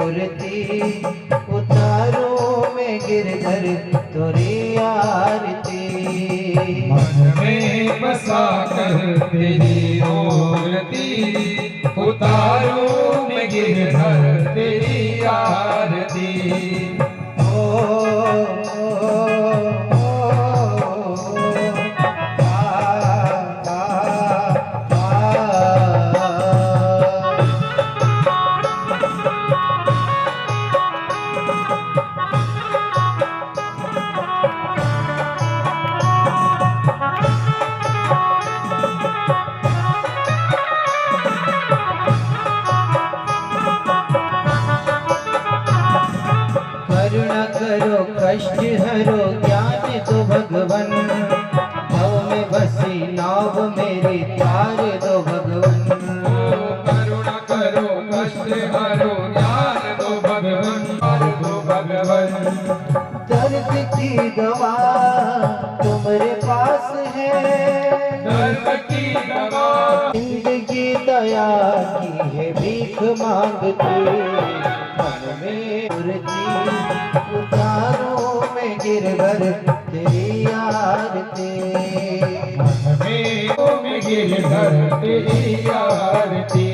मूर्ति उतारो मैं गिरधर तुरी आरती। मन में बसा कर तेरी मूर्ति उतारो मैं गिरधर तेरी आरती। करुणा करो कष्ट हरो ज्ञान दो भगवन। भव में बसी नाव मेरी तार दो भगवन। करुणा करो कष्ट हरो ज्ञान दो भगवन, तार दो भगवन। दर्द की दवा तुम्हारे पास है, दर्द की दवा जिंदगी दया की है भीख मांगती। मन में मूर्ति उतारो मैं गिरधर तेरी आरती। मन में गिरधर तेरी आरती।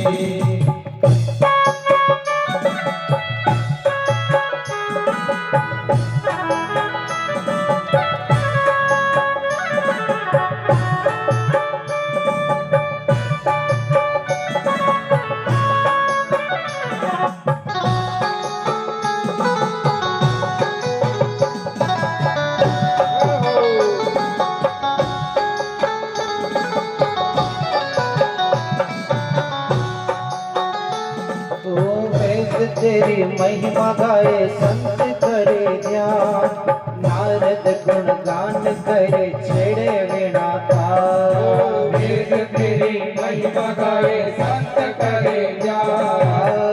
तेरी महिमा गाए संत करे ध्यान। नारद गुण गान करे छेड़े वीणा तार। वेद तेरी महिमा गाए संत करे ध्यान।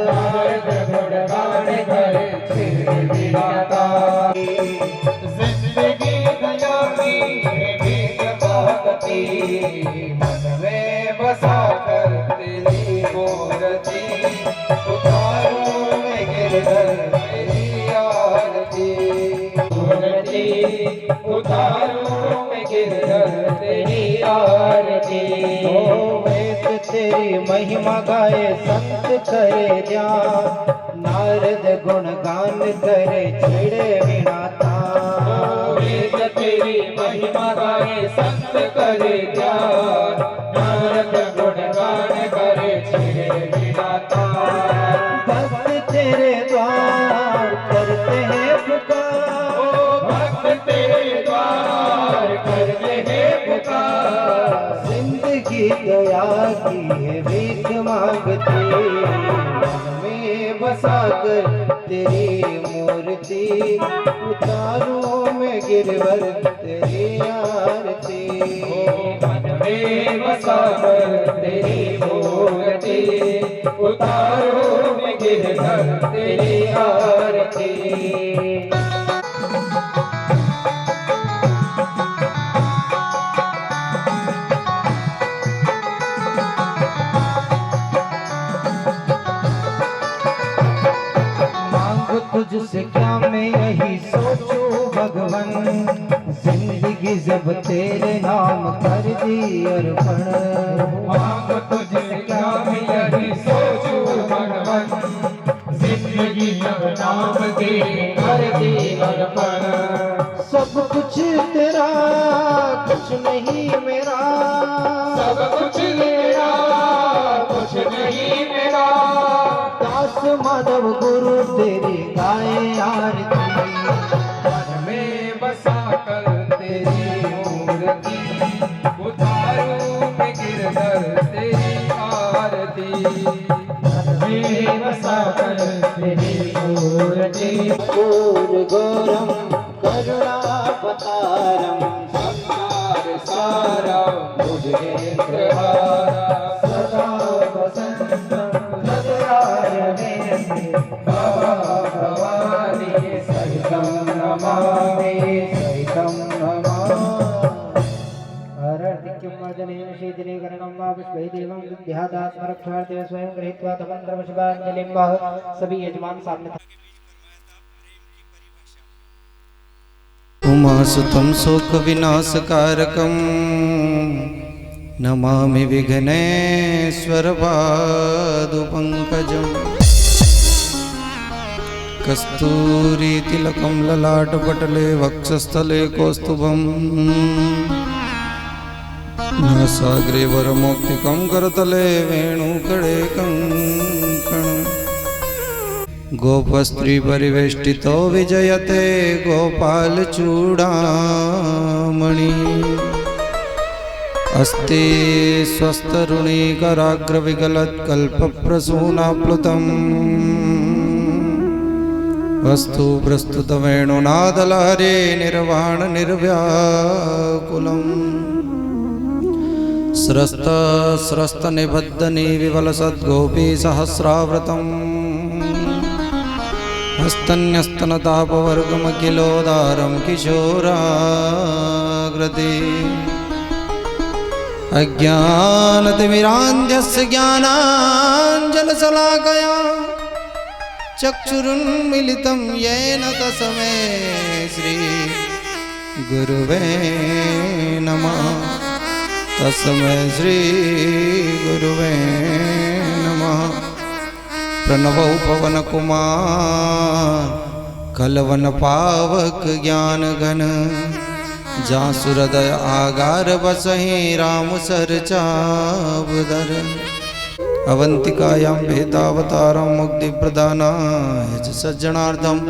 नारद गुण गान करे छेड़े वीणा तार। जिंदगी दया की है भीख मांगती। मन में बसा कर तेरी मूर्ति उतारो मैं गिरधर तेरी आरती। मूर्ति उतारो मैं गिरधर तेरी आरती। ओ वेद तेरी महिमा गाए संत करे ध्यान। नारद गुण गान करे छेड़े वीणा तार। वेद तेरी महिमा गाए संत करे ध्यान। नारद गुण गान करे छेड़े वीणा तार। भक्त तेरे द्वार करते हैं पुकार। भक्त तेरे द्वार करते हैं पुकार। जिंदगी दया की है भीख मांगती। मन में बसा कर तेरी मूर्ति उतारो मैं गिरधर तेरी आरती। मन में बसा कर तेरी मूर्ति उतारो मैं गिरधर तेरी आरती। मांगो तुझसे क्या मैं यही सोचूं भगवन। जिंदगी जब तेरे नाम कर दी अर्पण। मांगो तुझसे क्या मैं यही सोचूं भगवन। जिंदगी जब नाम तेरे कर दी अर्पण। सब कुछ तेरा कुछ नहीं मेरा। सब कुछ तेरा कुछ नहीं मेरा। दास माधव गुरु तेरी गाए आरती। मन में बसा कर तेरी मूर्ति उतारो मैं गिरधर तेरी आरती। मन में बसा कर तेरी मूर्ति गौर गौरम करुणावतारम। संसार सारा मुझे प्रहारा। सदा वसंतम हृदयारविंदे। बाबा भवानी सहितं नमामि। सहितं नमामि। हर दिक्कम मदने शीतले करणं वा पुष्पै देवं ध्यादात्मरक्षार्थे स्वयं गृहीत्वा तमन्त्रवशुभाञ्जलिं वह। सभी यजमान सामने उमासुतं शोकविनाशकारकं नमामि विघ्नेश्वरपादुपङ्कजम् कस्तूरीतिलकं ललाटपटले वक्षस्थले कौस्तुभं नासाग्रे वरमौक्तिकं करतले वेणुकणे कङ्कणम् गोपस्त्री परिवेष्टितो विजयते गोपालचूडामणि अस्ति स्वस्तरुणीकराग्रविगलत्कल्पप्रसूनाप्लुतम् अस्तु प्रस्तुतवेणुनादलहरे निर्वाणनिर्व्याकुलम् स्रस्तनिबद्धनी विवलसद्गोपीसहस्राव्रतम् हस्तन्यस्तनतापवर्गमखिलोदारं किशोराग्रति अज्ञानतिमिरान्ध्यस्य ज्ञानाञ्जनशलाकया चक्षुरुन्मिलितं येन तस्मै श्रीगुरुवे नमः। तस्मै श्रीगुरुवे नमः। प्रणवौ पवनकुमार कलवन पावक ज्ञान घन जासुरदय आगार बसहि राम सरचावदर अवंतिकायां भेदावतारं मुक्तिप्रदानाय च सज्जनार्थम्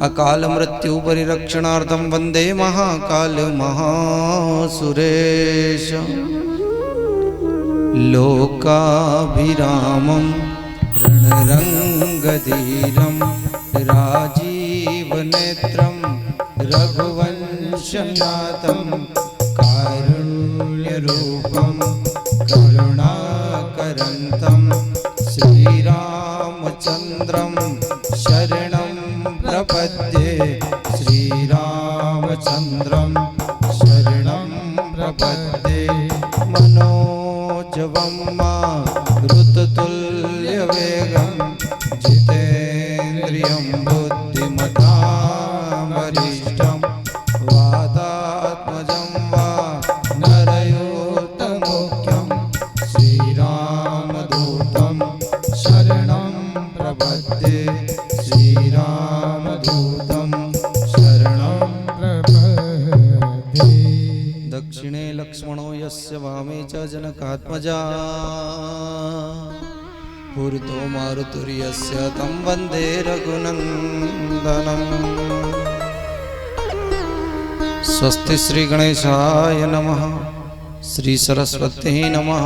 अकाल मृत्यु परिरक्षणार्थं वन्दे महाकाल महासुरेश लोकाभिरामम् रणरंगधीरं राजीवनेत्रं रघुवंशनाथं कारुण्यरूपं करुणाकरन्तं श्रीरामचन्द्रं शरणं प्रपद्ये। श्रीरामचन्द्रं शरणं प्रपद्ये। मनोजवं मारुततुल्यवेगं जितेन्द्रियं बुद्धिमतां वरिष्ठं वातात्मजं वा नरयोत्तमोख्यं श्रीरामदूतं शरणं प्रपद्ये। श्रीरामदूतं शरणं प्रपद्ये। दक्षिणे लक्ष्मणो यस्य वामे च जनकात्मजा पूर्तो मारुतुर्यस्य तं वन्दे रघुनन्दनम्। स्वस्ति श्री गणेशाय नमः। श्री सरस्वती नमः।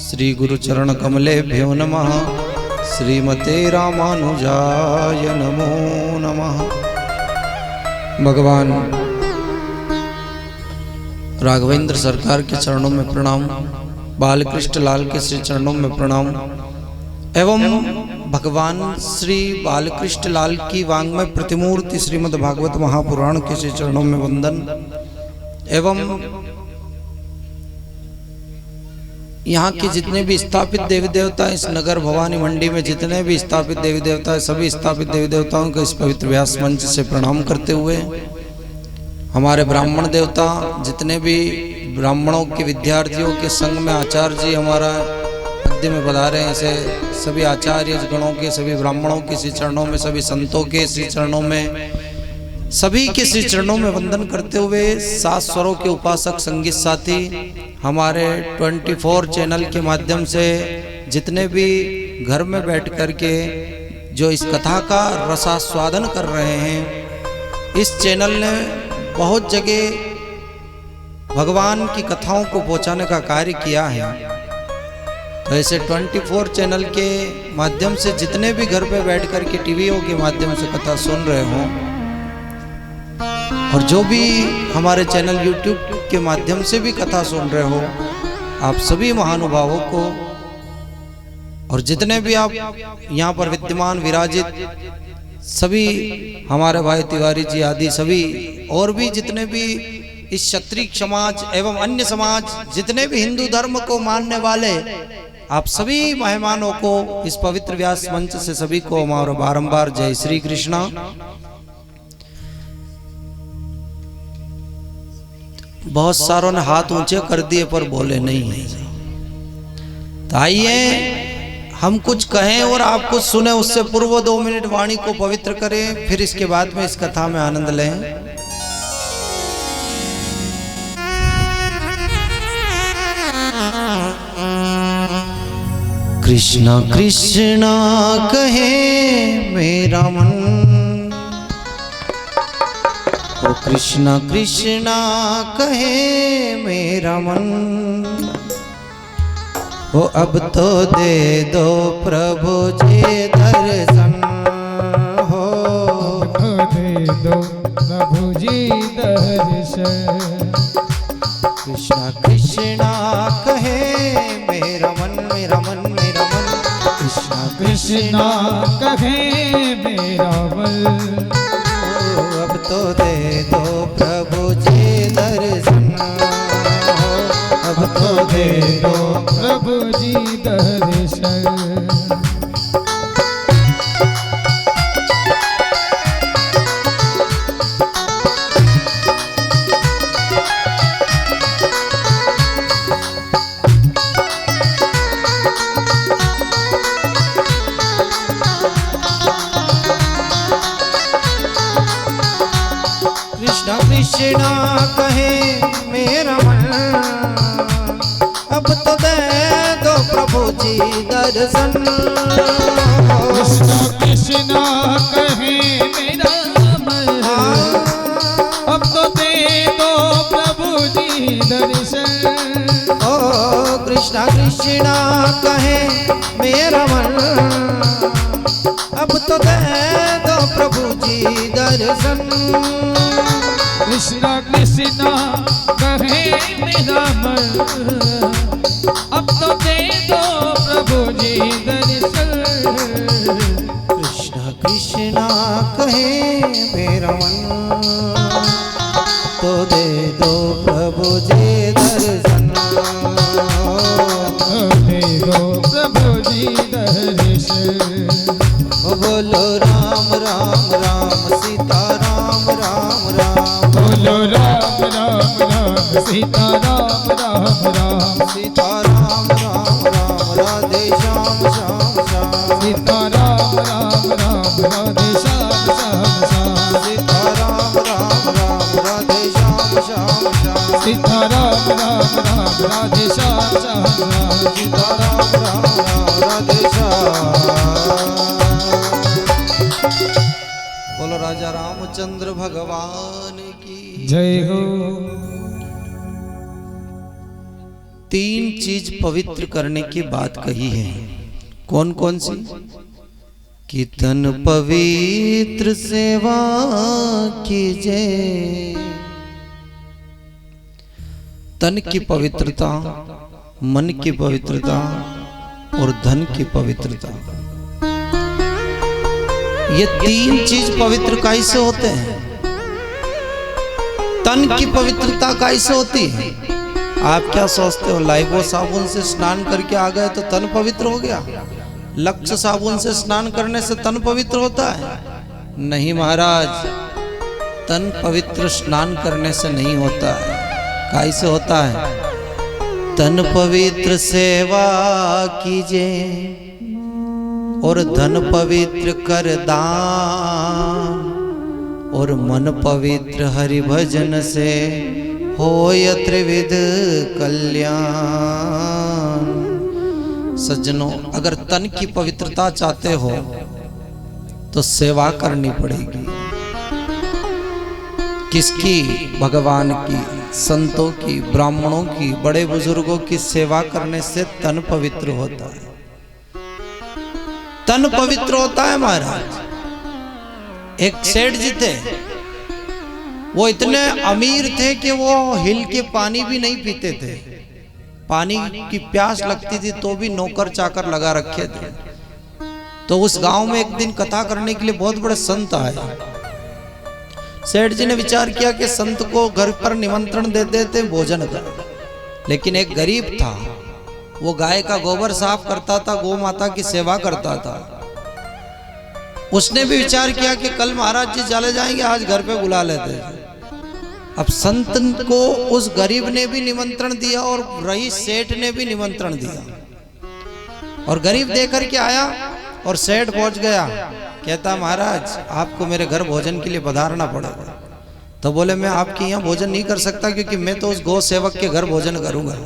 श्री गुरुचरण कमलेभ्यो नमः। श्रीमते रामानुजाय नमो नमः। भगवान राघवेंद्र सरकार के चरणों में प्रणाम। बालकृष्ण लाल के श्री चरणों में प्रणाम एवं भगवान श्री बालकृष्ण लाल की वांग्मय प्रतिमूर्ति श्रीमद् भागवत महापुराण के श्री चरणों में वंदन एवं यहाँ के जितने भी स्थापित देवी देवता इस नगर भवानी मंडी में जितने भी स्थापित देवी देवता है सभी स्थापित देवी देवताओं को इस पवित्र व्यास मंच से प्रणाम करते हुए हमारे ब्राह्मण देवता जितने भी ब्राह्मणों के विद्यार्थियों के संघ में आचार्य जी हमारा मध्य में पधारे हैं, ऐसे सभी आचार्य गणों के सभी ब्राह्मणों के श्री चरणों में सभी संतों के श्री चरणों में सभी के श्री चरणों में वंदन करते हुए सात स्वरों के उपासक संगीत साथी हमारे 24 चैनल के माध्यम से जितने भी घर में बैठ कर के जो इस कथा का रसास्वादन कर रहे हैं, इस चैनल ने बहुत जगह भगवान की कथाओं को पहुंचाने का कार्य किया है। तो ऐसे 24 चैनल के माध्यम से जितने भी घर पे बैठ कर के टीवीओ के माध्यम से कथा सुन रहे हो और जो भी हमारे चैनल YouTube के माध्यम से भी कथा सुन रहे हो, आप सभी महानुभावों को और जितने भी आप यहाँ पर विद्यमान विराजित सभी हमारे भाई तिवारी जी आदि सभी और भी जितने भी इस क्षत्रिय समाज एवं अन्य समाज जितने भी हिंदू धर्म को मानने वाले आप सभी मेहमानों को इस पवित्र व्यास मंच से सभी को हमारा बारंबार जय श्री कृष्णा। बहुत सारों ने हाथ ऊंचे कर दिए पर बोले नहीं है। तो आइए हम कुछ कहें और आप कुछ सुने, उससे पूर्व 2 मिनट वाणी को पवित्र करें, फिर इसके बाद में इस कथा में आनंद लें। कृष्णा कृष्णा कहे मेरा मन, ओ कृष्णा कृष्णा कहे मेरा मन, ओ अब तो दे दो प्रभु जी दर्शन हो, दे दो प्रभु जी दर्शन। कृष्णा कृष्णा कहे मेरा मन मेरा मन मेरा मन, कृष्णा कृष्णा कहे मेरा मन, ओ अब तो दे दो प्रभु जी दर्शन हो, अब तो दे दो प्रभु जी दर्शन। कृष्णा कृष्णा कहे मेरा मन, अब तो दे दो प्रभु जी दर्शन। कृष्णा कृष्णा कहे मेरा मन, अब तो दे दो प्रभु जी दर्शन। ओ कृष्णा कृष्णा कहे मेरा मन, अब तो दे दो प्रभु जी दर्शन। कृष्णा कृष्णा कहे मेरा मन, अब तो दे दो प्रभु जी दर्शन। कृष्णा कृष्णा कहे मेरा मन, तो दे दो प्रभु जी दर्शन, दे दो प्रभु जी दर्शन। बोलो राम राम राम सीता राम राम राम, बोलो राम राम राम सीता राम राम राम, सीता राम राम राम राधे श्याम श्याम श्याम, सीता राम राम राम राधे श्याम श्याम श्याम, सीता राम राम राम राधे श्याम श्याम श्याम, सीता राम राम राम राधे श्याम श्याम श्याम, सीता राम राम राम राधे श्याम। बोलो राजा रामचंद्र भगवान की जय हो। 3 चीज पवित्र करने की बात कही है। कौन कौन सी? कि तन पवित्र सेवा कीजिए, तन की पवित्रता, मन की पवित्रता और धन की पवित्रता, ये 3 चीज पवित्र कैसे होते हैं? तन की पवित्रता कैसे होती है? आप क्या सोचते हो लाइबो साबुन से स्नान करके आ गए तो तन पवित्र हो गया? लक्ष्य साबुन से स्नान करने से तन पवित्र होता है? नहीं महाराज, तन पवित्र स्नान करने से नहीं होता है। कैसे होता है? तन पवित्र सेवा कीजिए और धन पवित्र कर दान, और मन पवित्र हरि भजन से होय त्रिविध कल्याण। सज्जनों, अगर तन की पवित्रता चाहते हो तो सेवा करनी पड़ेगी। किसकी? भगवान की, संतों की, ब्राह्मणों की, बड़े बुजुर्गों की सेवा करने से तन पवित्र होता है। तन पवित्र होता है महाराज। एक सेठ जी थे, वो इतने अमीर थे कि वो हिल के पानी भी नहीं पीते थे। पानी की प्यास लगती थी तो भी नौकर चाकर लगा रखे थे। तो उस गांव में एक दिन कथा करने के लिए बहुत बड़े संत आए। सेठ जी ने विचार किया कि संत को घर पर निमंत्रण दे देते भोजन कर, लेकिन एक गरीब था, वो गाय का गोबर साफ करता था, गौ माता की सेवा करता था। उसने भी विचार किया कि कल महाराज जी चले जाएंगे, आज घर पे बुला लेते हैं। अब संत को उस गरीब ने भी निमंत्रण दिया और रईस सेठ ने भी निमंत्रण दिया, और गरीब देकर के आया और सेठ पहुंच गया। कहता महाराज आपको मेरे घर भोजन के लिए पधारना पड़ेगा। तो बोले मैं आपके यहाँ भोजन नहीं कर सकता, क्योंकि मैं तो उस गौ सेवक के घर भोजन करूंगा।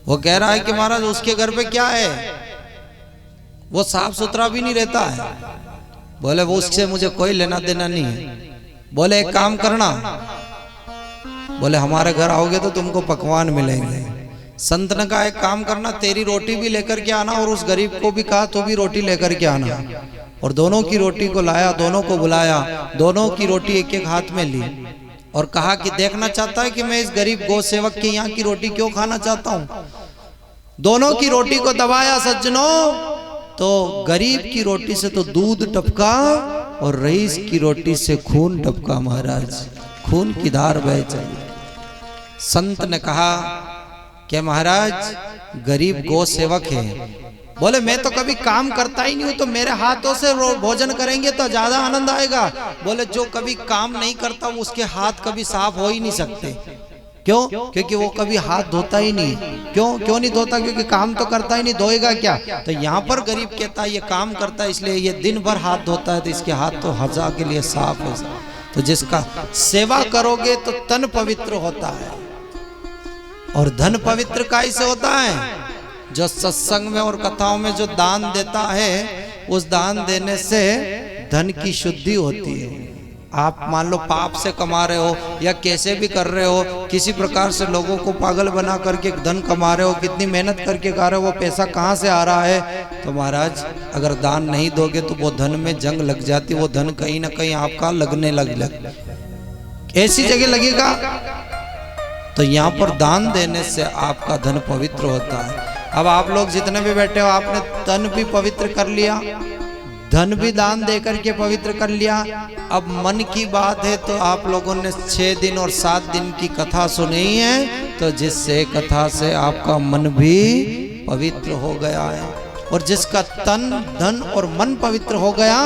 वो कह रहा है कि महाराज उसके घर पे क्या है, वो साफ सुथरा भी नहीं रहता है। बोले वो उससे मुझे कोई लेना देना नहीं है। बोले एक काम करना, बोले हमारे घर आओगे तो तुमको पकवान मिलेंगे। संत ने कहा एक काम करना, तेरी रोटी भी लेकर के आना और उस गरीब को भी कहा तू भी रोटी लेकर के आना। और दोनों की रोटी को लाया, दोनों को बुलाया, दोनों की रोटी एक एक हाथ में ली और कहा कि देखना चाहता है कि मैं इस गरीब गौ सेवक के यहाँ की रोटी क्यों खाना चाहता हूँ। दोनों की रोटी को दबाया सज्जनों, तो गरीब की रोटी से तो दूध टपका और रईस की रोटी से खून टपका। महाराज खून की धार बह चली। संत ने कहा कि महाराज गरीब गौ सेवक है। बोले मैं तो कभी काम करता ही नहीं हूं, तो मेरे हाथों से भोजन करेंगे तो ज्यादा आनंद आएगा। बोले जो कभी काम नहीं करता उसके हाथ कभी साफ हो ही नहीं सकते। क्यों? क्योंकि वो कभी हाथ धोता ही नहीं। क्यों नहीं धोता? क्योंकि काम तो करता ही नहीं, धोएगा क्या? तो यहाँ पर गरीब कहता है ये काम करता है इसलिए ये दिन भर हाथ धोता है, तो इसके हाथ तो हजा के लिए साफ है। तो जिसका सेवा करोगे तो तन पवित्र होता है, और धन पवित्र कैसे होता है? जो सत्संग में और कथाओं में जो दान देता है, उस दान देने से धन की शुद्धि होती है। आप मान लो पाप से कमा रहे हो या कैसे भी कर रहे हो, किसी प्रकार से लोगों को पागल बना करके धन कमा रहे हो, कितनी मेहनत करके खा रहे हो, वो पैसा कहाँ से आ रहा है? तो महाराज अगर दान नहीं दोगे तो वो धन में जंग लग जाती, वो धन कहीं ना कहीं आपका लगने लग ऐसी जगह लगेगा। तो यहाँ पर दान देने से आपका धन पवित्र होता है। अब आप लोग जितने भी बैठे हो, आपने तन भी पवित्र कर लिया, धन भी दान देकर के पवित्र कर लिया। अब मन की बात है तो आप लोगों ने 6 दिन और 7 दिन की कथा सुनी है, तो जिससे कथा से आपका मन भी पवित्र हो गया है, और जिसका तन धन और मन पवित्र हो गया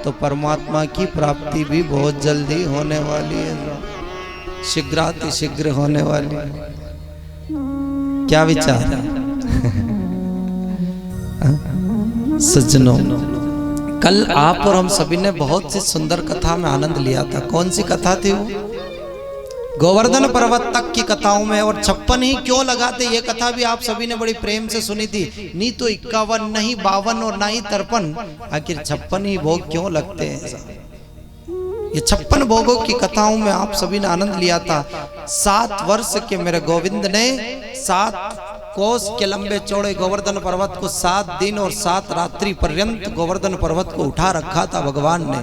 तो परमात्मा की प्राप्ति भी बहुत जल्दी होने वाली है, शीघ्राति शीघ्र होने वाली है। क्या विचार है सज्जनों? कल आप और हम सभी ने बहुत सी सुंदर कथा में आनंद लिया था। कौन सी कथा थी वो? गोवर्धन पर्वत तक की कथाओं में। और 56 ही क्यों लगाते, ये कथा भी आप सभी ने बड़ी प्रेम से सुनी थी। नहीं तो 51, नहीं 52 और ना ही 53, आखिर 56 ही भोग क्यों लगते हैं? ये 56 भोगों की कथाओं में आप सभी ने आनंद लिया था। 7 वर्ष के मेरे गोविंद ने 7 कोस के लंबे चौड़े गोवर्धन पर्वत को 7 दिन और 7 रात्रि पर्यंत गोवर्धन पर्वत को उठा रखा था भगवान ने।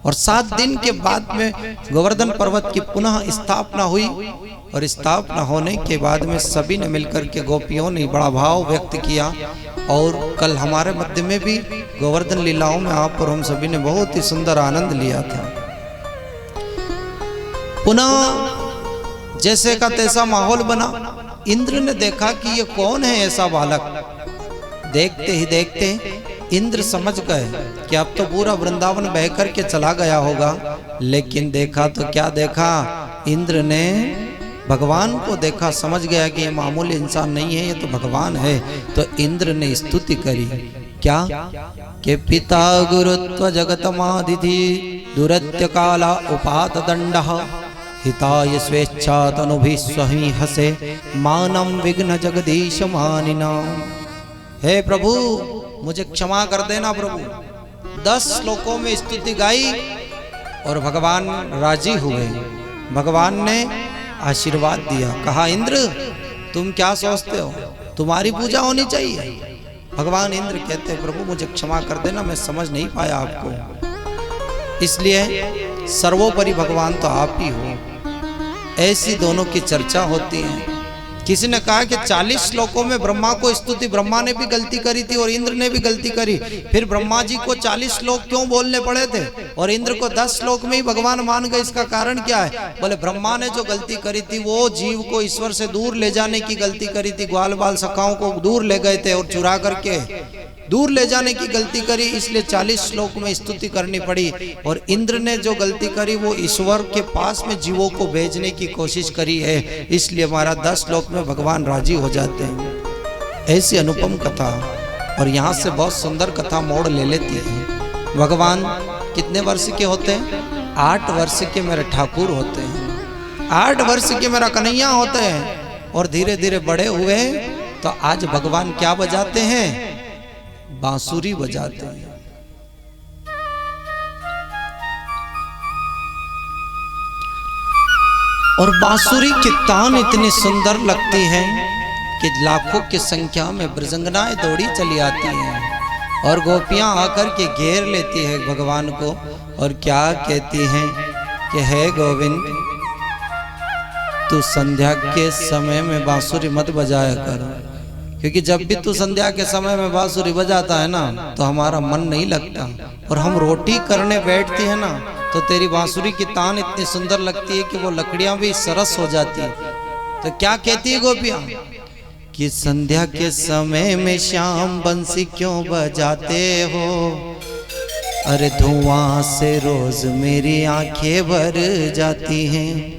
और 7 दिन के बाद में गोवर्धन पर्वत की पुनः स्थापना हुई, और स्थापना होने के बाद में सभी ने मिलकर के गोपियों ने बड़ा भाव व्यक्त किया। और कल हमारे मध्य में भी गोवर्धन लीलाओं में आप और हम सभी ने बहुत ही सुंदर आनंद लिया था। पुनः जैसे का तैसा माहौल बना। इंद्र ने देखा कि ये कौन है ऐसा बालक। देखते ही देखते इंद्र समझ गए कि अब तो पूरा वृंदावन बह कर के चला गया होगा। लेकिन देखा तो क्या देखा, इंद्र ने भगवान को देखा, समझ गया कि ये मामूली इंसान नहीं है, ये तो भगवान है। तो इंद्र ने स्तुति करी। क्या? के पिता गुरुत्व जगतमादिधि दुरत्य काला उपात दंडः हिताय स्वेच्छा तनुभि स्वहि हसे मानम विघ्न जगदीश मानिना। हे प्रभु मुझे क्षमा कर देना प्रभु। 10 श्लोकों में स्तुति गाई और भगवान राजी हुए। भगवान ने आशीर्वाद दिया, कहा इंद्र तुम क्या सोचते हो, तुम्हारी पूजा होनी चाहिए। भगवान इंद्र कहते प्रभु मुझे क्षमा कर देना, मैं समझ नहीं पाया आपको, इसलिए सर्वोपरि भगवान तो आप ही हो। ऐसी दोनों की चर्चा होती है। किसी ने कहा कि 40 श्लोकों में ब्रह्मा को स्तुति, ब्रह्मा ने भी गलती करी थी और इंद्र ने भी गलती करी, फिर ब्रह्मा जी को 40 श्लोक क्यों बोलने पड़े थे और इंद्र को 10 श्लोक में ही भगवान मान गए? इसका कारण क्या है? बोले ब्रह्मा ने जो गलती करी थी वो जीव को ईश्वर से दूर ले जाने की गलती करी थी, ग्वाल बाल सखाओं को दूर ले गए थे और चुरा करके दूर ले जाने की गलती करी, इसलिए 40 श्लोक में स्तुति करनी पड़ी। और इंद्र ने जो गलती करी वो ईश्वर के पास में जीवों को भेजने की कोशिश करी है, इसलिए हमारा 10 श्लोक में भगवान राजी हो जाते हैं। ऐसी अनुपम कथा, और यहाँ से बहुत सुंदर कथा मोड़ ले लेती है। भगवान कितने वर्ष के होते हैं? 8 वर्ष के मेरे ठाकुर होते हैं, 8 वर्ष के मेरा कन्हैया होते हैं, और धीरे धीरे बड़े हुए तो आज भगवान क्या बजाते हैं? बांसुरी बजाते हैं। और बांसुरी की तान इतनी सुंदर लगती है कि लाखों की संख्या में ब्रजंगनाएं दौड़ी चली आती हैं और गोपियां आकर के घेर लेती है भगवान को और क्या कहती हैं कि हे गोविंद, तू संध्या के समय में बांसुरी मत बजाया कर, क्योंकि जब भी तू संध्या के समय में बांसुरी बजाता है ना तो हमारा मन नहीं लगता, और हम रोटी करने बैठती है ना तो तेरी बांसुरी की तान इतनी सुंदर लगती है कि वो लकड़ियां भी सरस हो जाती है। तो क्या कहती है गोपियां कि संध्या के समय में श्याम बंसी क्यों बजाते हो? अरे धुआं से रोज मेरी आंखें भर जाती हैं,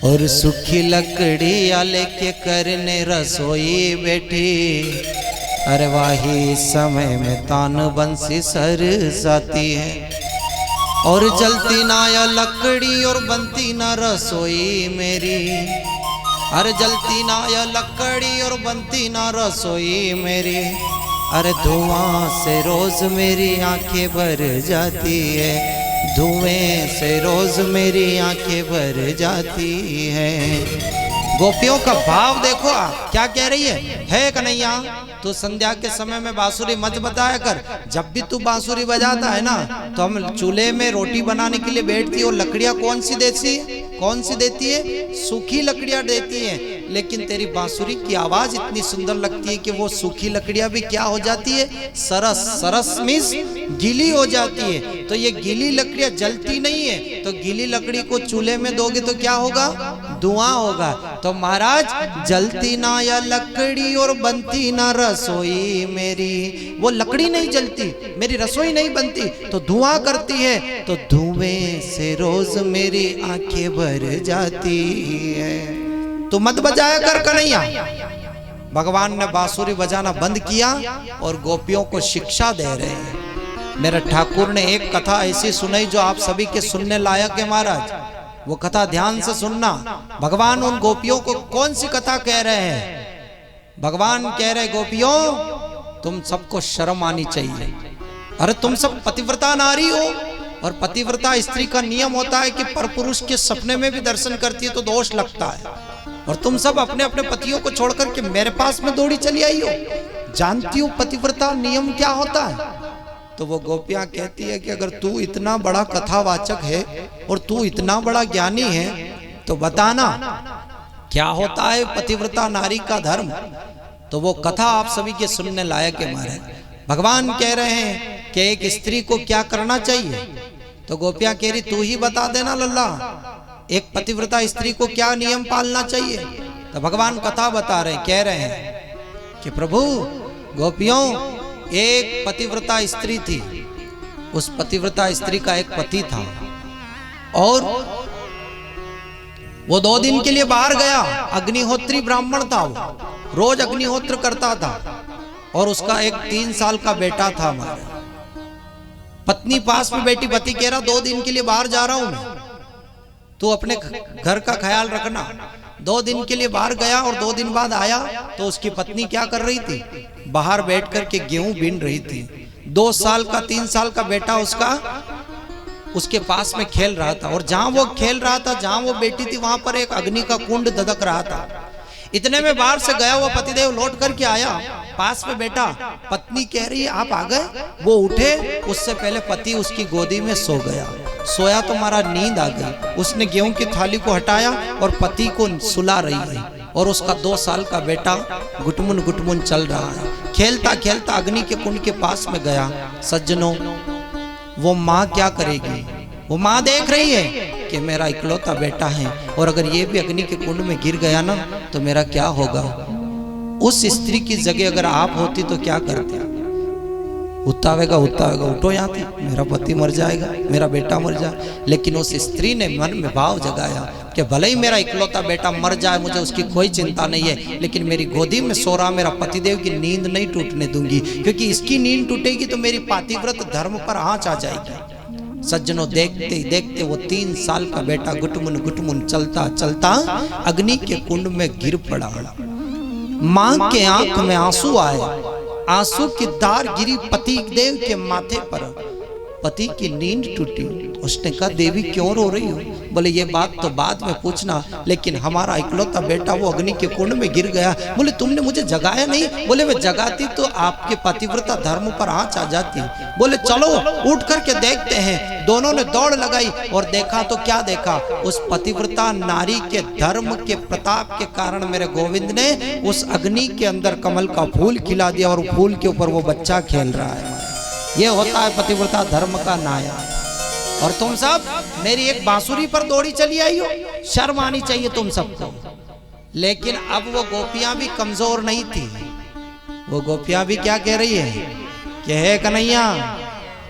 और सूखी लकड़ियाँ लेके करने रसोई बैठी, अरे वाही समय में तान बंसी सर जाती है, और जलती ना या लकड़ी और बनती ना रसोई मेरी, अरे जलती ना या लकड़ी और बनती ना रसोई मेरी, अरे धुआं से रोज मेरी आंखें भर जाती है, धुएं से रोज मेरी आंखें भर जाती है। गोपियों का भाव देखो, क्या कह रही है? हे कन्हैया, तू संध्या के समय में बांसुरी मत बजाया कर। जब भी तू बांसुरी बजाता है ना तो हम चूल्हे में रोटी बनाने के लिए बैठती है, और लकड़ियां कौन सी देती है? कौन सी देती है? सूखी लकड़ियां देती हैं, लेकिन तेरी बांसुरी की आवाज इतनी सुंदर लगती है कि वो सूखी लकड़ियां भी क्या हो जाती है? सरस। सरस मीन्स गीली हो जाती है। तो ये गीली लकड़ियां जलती नहीं है, तो गीली लकड़ी को चूल्हे में दोगे तो क्या होगा? धुआं होगा। तो महाराज, जलती ना या लकड़ी और बनती ना रसोई मेरी, वो लकड़ी नहीं जलती, मेरी रसोई नहीं बनती, तो धुआं करती है, तो धुएं से रोज मेरी आंखें भर जाती है। तो मत बजाया कर कन्हैया। भगवान ने बांसुरी बजाना बंद किया और गोपियों को शिक्षा दे रहे हैं। मेरे ठाकुर ने एक कथा ऐसी सुनाई जो आप सभी के सुनने लायक है महाराज, वो कथा ध्यान से सुनना। भगवान उन गोपियों को कौन सी कथा कह रहे हैं? भगवान कह रहे, गोपियों तुम सबको शर्म आनी चाहिए। अरे तुम सब पतिव्रता नारी हो, और पतिव्रता स्त्री का नियम होता है कि परपुरुष के सपने में भी दर्शन करती है तो दोष लगता है, और तुम सब अपने अपने पतियों को छोड़कर के मेरे पास में दौड़ी चली आई हो। जानती हो पतिव्रता नियम क्या होता है? तो वो गोपियां कहती है कि अगर तू इतना बड़ा कथावाचक है और तू इतना बड़ा ज्ञानी है तो बताना क्या होता है पतिव्रता नारी का धर्म। तो वो कथा आप सभी के सुनने लायक है महाराज। भगवान कह रहे हैं कि एक स्त्री को क्या करना चाहिए, तो गोपियां कह रही तू ही बता देना लल्ला, एक पतिव्रता स्त्री को क्या नियम पालना चाहिए। तो भगवान कथा बता रहे, कह रहे हैं कि प्रभु गोपियों, एक पतिव्रता स्त्री थी, उस पतिव्रता स्त्री का एक पति था, और वो 2 दिन के लिए बाहर गया। अग्निहोत्री ब्राह्मण था, वो रोज अग्निहोत्र करता था, और उसका एक 3 साल का बेटा था हमारा। पत्नी पास में बैठी, पति कह रहा 2 दिन के लिए बाहर जा रहा हूं मैं, तो अपने घर का ख्याल रखना। 2 दिन के लिए बाहर गया और 2 दिन बाद आया तो उसकी पत्नी क्या कर रही थी? बाहर बैठ कर के गेहूं बीन रही थी। 2 साल का 3 साल का बेटा उसका उसके पास में खेल रहा था, और जहां वो खेल रहा था, जहां वो बैठी थी, वहां पर एक अग्नि का कुंड धधक रहा था। इतने में बाहर से गया हुआ पतिदेव लौट करके आया, पास में बैठा। पत्नी कह रही है आप आ गए। वो उठे, उससे पहले पति उसकी गोदी में सो गया। सोया तो हमारा नींद आ गई। उसने गेहूं की थाली को हटाया और पति को सुला रही है। और उसका 2 साल का बेटा गुटमुन गुटमुन चल रहा है। खेलता खेलता अग्नि के कुंड के पास में गया। सज्जनों, वो माँ क्या करेगी? वो माँ देख रही है कि मेरा इकलौता बेटा है और अगर ये भी अग्नि के कुंड में गिर गया ना तो मेरा क्या होगा। उस स्त्री की जगह अगर आप होती तो क्या करते? उठावेगा उठो यहाँ थी, मेरा पति मर जाएगा, मेरा बेटा मर जाए। लेकिन उस स्त्री ने मन में भाव जगाया कि भले ही मेरा इकलौता बेटा मर जाए, मुझे उसकी कोई चिंता नहीं है, लेकिन मेरी गोदी में सो रहा मेरा पतिदेव की नींद नहीं टूटने दूंगी, क्योंकि इसकी नींद टूटेगी तो मेरी पातिव्रत धर्म पर आंच आ जाएगी। सज्जनों, देखते ही देखते वो 3 साल का बेटा गुटमुन गुटमुन चलता चलता अग्नि के कुंड में गिर पड़ा। मां के आंख में आंसू आए, आंसू की धार गिरी पति देव के माथे पर। पति की नींद टूटी। उसने कहा, देवी क्यों रो रही हो? बोले, ये बात तो बाद में पूछना, लेकिन हमारा इकलौता बेटा वो अग्नि के कुंड में गिर गया। बोले, तुमने मुझे जगाया नहीं? बोले, मैं जगाती तो आपके पतिव्रता धर्म पर आंच आ जाती। बोले, चलो उठ करके देखते हैं। दोनों ने दौड़ लगाई और देखा तो क्या देखा, उस पतिव्रता नारी के धर्म के प्रताप के कारण मेरे गोविंद ने उस अग्नि के अंदर कमल का फूल खिला दिया और फूल के ऊपर वो बच्चा खेल रहा है। ये होता है पतिव्रता धर्म का नाया। और तुम सब मेरी एक बांसुरी पर दौड़ी चली आई हो, शर्म आनी चाहिए तुम सबको। लेकिन अब वो गोपियां भी कमजोर नहीं थी। वो गोपियां भी क्या कह रही है कि हे कन्हैया,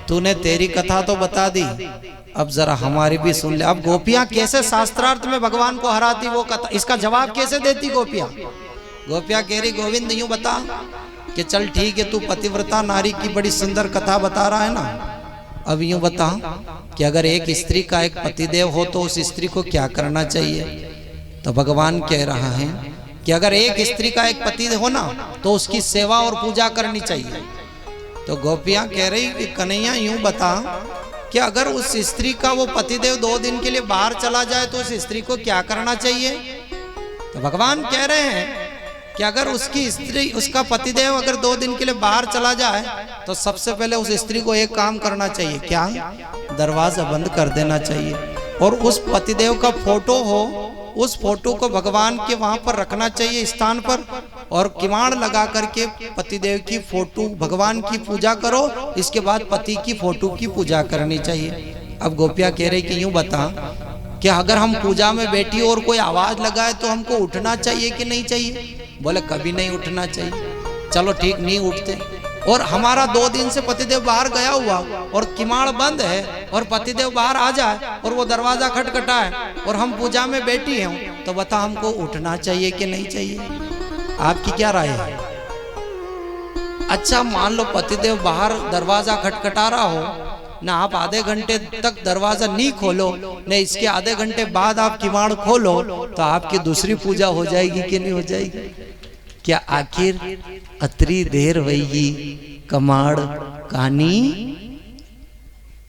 तूने तेरी कथा तो बता दी, अब जरा हमारी भी सुन ले। अब गोपियां कैसे शास्त्रार्थ में भगवान को हराती वो कथा, इसका जवाब कैसे देती गोपियां? गोपियां कह रही, गोविंद यूं बता कि चल ठीक है, तू पतिव्रता नारी की बड़ी सुंदर कथा बता रहा है ना, अब यूं बता कि अगर एक स्त्री का एक पतिदेव हो तो उस स्त्री को क्या करना चाहिए? तो भगवान कह रहा है कि अगर एक स्त्री का एक पति हो ना तो उसकी सेवा और पूजा करनी चाहिए। तो गोपियां कह रही कि कन्हैया यूं बता कि अगर उस स्त्री का वो पतिदेव 2 दिन के लिए बाहर चला जाए तो उस स्त्री को क्या करना चाहिए? तो भगवान कह रहे हैं कि अगर उसकी स्त्री, उसका पतिदेव अगर 2 दिन के लिए बाहर चला जाए तो सबसे पहले उस स्त्री को एक काम करना चाहिए। क्या? दरवाजा बंद कर देना चाहिए। और उस पतिदेव का फोटो हो, उस फोटो को भगवान के वहां पर रखना चाहिए स्थान पर, और किवाड़ लगा करके पतिदेव की फोटो, भगवान की पूजा करो। इसके बाद पति की फोटो की पूजा करनी चाहिए। अब गोपियां कह रही कि यूं बता कि अगर हम पूजा में बैठी और कोई आवाज लगाए तो हमको उठना चाहिए कि नहीं चाहिए? बोले, कभी नहीं उठना चाहिए। चलो ठीक, नहीं उठते। और हमारा 2 दिन से पतिदेव बाहर गया हुआ और किवाड़ बंद है और पतिदेव बाहर आ जाए और वो दरवाजा खटखटाए और हम पूजा में बैठी हैं, तो बता हमको उठना चाहिए कि नहीं चाहिए? आपकी क्या राय है? अच्छा, मान लो पतिदेव बाहर दरवाजा खटखटा रहा हो ना, आप आधे घंटे तक दरवाजा नहीं खोलो न इसके आधे घंटे बाद आप किवाड़ खोलो, तो आपकी दूसरी पूजा हो जाएगी कि नहीं हो जाएगी? क्या आखिर अतरी देर वही कमाड़ कहानी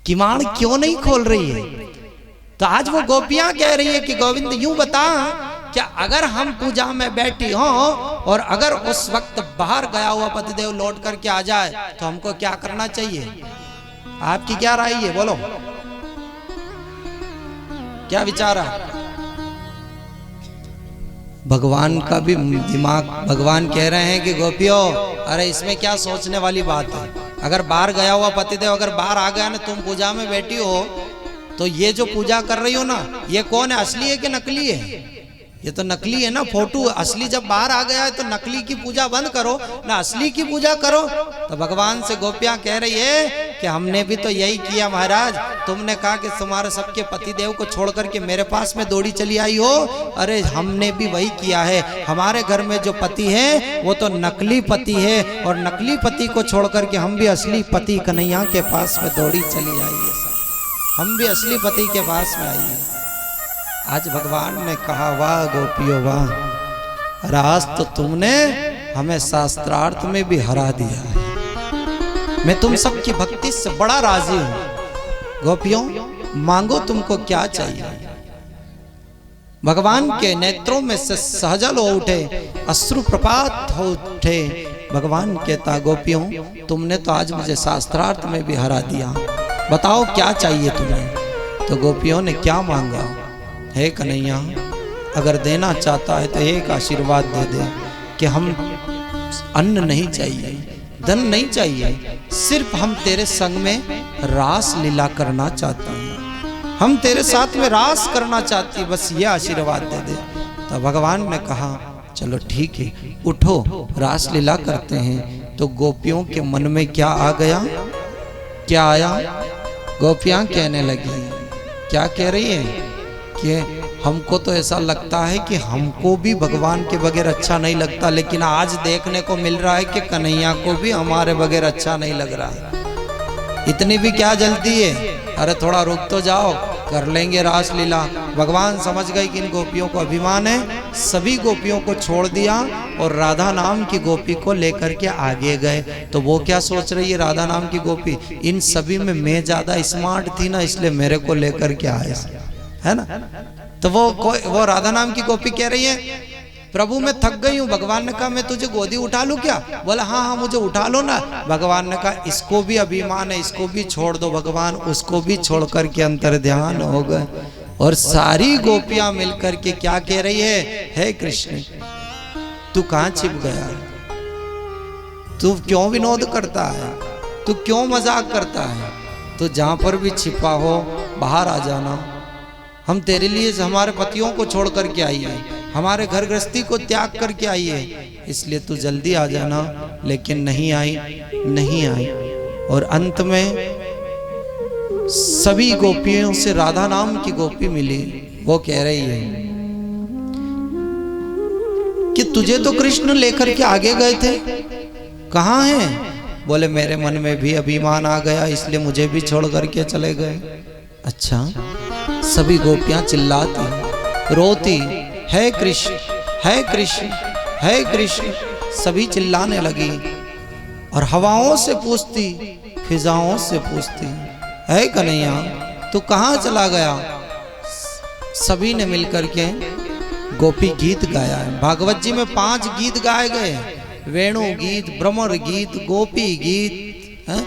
किवाड़ क्यों नहीं खोल रही है? तो आज वो गोपियां कह रही है कि गोविंद यूं बता, क्या अगर हम पूजा में बैठी हो और अगर उस वक्त बाहर गया हुआ पतिदेव लौट करके आ जाए तो हमको क्या करना चाहिए? आपकी क्या राय है? बोलो, क्या विचार है? भगवान का भी दिमाग, भगवान कह रहे हैं कि गोपियों, अरे इसमें क्या सोचने वाली बात है? अगर बाहर गया हुआ पतिदेव अगर बाहर आ गया ना, तुम पूजा में बैठी हो, तो ये जो पूजा कर रही हो ना, ये कौन है? असली है कि नकली है? ये तो नकली है ना, फोटो। असली जब बाहर आ गया है तो नकली की पूजा बंद करो ना, असली की पूजा करो। तो भगवान से गोपियां कह रही है कि हमने भी तो यही किया महाराज। तुमने कहा कि तुम्हारे सबके पतिदेव को छोड़ करके मेरे पास में दौड़ी चली आई हो, अरे हमने भी वही किया है। हमारे घर में जो पति है वो तो नकली पति है, और नकली पति को छोड़ करके हम भी असली पति कन्हैया के पास में दौड़ी चली आई है। हम भी असली पति के पास में आई है। आज भगवान ने कहा, वाह गोपियों वाह, राज तो तुमने हमें शास्त्रार्थ में भी हरा दिया है। मैं तुम सबकी भक्ति से बड़ा राजी हूं। गोपियों, मांगो तुमको क्या चाहिए? भगवान के नेत्रों में से सहजल हो उठे, अश्रु प्रपात हो उठे। भगवान कहता, गोपियों तुमने तो आज मुझे शास्त्रार्थ में भी हरा दिया, बताओ क्या चाहिए तुम्हें? तो गोपियों ने क्या मांगा? हे कन्हैया, अगर देना चाहता है तो एक आशीर्वाद दे दे कि हम अन्न नहीं चाहिए, धन नहीं चाहिए, सिर्फ हम तेरे संग में रास लीला करना चाहते हैं, हम तेरे साथ में रास करना चाहती है, बस ये आशीर्वाद दे दे। तो भगवान ने कहा चलो ठीक है, उठो रास लीला करते हैं। तो गोपियों के मन में क्या आ गया, क्या आया? गोपियां कहने लगी, क्या कह रही है कि हमको तो ऐसा लगता है कि हमको भी भगवान के बगैर अच्छा नहीं लगता, लेकिन आज देखने को मिल रहा है कि कन्हैया को भी हमारे बगैर अच्छा नहीं लग रहा है। इतनी भी क्या जल्दी है, अरे थोड़ा रुक तो जाओ, कर लेंगे रास लीला। भगवान समझ गए कि इन गोपियों को अभिमान है, सभी गोपियों को छोड़ दिया और राधा नाम की गोपी को लेकर के आगे गए। तो वो क्या सोच रही है राधा नाम की गोपी, इन सभी में मैं ज्यादा स्मार्ट थी ना, इसलिए मेरे को लेकर के आए, है ना। तो वो राधा नाम की गोपी कह रही है प्रभु मैं थक गई हूँ। भगवान ने कहा मैं तुझे गोदी उठा लूं क्या? बोला हाँ हाँ मुझे उठा लो ना। भगवान ने कहा इसको भी अभिमान है, इसको भी छोड़ दो। भगवान उसको भी छोड़ करके अंतर ध्यान हो गए और सारी गोपियां मिलकर के क्या कह रही है, हे कृष्ण तू कहाँ छिप गया, तू क्यों विनोद करता है, तू क्यों मजाक करता है, तो जहां पर भी छिपा हो बाहर आ जाना। हम तेरे लिए हमारे पतियों को छोड़ करके आई है, हमारे घर गृहस्थी को त्याग करके आई है, इसलिए तू जल्दी आ जाना। लेकिन नहीं आई, नहीं आई। और अंत में सभी गोपियों से राधा नाम की गोपी मिली। वो कह रही है कि तुझे तो कृष्ण लेकर के आगे गए थे, कहाँ हैं? बोले मेरे मन में भी अभिमान आ गया, इसलिए मुझे भी छोड़ करके चले गए। अच्छा। सभी गोपियां चिल्लाती रोती, हे कृष्ण हे कृष्ण हे कृष्ण, सभी चिल्लाने लगी और हवाओं से पूछती, फिजाओं से पूछती, हे कन्हैया तू कहाँ चला गया? सभी ने मिलकर के गोपी गीत गाया है। भागवत जी में 5 गीत गाए गए हैं, वेणु गीत, भ्रमर गीत, गोपी गीत, है?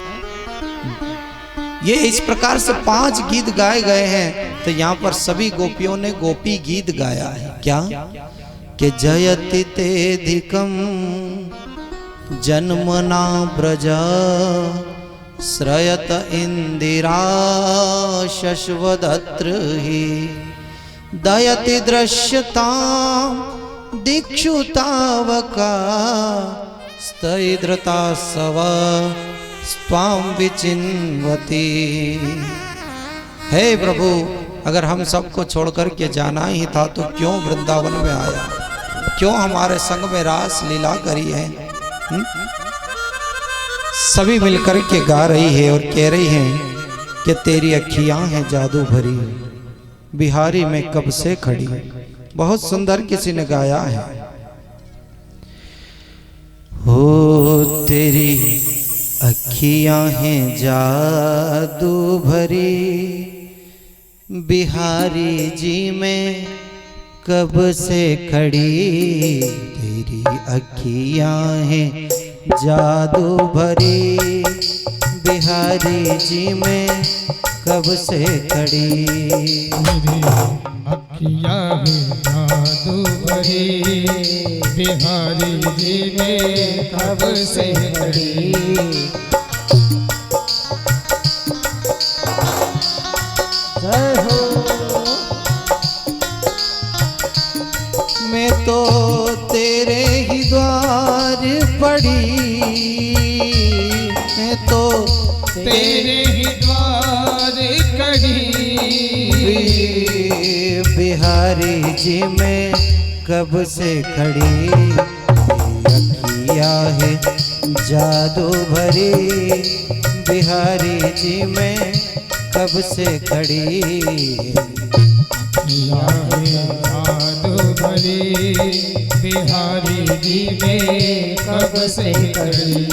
ये इस प्रकार से 5 गीत गाए गए हैं। तो यहाँ पर सभी गोपियों ने गोपी गीत गाया है। क्या कि जयति तेधिकम जन्मना ब्रजा श्रयत इंदिरा शश्वदत्र ही दयति दृश्यता दीक्षुतावका स्तैद्रता सव स्वाम विचिन्वती। हे प्रभु अगर हम सबको छोड़ कर के जाना ही था तो क्यों वृंदावन में आया, क्यों हमारे संग में रास लीला करी है? सभी मिलकर के गा रही है और कह रही हैं कि तेरी अखियां हैं जादू भरी, बिहारी में कब से खड़ी। बहुत सुंदर किसी ने गाया है। हो तेरी अखियां हैं जादू भरी, बिहारी जी में कब से खड़ी। तेरी अखियां हैं जादू भरी, बिहारी जी में कब से खड़ी। तेरी अखियां हैं जादू भरी, बिहारी जी में कब से खड़ी। जय हो। मैं तो तेरे ही द्वार पड़ी, मैं तो तेरे ही द्वार कड़ी। बिहारी जी में कब से खड़ी। अखियां है जादू भरी, बिहारी जी में कब से खड़ी। जादू भरी, बिहारी जी में कब से खड़ी।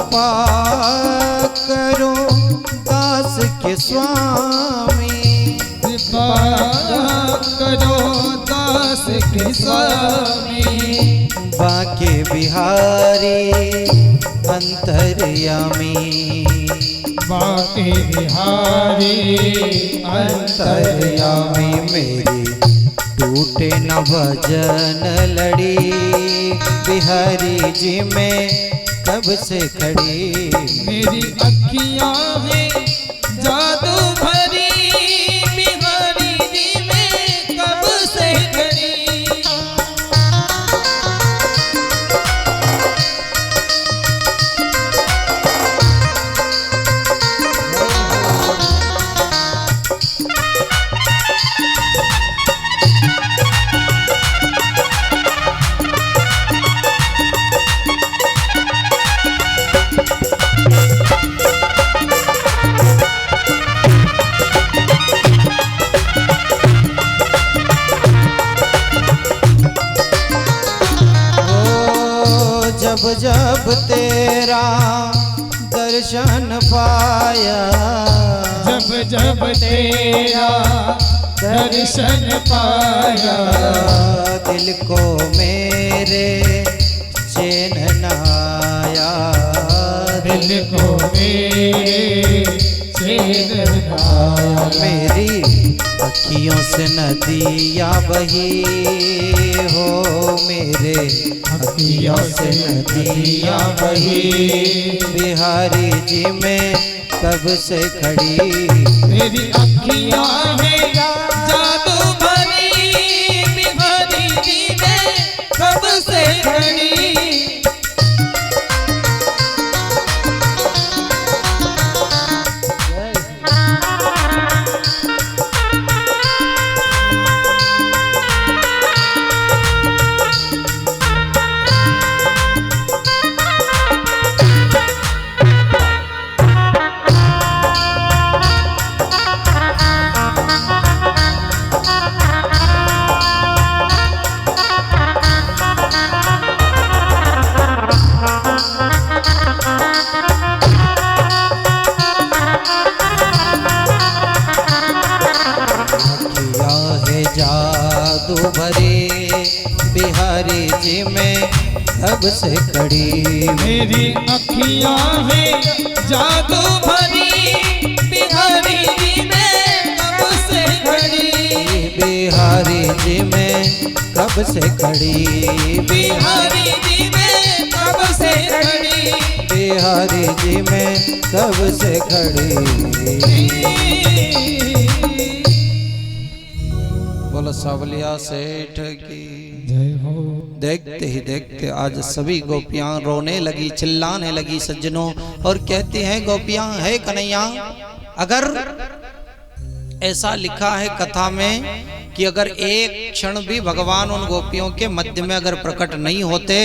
कृपा करो दास के स्वामी, कृपा करो दास के स्वामी, बाके बिहारी अंतर्यामी, बाके बिहारी अंतर्यामी। मेरी टूटे न भजन लड़ी, बिहारी जी में कब से खड़ी। मेरी अखियां हैं जादू भरी, बिहारी जी में कब से खड़ी। जब जब तेरा दर्शन पाया, जब जब तेरा दर्शन पाया, दिल को मेरे चैन न आया, दिल को मेरे चैन न आया। मेरी अखियों से नदियाँ बही हो, मेरे अखियों से नदियाँ बही, बिहारी जी में कब से खड़ी। मेरी अखियां हैं जादू भरी, बिहारी जी में कब से खड़ी। जादू भरे, बिहारी जी में कब से खड़ी। मेरी अखियां हैं जादू भरी, बिहारी जी में कब से खड़ी। बिहारी जी में कब से खड़ी, बिहारी जी में कब से खड़ी, बिहारी जी में कब से खड़ी। बोलो सावलिया सेठ की जय हो। देखते ही देखते आज सभी गोपियां रोने लगी, चिल्लाने लगी सज्जनों, और कहती हैं गोपियां, है कन्हैया, अगर ऐसा लिखा है कथा में कि अगर एक क्षण भी भगवान उन गोपियों के मध्य में अगर प्रकट नहीं होते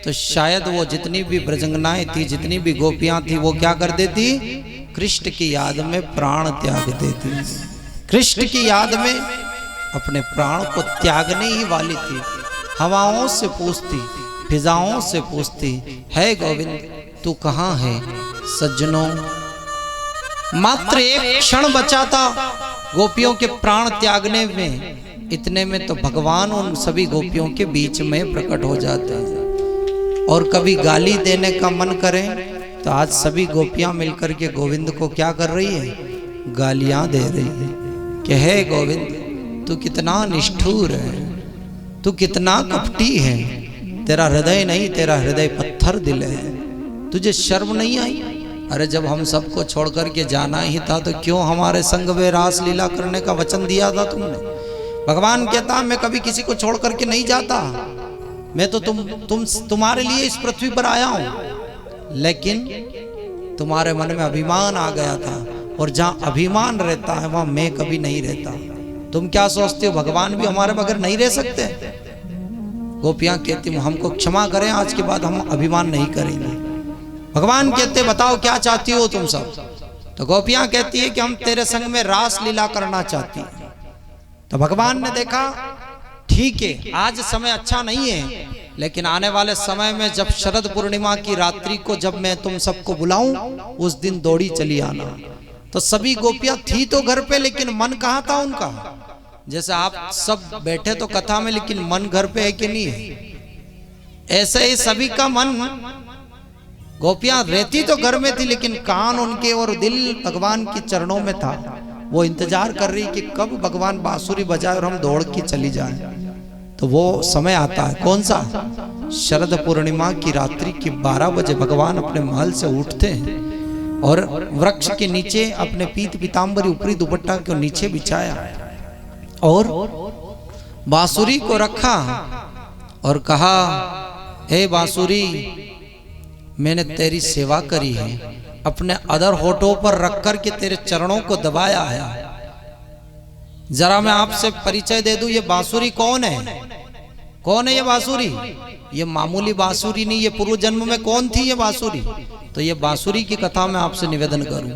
तो शायद वो जितनी भी ब्रजंगनाएं थी, जितनी भी गोपियां थी, वो क्या कर देती, कृष्ण की याद में प्राण त्याग देती। कृष्ण की याद में अपने प्राण को त्यागने ही वाली थी। हवाओं से पूछती, फिजाओं से पूछती, है गोविंद तू कहाँ है। सज्जनों, मात्र एक क्षण बचा था गोपियों के प्राण त्यागने में, इतने में तो भगवान उन सभी गोपियों के बीच में प्रकट हो जाते हैं। और कभी गाली देने का मन करे तो आज सभी गोपियां मिलकर के गोविंद को क्या कर रही है, गालियां दे रही है कि हे गोविंद तू कितना निष्ठुर है, तू कितना कपटी है, तेरा हृदय नहीं, तेरा हृदय पत्थर दिल है, तुझे शर्म नहीं आई। अरे जब हम सबको छोड़ करके जाना ही था तो क्यों हमारे संग में रास लीला करने का वचन दिया था तुमने। भगवान कहता मैं कभी किसी को छोड़ करके नहीं जाता, मैं तो तुम्हारे लिए इस पृथ्वी पर आया हूं, लेकिन तुम्हारे मन में अभिमान आ गया था, और जहां अभिमान रहता है वहां मैं कभी नहीं रहता। तुम क्या सोचते हो भगवान भी हमारे बगैर नहीं रह सकते। गोपियां कहती हमको क्षमा करें, आज के बाद हम अभिमान नहीं करेंगे। भगवान कहते बताओ क्या चाहती हो तुम सब। तो गोपियां कहती है कि हम तेरे संग में रास लीला करना चाहती हैं। तो भगवान ने देखा ठीक है आज समय अच्छा नहीं है, लेकिन आने वाले समय में जब शरद पूर्णिमा की रात्रि को जब मैं तुम सबको बुलाऊं उस दिन दौड़ी चली आना। तो सभी गोपियां थी तो घर पे, लेकिन मन कहाँ था उनका। जैसे आप सब बैठे तो कथा में, लेकिन मन घर पे है कि नहीं है। ऐसे ही सभी का मन, गोपियां रहती तो घर में थी लेकिन कान उनके और दिल भगवान के चरणों में था। वो इंतजार कर रही कि कब भगवान बांसुरी बजाए और हम दौड़ के चली जाए। तो वो समय आता है कौन सा, शरद पूर्णिमा की रात्रि के 12 बजे भगवान अपने महल से उठते हैं और वृक्ष के नीचे अपने पीत पीताम्बरी ऊपरी दुपट्टा को नीचे बिछाया और बांसुरी को रखा और कहा, हे बांसुरी मैंने तेरी सेवा करी है, अपने अधर होठों पर रख कर के तेरे चरणों को दबाया है। जरा मैं आपसे परिचय दे दूं, ये बांसुरी कौन है? कौन है ये बांसुरी? ये मामूली बांसुरी नहीं, ये पूर्व जन्म में कौन थी ये बांसुरी। तो ये बांसुरी की कथा मैं आपसे निवेदन करूं।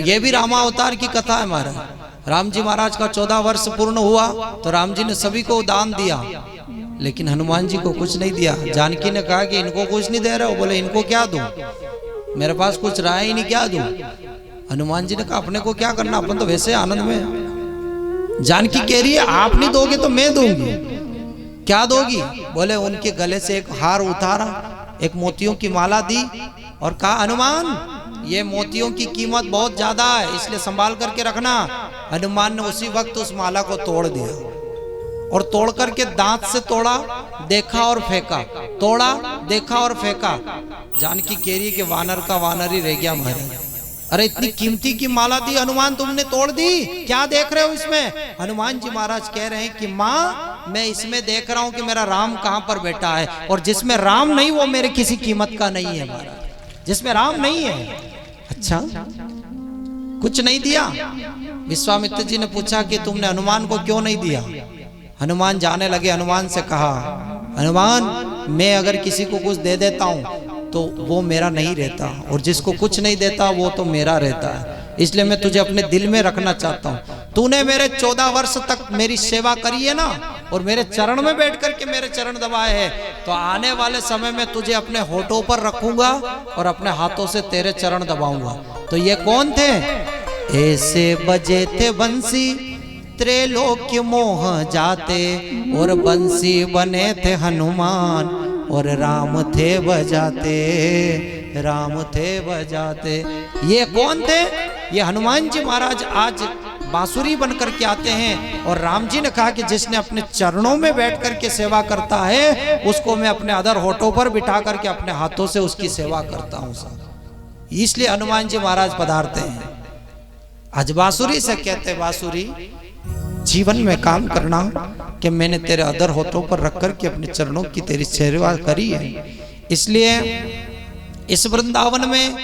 ये भी रामावतार की कथा है। महाराज राम जी महाराज का 14 वर्ष पूर्ण हुआ तो राम जी ने सभी को दान दिया, लेकिन हनुमान जी को कुछ नहीं दिया। जानकी ने कहा कि इनको कुछ नहीं दे रहे हो। बोले इनको क्या दूं, मेरे पास कुछ रहा ही नहीं, क्या दूं। हनुमान जी ने कहा अपने को क्या करना, अपन तो वैसे आनंद में। जानकी कह रही है आप नहीं दोगे तो मैं दूंगी। क्या दोगी? बोले उनके गले से एक हार उतारा, एक मोतियों की माला दी और कहा हनुमान ये मोतियों की कीमत बहुत ज्यादा है, इसलिए संभाल करके रखना। हनुमान ने उसी वक्त उस माला को तोड़ दिया और तोड़ करके दांत से तोड़ा, देखा और फेंका, तोड़ा, देखा और फेंका। जानकी कह रही है कि वानर का वानर ही रह गया महाराज। अरे इतनी कीमती की माला दी हनुमान तुमने तोड़ दी, क्या देख रहे हो इसमें? हनुमान जी महाराज कह रहे हैं कि माँ मैं इसमें देख रहा हूं कि मेरा राम कहां पर बैठा है, और जिसमें राम नहीं वो मेरे किसी कीमत का नहीं है महाराज, जिसमें राम नहीं है। अच्छा कुछ नहीं दिया? विश्वामित्र जी ने पूछा कि तुमने हनुमान को क्यों नहीं दिया? हनुमान जाने लगे, हनुमान से कहा हनुमान मैं अगर किसी को कुछ दे देता हूं तो वो मेरा नहीं रहता, और जिसको कुछ नहीं देता वो तो मेरा रहता है, इसलिए मैं तुझे अपने दिल में रखना चाहता हूँ। तूने मेरे 14 वर्ष तक मेरी सेवा करी है ना, और मेरे चरण में बैठ करके मेरे चरण दबाए हैं, तो आने वाले समय में तुझे अपने होठों पर रखूंगा और अपने हाथों से तेरे चरण दबाऊंगा। तो ये कौन थे? ऐसे बजे थे बंसी त्रैलोक्य मोह जाते, और बंसी बने थे हनुमान, और राम थे बजाते, राम थे बजाते। ये कौन थे? ये हनुमान जी महाराज आज बांसुरी बन करके आते हैं, और राम जी ने कहा कि जिसने अपने चरणों में बैठ करके सेवा करता है उसको मैं अपने अधर होठों पर बिठा करके अपने हाथों से उसकी सेवा करता हूं साहब। इसलिए हनुमान जी महाराज पधारते हैं। आज बांसुरी से कहते हैं बांसुरी जीवन में काम करना कि मैंने तेरे अधर होठों पर रख कर के अपने चरणों की तेरी सेवा करी है। इसलिए इस वृंदावन में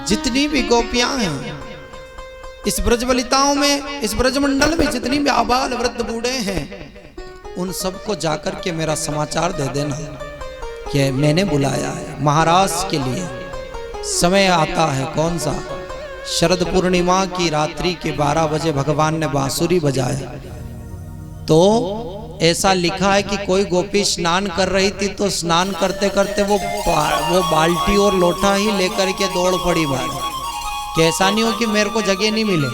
जितनी भी गोपियां हैं, इस ब्रजवलिताओं में, इस ब्रजमंडल में जितनी भी आबाल वृद्ध बूढ़े हैं, उन सबको जाकर के मेरा समाचार दे देना कि मैंने बुलाया है महाराज के लिए। समय आता है कौन सा? शरद पूर्णिमा की रात्रि के 12 बजे भगवान ने बांसुरी बजाया। तो ऐसा लिखा है कि कोई गोपी स्नान कर रही थी, तो स्नान करते करते वो बाल्टी और लोटा ही लेकर के दौड़ पड़ी बाहर, कि ऐसा नहीं हो कि मेरे को जगह नहीं मिले।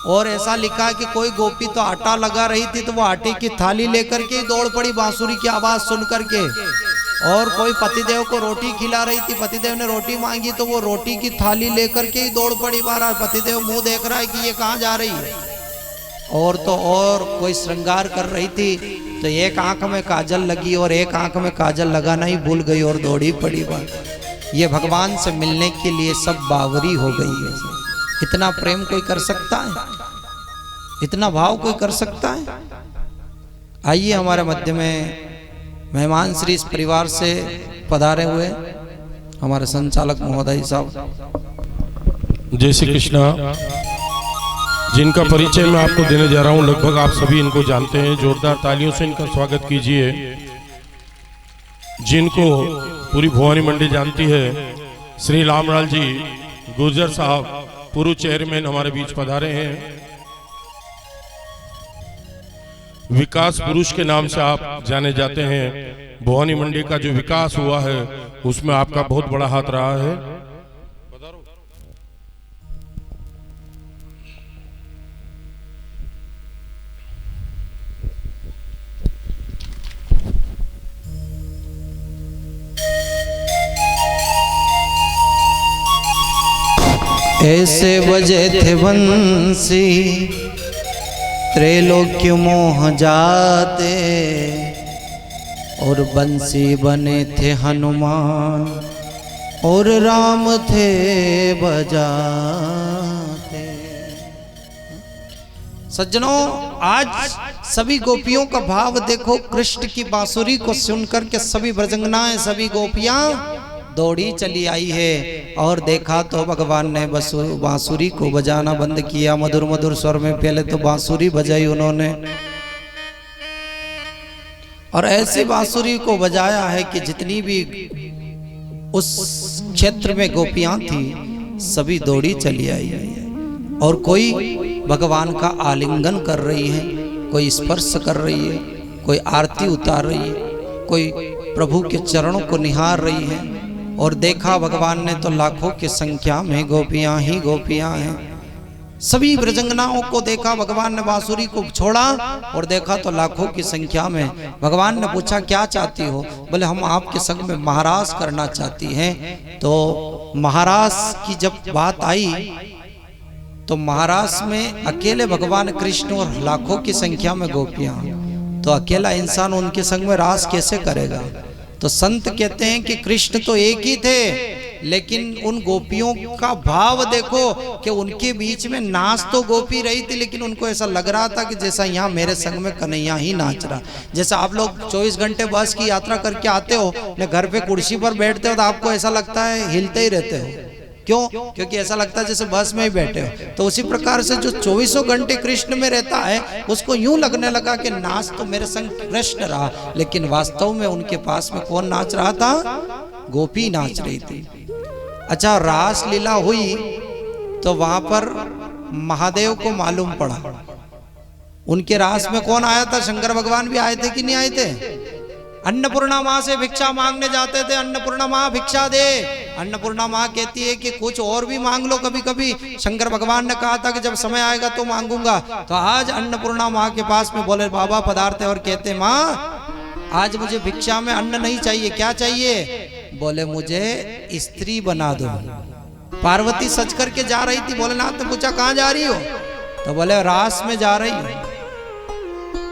और ऐसा लिखा है कि कोई गोपी तो आटा लगा रही थी, तो वो आटे की थाली लेकर के दौड़ पड़ी बांसुरी की आवाज सुन करके। और कोई पतिदेव को रोटी खिला रही थी, पतिदेव ने रोटी मांगी तो वो रोटी की थाली लेकर के ही दौड़ पड़ी बाहर। पतिदेव मुंह देख रहा है कि ये कहाँ जा रही है। और तो और कोई श्रृंगार कर रही थी, तो एक आंख में काजल लगी और एक आंख में काजल लगाना ही भूल गई और दौड़ी पड़ी बाहर। ये भगवान से मिलने के लिए सब बावरी हो गई है। इतना प्रेम कोई कर सकता है? इतना भाव कोई कर सकता है? आइए हमारे मध्य में मेहमान श्री इस परिवार से पधारे हुए हमारे संचालक महोदय साहब। जय श्री कृष्णा। जिनका परिचय मैं आपको देने जा रहा हूं, लगभग आप सभी इनको जानते हैं। जोरदार तालियों से इनका स्वागत कीजिए। जिनको पूरी भवानी मंडी जानती है, श्री रामलाल जी गुर्जर साहब पूर्व चेयरमैन हमारे बीच पधारे हैं। विकास पुरुष के नाम से आप जाने जाते हैं। भवानी मंडी का जो विकास हुआ है उसमें आपका बहुत बड़ा हाथ रहा है। ऐसे बजे थे बंसी त्रैलोक्य मोह जाते, और बंसी बने थे हनुमान और राम थे बजाते। सज्जनों, आज सभी गोपियों का भाव देखो। कृष्ण की बांसुरी को सुनकर के सभी ब्रजंगनाएं, सभी गोपियां दौड़ी चली आई है। और देखा तो भगवान ने बांसुरी को बजाना बंद किया। मधुर मधुर स्वर में पहले तो बांसुरी बजाई उन्होंने, और ऐसी बांसुरी को बजाया है कि जितनी भी उस क्षेत्र में गोपियां थी सभी दौड़ी चली आई है। और कोई भगवान का आलिंगन कर रही है, कोई स्पर्श कर रही है, कोई आरती उतार रही है, कोई प्रभु के चरणों को निहार रही है। और देखा भगवान ने तो लाखों की संख्या में गोपियां ही गोपियां हैं। सभी ब्रजंगनाओं को देखा, भगवान ने बांसुरी को छोड़ा और देखा तो लाखों की संख्या में। भगवान ने पूछा क्या चाहती हो? बोले हम आपके संग में महाराज करना चाहती हैं। तो महाराज की जब बात आई तो महाराज में अकेले भगवान कृष्ण और लाखों की संख्या में गोपियां, तो अकेला इंसान उनके संग में रास कैसे करेगा? तो संत कहते हैं कि कृष्ण तो एक ही थे, लेकिन उन गोपियों का भाव देखो कि उनके बीच में नाच तो गोपी रही थी, लेकिन उनको ऐसा लग रहा था कि जैसा यहाँ मेरे संग में कन्हैया ही नाच रहा। जैसा आप लोग 24 घंटे बस की यात्रा करके आते हो, ने घर पे कुर्सी पर बैठते हो तो आपको ऐसा लगता है हिलते ही रहते हो। क्यों? क्योंकि ऐसा लगता है जैसे बस में ही बैठे हो। तो उसी प्रकार से जो 24 घंटे कृष्ण में रहता है उसको यूं लगने लगा कि नाच तो मेरे संग कृष्ण रहा, लेकिन वास्तव में उनके पास में कौन नाच रहा था? गोपी नाच रही थी। अच्छा, रास लीला हुई तो वहां पर महादेव को मालूम पड़ा। उनके रास में कौन आया था? शंकर भगवान भी आए थे कि नहीं आए थे? अन्नपूर्णा माँ से भिक्षा मांगने जाते थे। अन्नपूर्णा माँ भिक्षा दे। अन्नपूर्णा माँ कहती है कि कुछ और भी मांग लो कभी कभी। शंकर भगवान ने कहा था कि जब समय आएगा तो मांगूंगा। तो आज अन्नपूर्णा माँ के पास में बोले बाबा पधारते और कहते माँ आज मुझे भिक्षा में अन्न नहीं चाहिए। क्या चाहिए? बोले मुझे स्त्री बना दो। पार्वती सच करके जा रही थी। भोलेनाथ ने पूछा कहाँ जा रही हो? तो बोले रास में जा रही हूँ।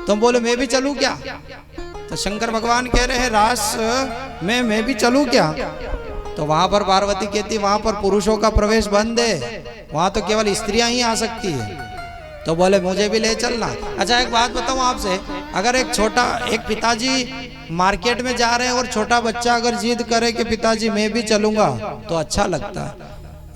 तो बोले मैं भी चलूं क्या? तो शंकर भगवान कह रहे हैं रास में मैं भी चलूं क्या? तो वहां पर पार्वती कहती वहां पर पुरुषों का प्रवेश बंद है, वहां तो केवल स्त्रियां ही आ सकती है। तो बोले मुझे भी ले चलना। अच्छा एक बात बताऊं आपसे, अगर एक पिताजी मार्केट में जा रहे हैं और छोटा बच्चा अगर जिद करे कि पिताजी मैं भी चलूंगा तो अच्छा लगता है।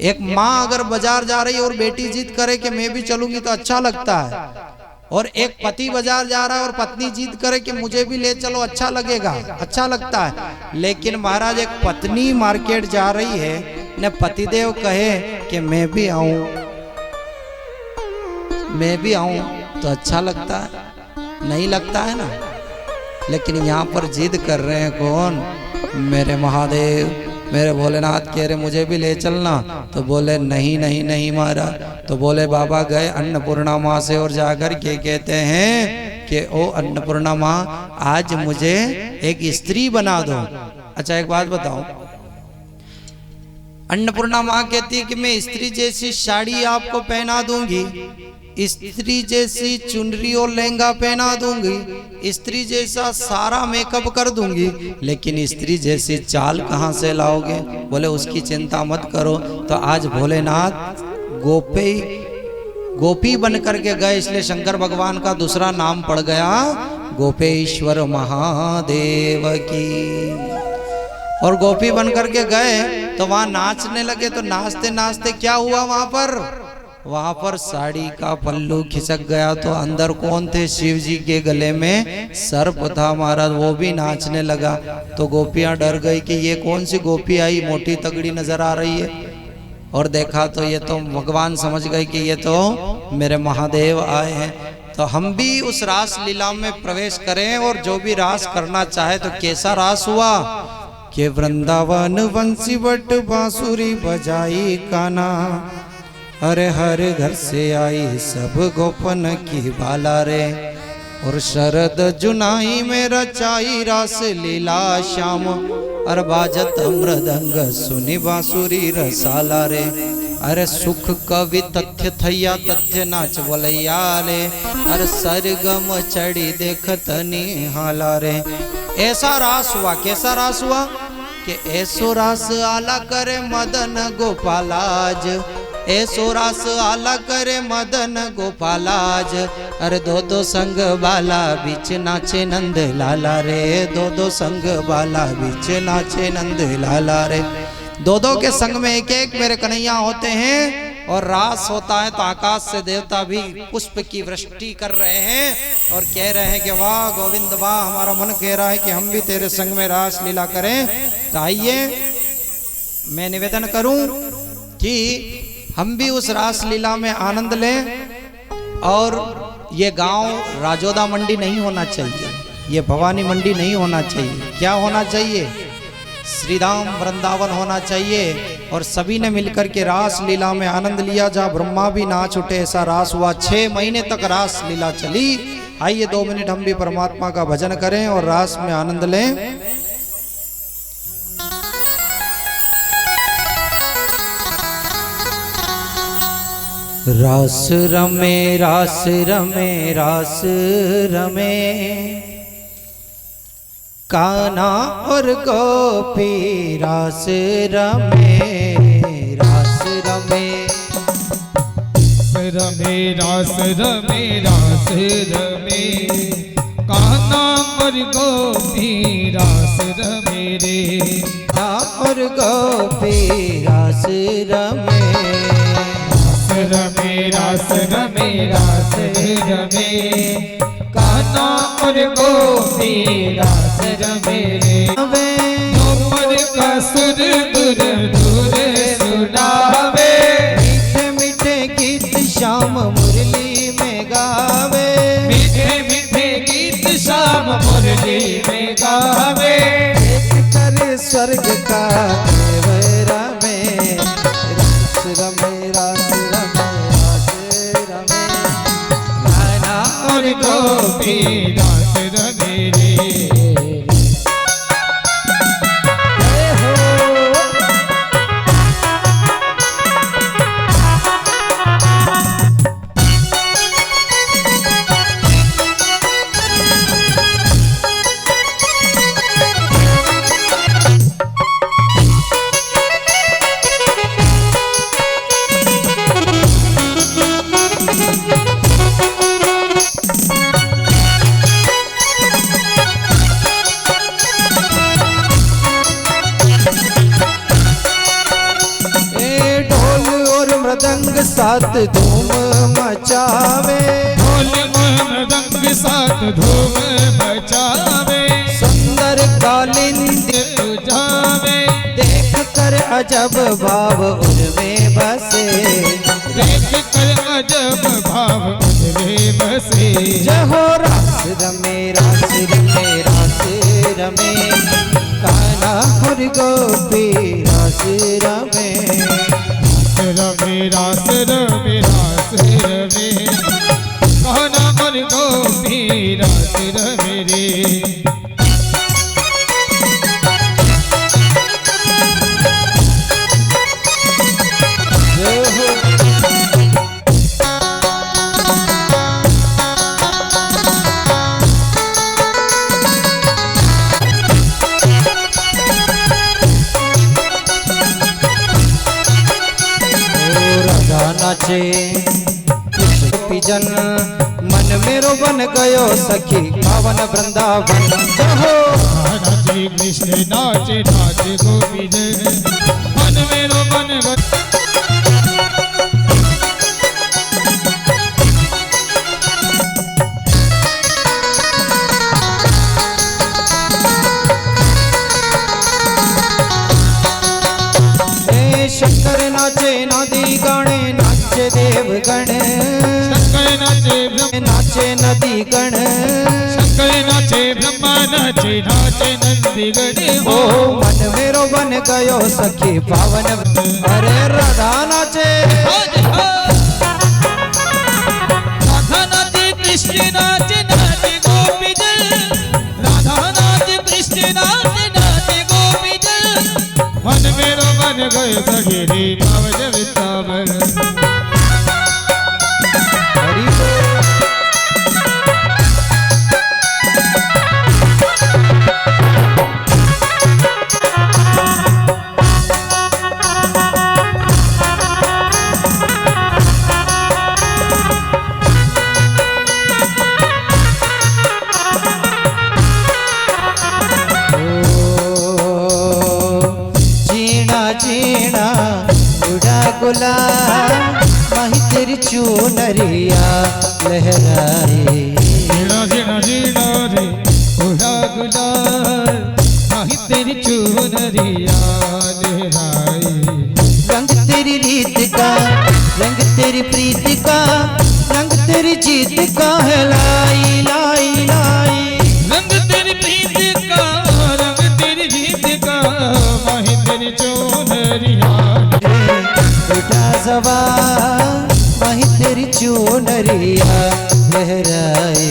एक माँ अगर बाजार जा रही है और बेटी जिद करे कि मैं भी चलूंगी तो अच्छा लगता है। और एक पति बाजार जा रहा है और पत्नी जिद करे कि मुझे भी ले चलो, अच्छा लगेगा, अच्छा लगता है। लेकिन महाराज एक पत्नी मार्केट जा रही है ने पतिदेव कहे कि मैं भी आऊं तो अच्छा लगता है? नहीं लगता है ना। लेकिन यहाँ पर जिद कर रहे हैं कौन? मेरे महादेव, मेरे भोलेनाथ कह रहे मुझे भी ले चलना। तो बोले नहीं नहीं नहीं महाराज। तो बोले बाबा गए अन्नपूर्णा माँ से और जाकर के कहते हैं कि ओ अन्नपूर्णा माँ आज मुझे एक स्त्री बना दो। अच्छा एक बात बताओ, अन्नपूर्णा माँ कहती है कि मैं स्त्री जैसी साड़ी आपको पहना दूंगी, स्त्री जैसी चुनरी और लहंगा पहना दूंगी, स्त्री जैसा सारा मेकअप कर दूंगी, लेकिन स्त्री जैसी चाल कहाँ से लाओगे? बोले उसकी चिंता मत करो। तो आज भोलेनाथ गोपी बन करके गए, इसलिए शंकर भगवान का दूसरा नाम पड़ गया गोपेश्वर महादेव की। और गोपी बन करके गए तो वहां नाचने लगे। तो नाचते नाचते क्या हुआ? वहां पर साड़ी का पल्लू खिसक गया। तो अंदर कौन थे? शिव जी के गले में सर्प था महाराज, वो भी नाचने लगा। तो गोपियां डर गई कि ये कौन सी गोपी आई, मोटी तगड़ी नजर आ रही है। और देखा तो ये तो भगवान समझ गए कि ये तो मेरे महादेव आए हैं। तो तो हम भी उस रास लीला में प्रवेश करें और जो भी रास करना चाहे। तो कैसा रास हुआ कि वृंदावन बंसी बट बांसुरी बजाई काना, अरे हर घर से आई सब गोपन की बाला रे, और शरद जुनाई में रचाई रास लीला श्याम, अरे बाजत मृदंग सुनी बांसुरी रसाला रे, अरे सुख कवि तथ्य थैया तथ्य नाच बोलैया रे, अरे सरगम चढ़ी देखत निहाला रे। ऐसा रास हुआ। कैसा रास हुआ कि ऐसो रास आला करे मदन गोपालाज, ऐसो रास आला करे मदन गोपालाज, अरे दो दो संग बाला बीच नाचे नंद लाला रे, दो दो संग बाला बीच नाचे नंद लाला रे। दो दो के संग में एक एक मेरे कन्हैया होते हैं और रास होता है तो आकाश से देवता भी पुष्प की वृष्टि कर रहे हैं और कह रहे हैं कि वाह गोविंद वाह, हमारा मन कह रहा है कि हम भी तेरे संग में रास लीला करें। तो आइए मैं निवेदन करूं कि हम भी उस रास लीला में आनंद लें। और ये गांव राजोदा मंडी नहीं होना चाहिए, ये भवानी मंडी नहीं होना चाहिए। क्या होना चाहिए? श्रीधाम वृंदावन होना चाहिए। और सभी ने मिलकर के रास लीला में आनंद लिया, जहाँ ब्रह्मा भी नाच उठे ऐसा रास हुआ। 6 महीने तक रास लीला चली। आइए 2 मिनट हम भी परमात्मा का भजन करें और रास में आनंद लें। रास रमे रास रमे रास रमे, कान्हा और गोपी रास रमे, रास रमे रमे रास रमे रास रमे, कान्हा और गोपी रास रमे रे, कान्हा और गोपी रास रमे, रमे रास रमे रास रमे, कान्हा और गोपी रास रमे रे। मोर का सुर दूर दूर सुनावे, मीठे मीठे गीत श्याम मुरली में गावे, मीठे मीठे गीत श्याम मुरली में गावे। कर स्वर्ग का देवरा में, रास रमे रास रमे रास रमे, कान्हा और गोपी रास रमे रे। साथ धूम मचावे, ढोल मृदंग साथ धूम मचावे, सुंदर कालिंदी जावे, देख कर अजब भाव उनमें बसे, देख कर अजब भाव उनमें बसे। जय हो रास रमे रास रमे रास रमे, कान्हा और गोपी रास रमे, रमे रास रमे रास रमे, कान्हा और गोपी रास रमे रे। नाचे पिजन मन मेरो बन गयो सखी पावन वृंदावन। हो नाचे कृष्ण नाचे नाचे गोपी जन मन मेरो बन शंकर नाचे नादी गाने नाचे देवगण, शंकर नाचे नाचे नदी गण, शंकर नाचे ब्रह्मा नाचे नाचे नंदी गण ओ मन मेरो बन गयो सखी पावन। अरे राधा नाचे, राधा नाचे कृष्ण नाचे नाचे गोपी जन, राधा नाचे कृष्ण नाचे नाचे गोपी जन, मन मेरो बन गयो सखी रे पावन वृंदावन। हरि बोल। जीना उड़ा गुलाल माही तेरी चुनरिया लहराए। जीना जीना जीना रे उड़ा गुलाल माही तेरी चुनरिया लहराए। रंग तेरी रीत का, रंग तेरी प्रीत का, रंग तेरी जीत का है लाई लाई लाई। रंग तेरी प्रीत का, रंग तेरी जीत का, माही तेरी चुनरिया बेटा जवा माही तेरी चुनरिया लहराए।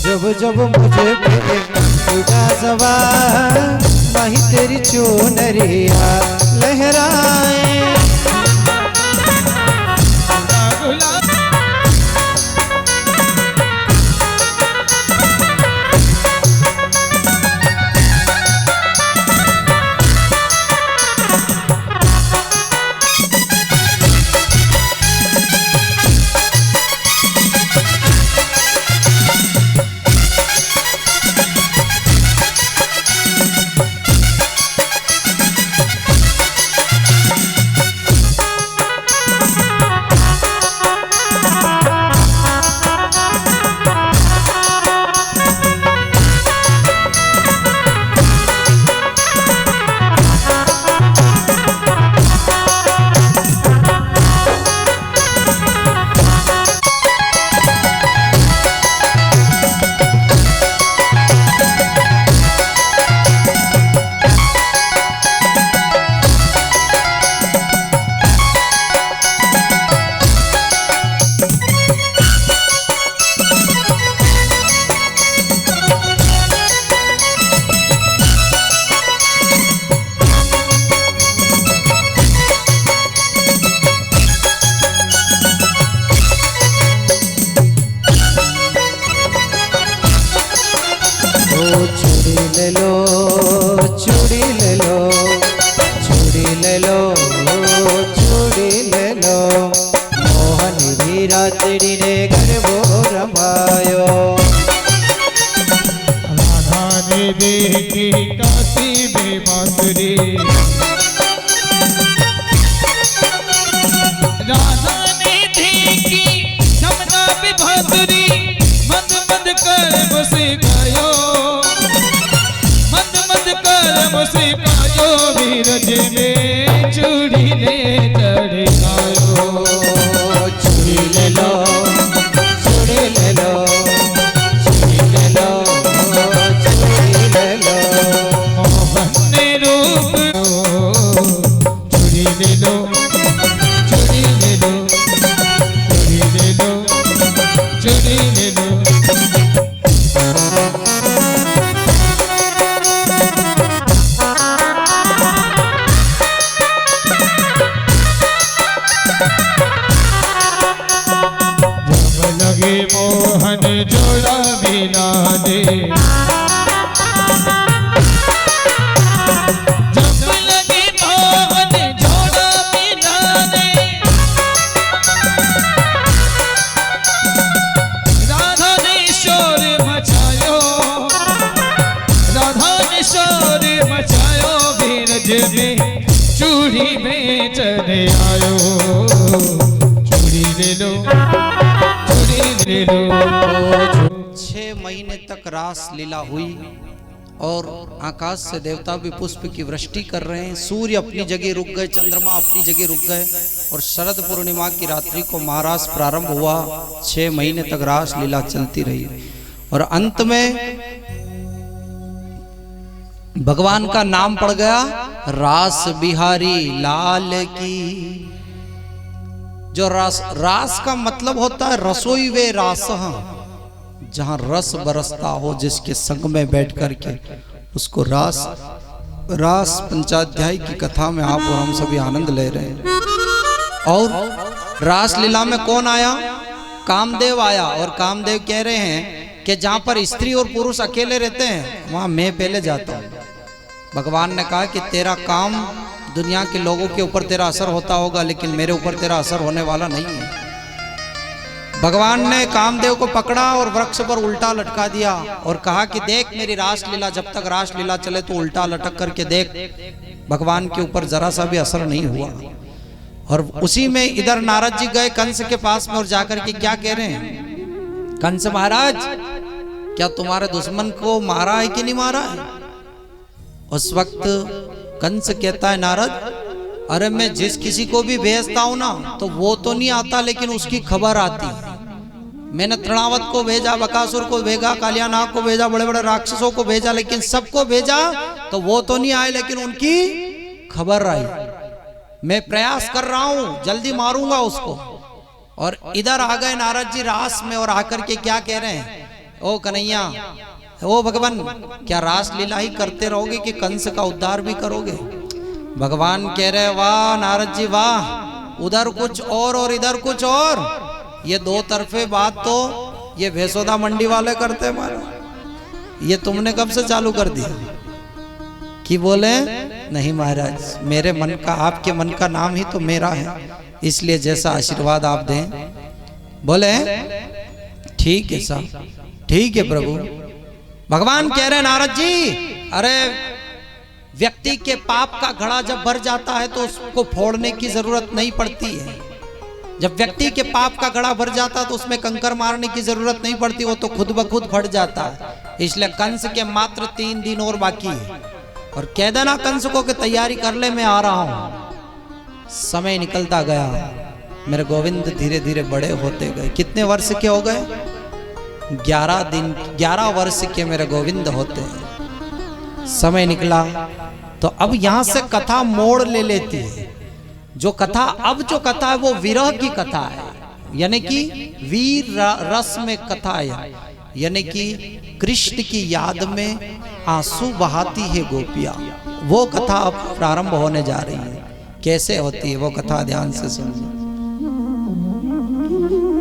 जब जब मुझे मिले बेटा जवा माही तेरी चुनरिया लहराए। ले लो चूड़ी ले लो, चूड़ी ले लो, चूड़ी ले लो। मोहन भी रात्रि ने गरबो रमायो। राधा ने देखी काशी में बांसुरी, राधा ने देखी यमुना में बांसुरी। मंद मंद कर मुस्कायो, मंद मंद कर मुस्कायो। वीरज में चूड़ी ले चढ़ायो। चूड़ी ले लो, चूड़ी ले लो, चूड़ी ले लो, चूड़ी ले लो। मोहन ने रूप जोड़ा मिला दे। जब लगे मोहन जोड़ा मिला दे। राधा ने शोर मचायो, राधा ने शोर मचायो, बीरज में चूड़ी बेचने आयो। चूड़ी ले लो, चूड़ी ले लो। 6 महीने तक रास लीला हुई और आकाश से देवता भी पुष्प की वृष्टि कर रहे हैं। सूर्य अपनी जगह रुक गए, चंद्रमा अपनी जगह रुक गए और शरद पूर्णिमा की रात्रि को महारास प्रारंभ हुआ। 6 महीने तक रास लीला चलती रही और अंत में भगवान का नाम पड़ गया रास बिहारी लाल की। जो रास का मतलब होता है रसोई वे रास, जहां रस बरसता हो, जिसके संग में बैठ करके उसको रास पंचाध्याय की कथा में आप और हम सभी आनंद ले रहे हैं। और रास लीला में कौन आया? कामदेव आया। और कामदेव कह रहे हैं कि जहां पर स्त्री और पुरुष अकेले रहते हैं वहां मैं पहले जाता हूं। भगवान ने कहा कि तेरा काम दुनिया के लोगों के ऊपर तेरा असर होता होगा, लेकिन मेरे ऊपर तेरा असर होने वाला नहीं है। भगवान ने कामदेव को पकड़ा और वृक्ष पर उल्टा लटका दिया और कहा कि देख मेरी रास लीला, जब तक रास लीला चले तो उल्टा लटक करके देख। भगवान के ऊपर जरा सा भी असर नहीं हुआ। और उसी में इधर नारद जी गए कंस के पास में और जाकर के क्या कह रहे हैं? कंस महाराज, क्या तुम्हारे दुश्मन को मारा है कि नहीं मारा है? उस वक्त कंस कहता है नारद, अरे मैं जिस किसी को भी भेजता हूं ना तो वो तो नहीं आता, लेकिन उसकी खबर आती है। मैंने तृणावत को भेजा, बकासुर को भेजा, कालियानाग को भेजा, बड़े बड़े राक्षसों को भेजा, लेकिन सबको भेजा तो वो तो नहीं आए, लेकिन उनकी खबर आई। मैं प्रयास कर रहा हूं, जल्दी मारूंगा उसको। और इधर आ गए नारद जी रास में और आकर के क्या कह रहे हैं? ओ कन्हैया, ओ भगवान, क्या रास लीला ही करते रहोगे कि कंस का उद्धार भी करोगे? भगवान कह रहे वाह नारद जी वाह, उधर कुछ और इधर कुछ और। ये दो तरफे बात तो ये भैंसोदा मंडी वाले करते हैं महाराज, ये तुमने कब से चालू कर दिया? कि बोले नहीं महाराज, मेरे मन का, आपके मन का नाम ही तो मेरा है, इसलिए जैसा आशीर्वाद आप दें। बोले ठीक है साहब, ठीक है प्रभु। भगवान कह रहे नारद जी, अरे व्यक्ति के पाप का घड़ा जब भर जाता है तो उसको फोड़ने की जरूरत नहीं पड़ती है। जब व्यक्ति के पाप का घड़ा भर जाता है तो उसमें कंकर मारने की जरूरत नहीं पड़ती, वो तो खुद ब खुद फट जाता है। इसलिए कंस के मात्र 3 दिन और बाकी है और कह देना कंस को कि तैयारी कर ले, मैं आ रहा हूं। समय निकलता गया, मेरे गोविंद धीरे धीरे बड़े होते गए। कितने वर्ष के हो गए? 11 वर्ष के मेरे गोविंद होते हैं। समय निकला तो अब यहां से कथा मोड़ ले लेती है। जो कथा है वो विरह की कथा है, यानी कि वीर रस में कथा है, यानी कि कृष्ण की याद में आंसू बहाती है गोपियां। वो कथा अब प्रारंभ होने जा रही है। कैसे होती है वो कथा, ध्यान से सुनिए।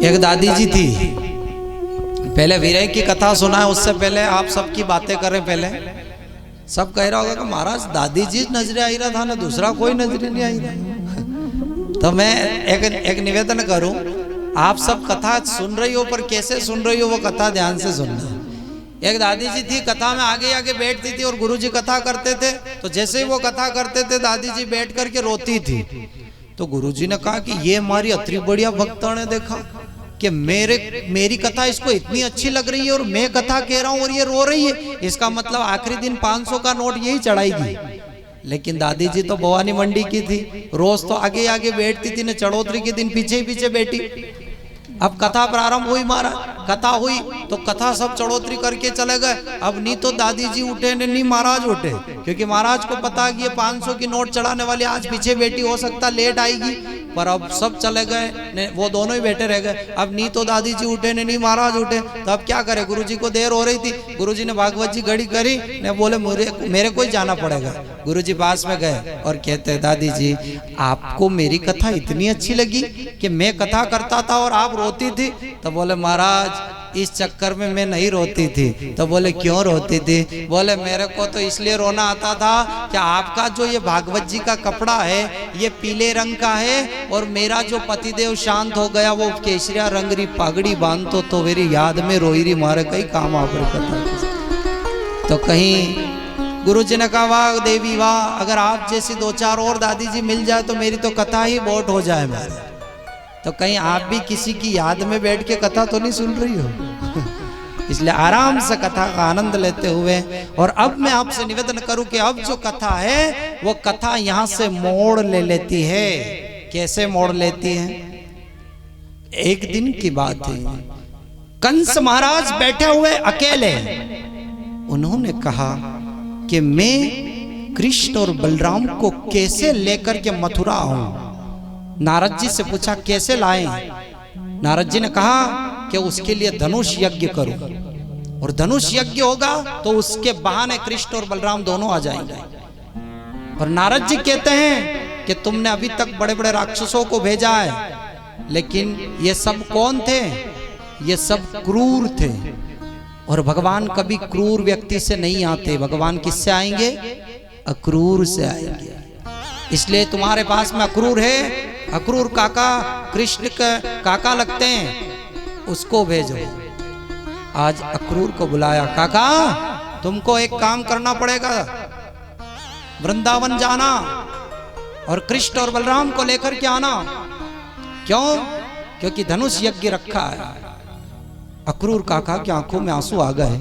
एक दादी जी थी, पहले विरह की कथा सुना है, उससे पहले आप सबकी बातें करें। पहले सब कह रहा होगा कि महाराज दादी जी नजरे आई रहा था ना, दूसरा कोई नजरे नहीं आई रहा। तो मैं एक निवेदन करूं, आप सब कथा सुन रही हो, पर कैसे सुन रही हो वो कथा ध्यान से सुनना। एक दादी जी थी, कथा में आगे आगे बैठती थी और गुरुजी कथा करते थे, तो जैसे ही वो कथा करते थे दादी जी बैठ करके रोती थी। तो गुरुजी ने कहा कि ये हमारी अति बढ़िया भक्तों ने देखा कि मेरी कथा इसको इतनी अच्छी लग रही है और मैं कथा कह रहा हूं और ये रो रही है, इसका मतलब आखिरी दिन 500 का नोट यही चढ़ाएगी। लेकिन दादी जी तो भवानी मंडी की थी, रोज तो आगे आगे बैठती थी, न चढ़ोतरी के दिन पीछे ही पीछे बैठी। अब कथा प्रारंभ हुई, महाराज कथा हुई तो कथा सब चढ़ोतरी करके चले गए। अब नहीं तो दादी जी उठे नहीं महाराज उठे, क्योंकि महाराज को पता है कि ये 500 की नोट चढ़ाने वाली आज पीछे बैठी, हो सकता लेट आएगी। पर अब सब चले गए, वो दोनों ही बैठे रह गए। अब नहीं तो दादी जी उठे नहीं महाराज उठे, तो अब क्या करे? गुरुजी को देर हो रही थी, गुरुजी ने भागवत जी घड़ी करी, ने बोले मेरे को ही जाना पड़ेगा। गुरुजी पास में गए और कहते दादी जी आपको मेरी कथा इतनी अच्छी लगी कि मैं कथा करता था और आप रोती थी। तो बोले महाराज इस चक्कर में मैं नहीं रोती थी। तो बोले क्यों रोती थी? बोले मेरे को तो इसलिए रोना आता था कि आपका जो ये भागवत जी का कपड़ा है ये पीले रंग का है और मेरा जो पतिदेव शांत हो गया वो केसरिया रंग री पगड़ी बांधतो तो मेरी याद में रोई री मारे कहीं काम आप कथा। तो कहीं गुरु जी ने कहा वाह देवी वाह, अगर आप जैसी 2-4 और दादी जी मिल जाए तो मेरी तो कथा ही बोट हो जाए मेरे। तो कहीं आप भी किसी की याद में बैठ के कथा तो नहीं सुन रही हो? इसलिए आराम से कथा का आनंद लेते हुए, और अब मैं आपसे निवेदन करूं कि अब जो कथा है वो कथा यहां से मोड़ ले लेती है। कैसे मोड़ लेती है? एक दिन की बात है, कंस महाराज बैठे हुए अकेले, उन्होंने कहा कि मैं कृष्ण और बलराम को कैसे लेकर के मथुरा आऊं। नारद जी से पूछा कैसे लाएं? नारद जी ने कहा कि उसके लिए धनुष यज्ञ करो, और धनुष यज्ञ होगा तो उसके बहाने कृष्ण और बलराम दोनों आ जाएंगे। और नारद जी कहते हैं कि तुमने अभी तक बड़े बड़े राक्षसों को भेजा है, लेकिन ये सब कौन थे? ये सब क्रूर थे, और भगवान कभी क्रूर व्यक्ति से नहीं आते। भगवान किससे आएंगे? अक्रूर से आएंगे। इसलिए तुम्हारे पास में अक्रूर है, अक्रूर काका कृष्ण के काका लगते हैं, उसको भेजो। आज अक्रूर को बुलाया, काका तुमको एक काम करना पड़ेगा, वृंदावन जाना और कृष्ण और बलराम को लेकर के आना। क्यों? क्योंकि धनुष यज्ञ रखा है। अक्रूर काका की आंखों में आंसू आ गए।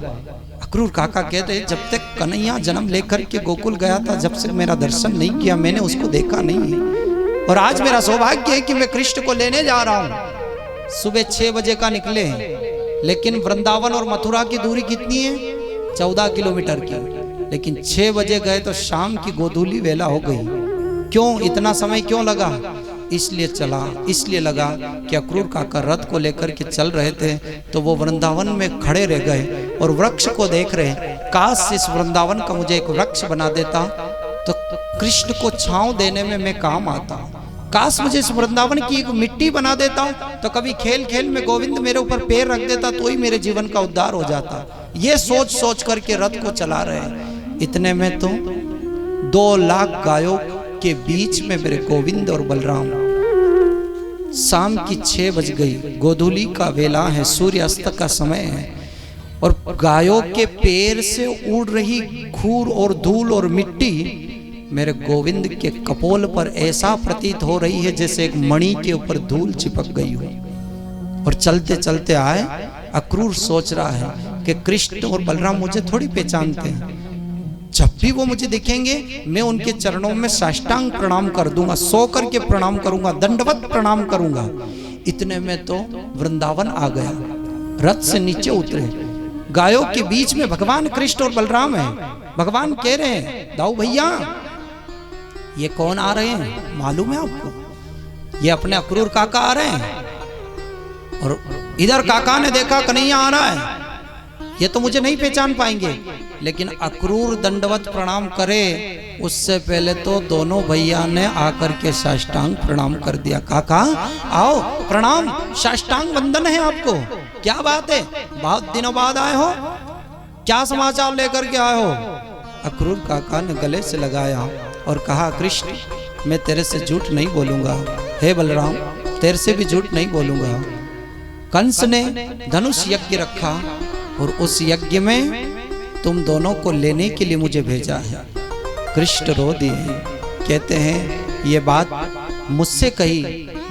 अक्रूर काका कहते जब तक कन्हैया जन्म लेकर के गोकुल गया था, जब से मेरा दर्शन नहीं किया, मैंने उसको देखा नहीं है, और आज मेरा सौभाग्य है कि मैं कृष्ण को लेने जा रहा हूं। सुबह 6 बजे का निकले हैं, लेकिन वृंदावन और मथुरा की दूरी कितनी है? 14 किलोमीटर की। लेकिन 6 बजे गए तो शाम की गोधूली वेला हो गई। क्यों इतना समय क्यों लगा? इसलिए लगा कि अक्रूर काका रथ को लेकर के चल रहे थे, तो वो वृंदावन में खड़े रह गए और वृक्ष को देख रहे, काश इस वृंदावन का मुझे एक वृक्ष बना देता तो कृष्ण को छांव देने में मैं काम आता। काश मुझे इस वृंदावन की एक मिट्टी बना देता तो कभी खेल खेल में गोविंद मेरे ऊपर पैर रख देता तो ही मेरे जीवन का उद्धार हो जाता। ये सोच सोच करके रथ को चला रहे। इतने में तो 2 लाख गायों के बीच में मेरे गोविंद और बलराम। शाम की 6 बज गई, गोधूली का वेला है, सूर्य अस्त का समय है, और गायों के पैर से उड़ रही खूर और धूल और मिट्टी मेरे गोविंद के कपोल पर ऐसा प्रतीत हो रही है जैसे एक मणि के ऊपर धूल चिपक गई हो। और चलते चलते आए, अक्रूर सोच रहा है कि कृष्ण और बलराम मुझे थोड़ी पहचानते हैं, जब भी वो मुझे दिखेंगे मैं उनके चरणों में साष्टांग प्रणाम कर दूंगा, सो करके प्रणाम करूंगा, दंडवत प्रणाम करूंगा। इतने में तो वृंदावन आ गया। रथ से नीचे उतरे, गायों के बीच में भगवान कृष्ण और बलराम है। भगवान कह रहे हैं दाऊ भैया ये कौन आ रहे हैं मालूम है आपको? ये अपने अक्रूर काका आ रहे हैं। और इधर काका ने देखा कन्हैया आ रहा है, ये तो मुझे नहीं पहचान पाएंगे। लेकिन अक्रूर दंडवत प्रणाम करे उससे पहले तो दोनों भैया ने आकर के साष्टांग प्रणाम कर दिया। काका आओ प्रणाम, साष्टांग वंदन है आपको। क्या बात है, बहुत दिनों बाद आए हो, क्या समाचार लेकर के आए हो? अक्रूर काका ने गले से लगाया और कहा कृष्ण मैं तेरे से झूठ नहीं बोलूंगा, हे बलराम तेरे से भी झूठ नहीं बोलूंगा। कंस ने धनुष यज्ञ रखा और उस यज्ञ में तुम दोनों को लेने के लिए मुझे भेजा है। कृष्ण रो दिए, कहते हैं ये बात मुझसे कही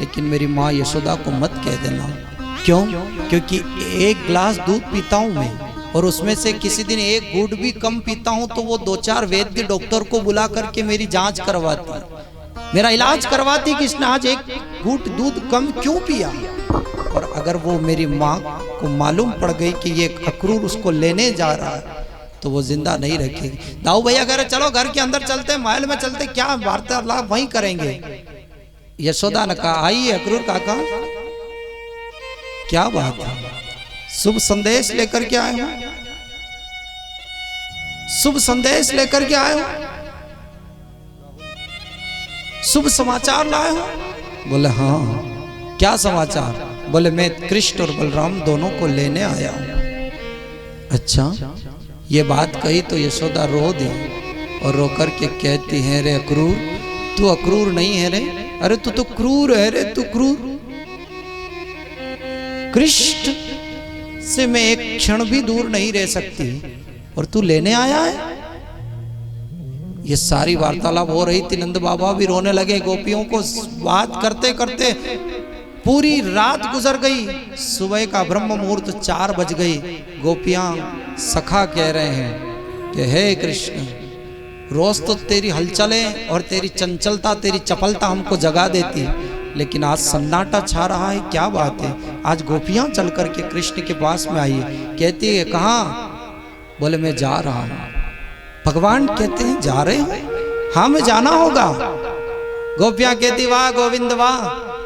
लेकिन मेरी माँ यशोदा को मत कह देना। क्यों? क्योंकि 1 गिलास दूध पीता हूँ मैं, और उसमें से किसी दिन 1 घूंट भी कम पीता हूँ तो वो 2-4 वैद्य डॉक्टर को बुला करके मेरी जांच करवाती, मेरा इलाज करवाती कि इसने आज 1 घूंट दूध कम क्यों पिया। और अगर वो मेरी माँ को मालूम पड़ गई कि ये अक्रूर उसको लेने जा रहा है तो वो जिंदा नहीं रखेगी। दाऊ भैया कह रहे चलो घर के अंदर चलते, महल में चलते, क्या वार्तालाप वहीं करेंगे। यशोदा ने कहा आइए अक्रूर काका, क्या बात है, शुभ संदेश लेकर के आए हो, शुभ संदेश लेकर के आए हो, शुभ समाचार लाए हो? बोले हाँ। क्या समाचार? बोले मैं कृष्ण और बलराम दोनों को लेने आया हूं। अच्छा, ये बात कही तो यशोदा रो दी और रो कर के कहती है, रे अक्रूर, तू अक्रूर नहीं है रे, अरे तू तो क्रूर है रे, तू क्रूर। कृष्ण से मैं एक क्षण भी दूर नहीं रह सकती और तू लेने आया है। ये सारी वार्तालाप हो रही थी, नंद बाबा भी रोने लगे। गोपियों को बात करते करते पूरी रात गुजर गई। सुबह का ब्रह्म मुहूर्त 4 बज गई। गोपियां सखा कह रहे हैं कि हे कृष्ण, रोज तो तेरी हलचलें और तेरी चंचलता, तेरी चपलता हमको जगा देती, लेकिन आज सन्नाटा छा रहा है, क्या बात है। आज गोपियां चल करके कृष्ण के पास में आई, कहती है कहाँ? बोले मैं जा रहा हूं। भगवान कहते हैं जा रहे हो? हाँ मैं जाना होगा। गोपियां कहती वाह गोविंद वाह,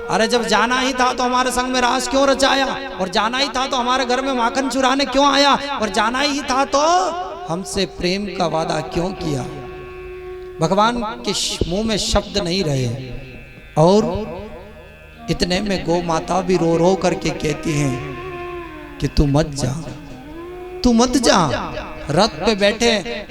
अरे जब जाना ही था तो हमारे संग में रास क्यों रचाया, और जाना ही था तो हमारे घर में माखन चुराने क्यों आया, और जाना ही था तो हमसे प्रेम का वादा क्यों किया। भगवान के मुंह में शब्द नहीं रहे और इतने में गौ माता भी रो रो करके कहती हैं कि तू मत जा, तू मत जा। रथ पे बैठे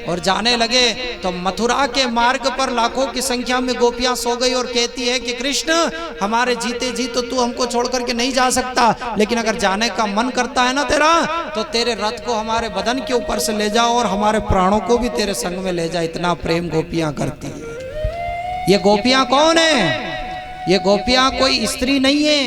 और जाने लगे तो मथुरा के मार्ग पर लाखों की संख्या में गोपियां सो गई और कहती है कि कृष्ण, हमारे जीते जी तो तू हमको छोड़ करके नहीं जा सकता, लेकिन अगर जाने का मन करता है ना तेरा, तो तेरे रथ को हमारे बदन के ऊपर से ले जाओ और हमारे प्राणों को भी तेरे संग में ले जा। इतना प्रेम गोपियां करती है। ये गोपियां कौन है? ये गोपियां कोई स्त्री नहीं है,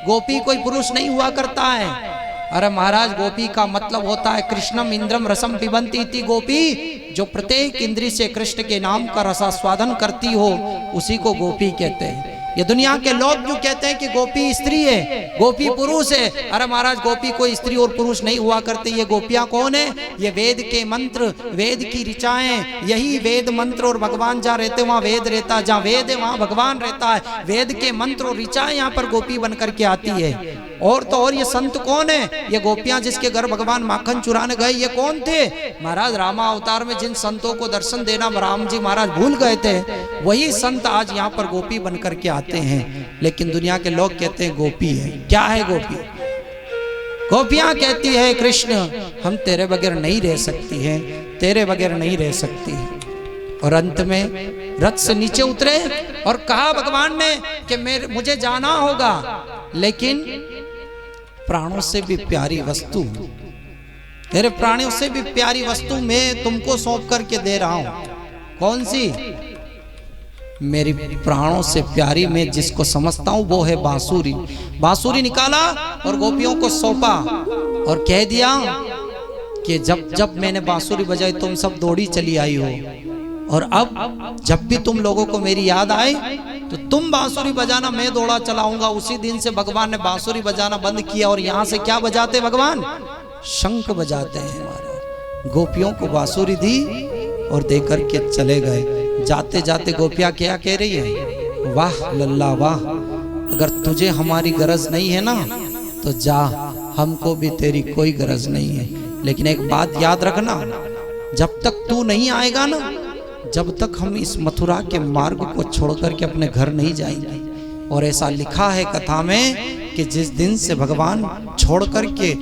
गोपी कोई पुरुष नहीं हुआ करता है। अरे महाराज, गोपी का मतलब होता है कृष्णम इंद्रम रसम पिबंती इति गोपी, जो प्रत्येक इंद्री से कृष्ण के नाम का रसास्वादन करती हो, उसी को गोपी कहते हैं। ये दुनिया के लोग जो कहते हैं कि गोपी स्त्री है, गोपी पुरुष है, अरे महाराज गोपी कोई स्त्री और पुरुष नहीं हुआ करते। ये गोपियां कौन है? ये वेद के मंत्र, वेद की ऋचाएं, यही वेद मंत्र और भगवान जहाँ रहते वहाँ वेद रहता है, जहाँ वेद है वहाँ भगवान रहता है। वेद के मंत्र और ऋचाएं यहाँ पर गोपी बन करके आती है। और तो और ये संत कौन है? ये गोपियां जिसके घर भगवान माखन चुराने गए, ये कौन थे? महाराज रामा अवतार में जिन संतों को दर्शन देना राम जी महाराज भूल गए थे, वही संत आज यहाँ पर गोपी बन करके आते हैं। लेकिन दुनिया के लोग कहते हैं गोपी है। क्या है गोपी? गोपियां कहती है कृष्ण, हम तेरे बगैर नहीं रह सकती हैं, तेरे बगैर नहीं रह सकती। और अंत में रथ से नीचे उतरे और कहा भगवान ने कि मुझे जाना होगा, लेकिन प्राणों से भी प्यारी वस्तु, तेरे प्राणों से भी प्यारी वस्तु मैं तुमको सौंप करके दे रहा हूं। कौन सी? मेरी प्राणों से प्यारी मैं जिसको समझता हूं वो है बांसुरी। बांसुरी निकाला और गोपियों को सौंपा और कह दिया कि जब जब मैंने बांसुरी बजाई तुम सब दौड़ी चली आई हो, और अब जब भी तुम लोगों को मेरी याद आए तो तुम बांसुरी बजाना, मैं दौड़ा चलाऊंगा। उसी दिन से भगवान ने बांसुरी बजाना बंद किया और यहाँ से क्या बजाते भगवान? शंख बजाते हैं। हमारे गोपियों को बांसुरी दी और देकर के चले गए। जाते जाते गोपियां क्या कह रही है? वाह लल्ला वाह, अगर तुझे हमारी गरज नहीं है ना तो जा, हमको भी तेरी कोई गरज नहीं है। लेकिन एक बात याद रखना, जब तक तू नहीं आएगा ना, जब तक हम इस मथुरा के मार्ग को छोड़ करके अपने घर नहीं जाएंगे। और ऐसा लिखा है कथा में कि जिस दिन से भगवान छोड़ करके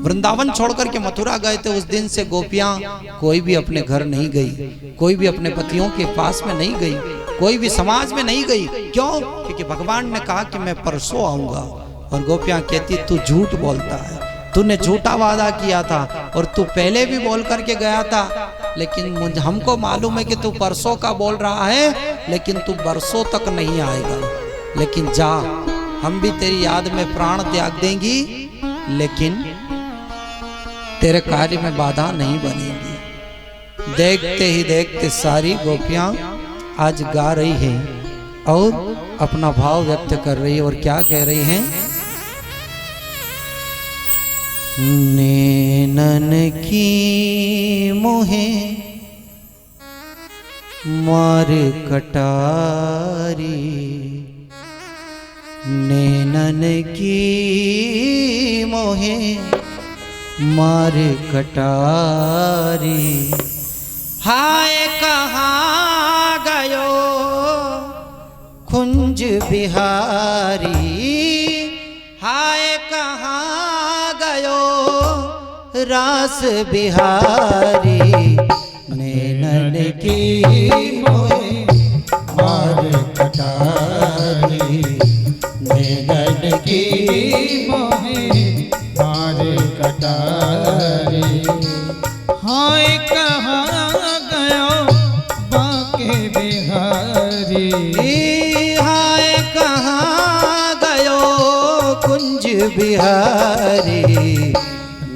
वृंदावन छोड़ करके मथुरा गए थे, उस दिन से गोपियां कोई भी अपने घर नहीं गई, कोई भी अपने पतियों के पास में नहीं गई, कोई भी समाज में नहीं गई। क्यों? क्योंकि भगवान ने कहा कि मैं परसों आऊंगा। और गोपियां कहती तू झूठ बोलता है, तूने झूठा वादा किया था और तू पहले भी बोल करके गया था, लेकिन हमको मालूम है कि तू परसों का बोल रहा है, लेकिन तू बरसों तक नहीं आएगा। लेकिन जा, हम भी तेरी याद में प्राण त्याग देंगी, लेकिन तेरे कार्य में बाधा नहीं बनेगी। देखते ही देखते सारी गोपियां आज गा रही हैं और अपना भाव व्यक्त कर रही है। और क्या कह रही हैं? नैनन की मोहे मार कटारी, नैनन की मोहे मार कटारी, हाय कहाँ गयो कुंज बिहारी, हाय रास बिहारी नैनन की मोहे मार कटारी नैनन की मोहे मार कटारी। हाय कहाँ गयो बाके बिहारी, हाय कहाँ गयो कुंज बिहारी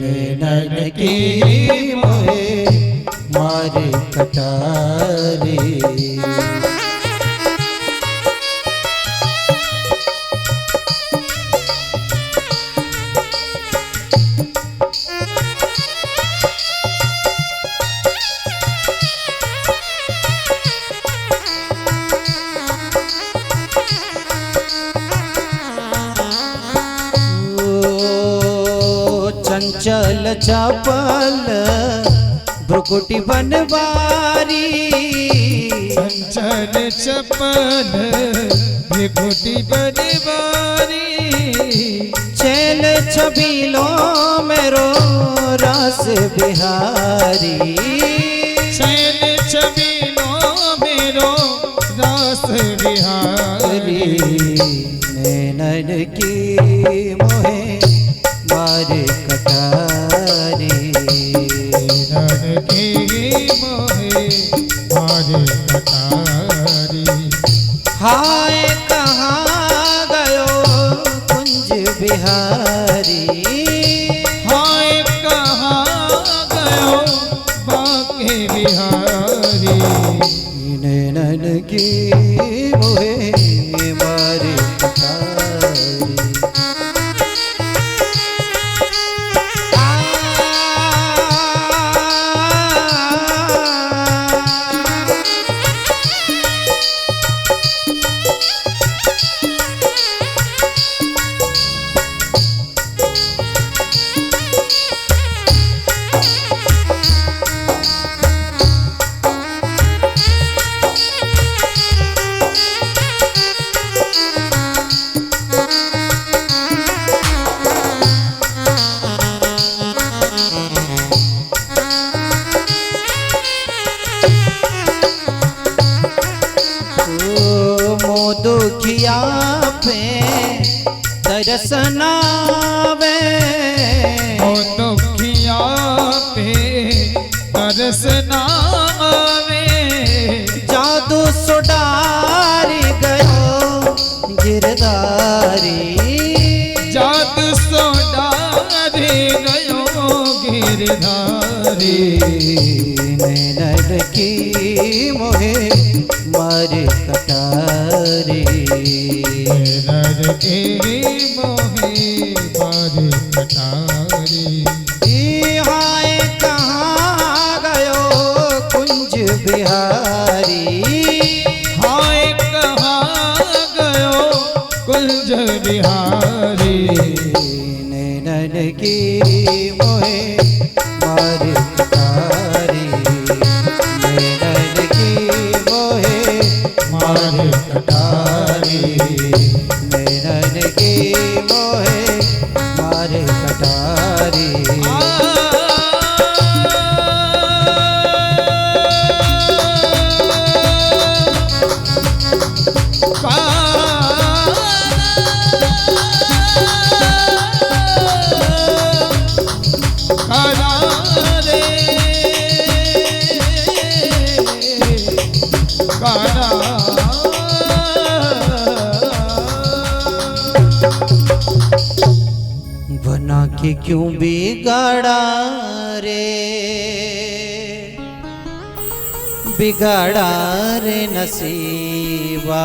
नैनन की मोहे मार कटारी। चंचल चपल भ्रुकुटी बनवारी चंचल चपल भ्रुकुटी बनवारी। चैल छबीलों मेरो रास बिहारी चैल छबीलों मेरो रास बिहारी नैनन की मोहे मार कटारी नैनन की मोहे मार कटारी। हाय कहाँ गयो कुंज बिहारी हाय कहाँ गयो बाके बिहारी नैनन की मोहे मार कटारी। दुखिया पे दर्शनावे ओ दुखिया पे दर्शनावे। जादू सुडारी गयो गिरधारी जादू सोडारी गयो गिरधारी नैनन की मोहे मार कटारी नैनन की मोहे मार कटारी। हाय कहाँ गयो कुंज बिहारी हाय कहाँ गयो कुंज बिहारी नैनन की मोहे मार कटारी नैनन की मोहे मार कटारी नैनन की मोहे मार कटारी। बना के क्यों बिगाड़ा रे बिगाड़ा रे नसीबा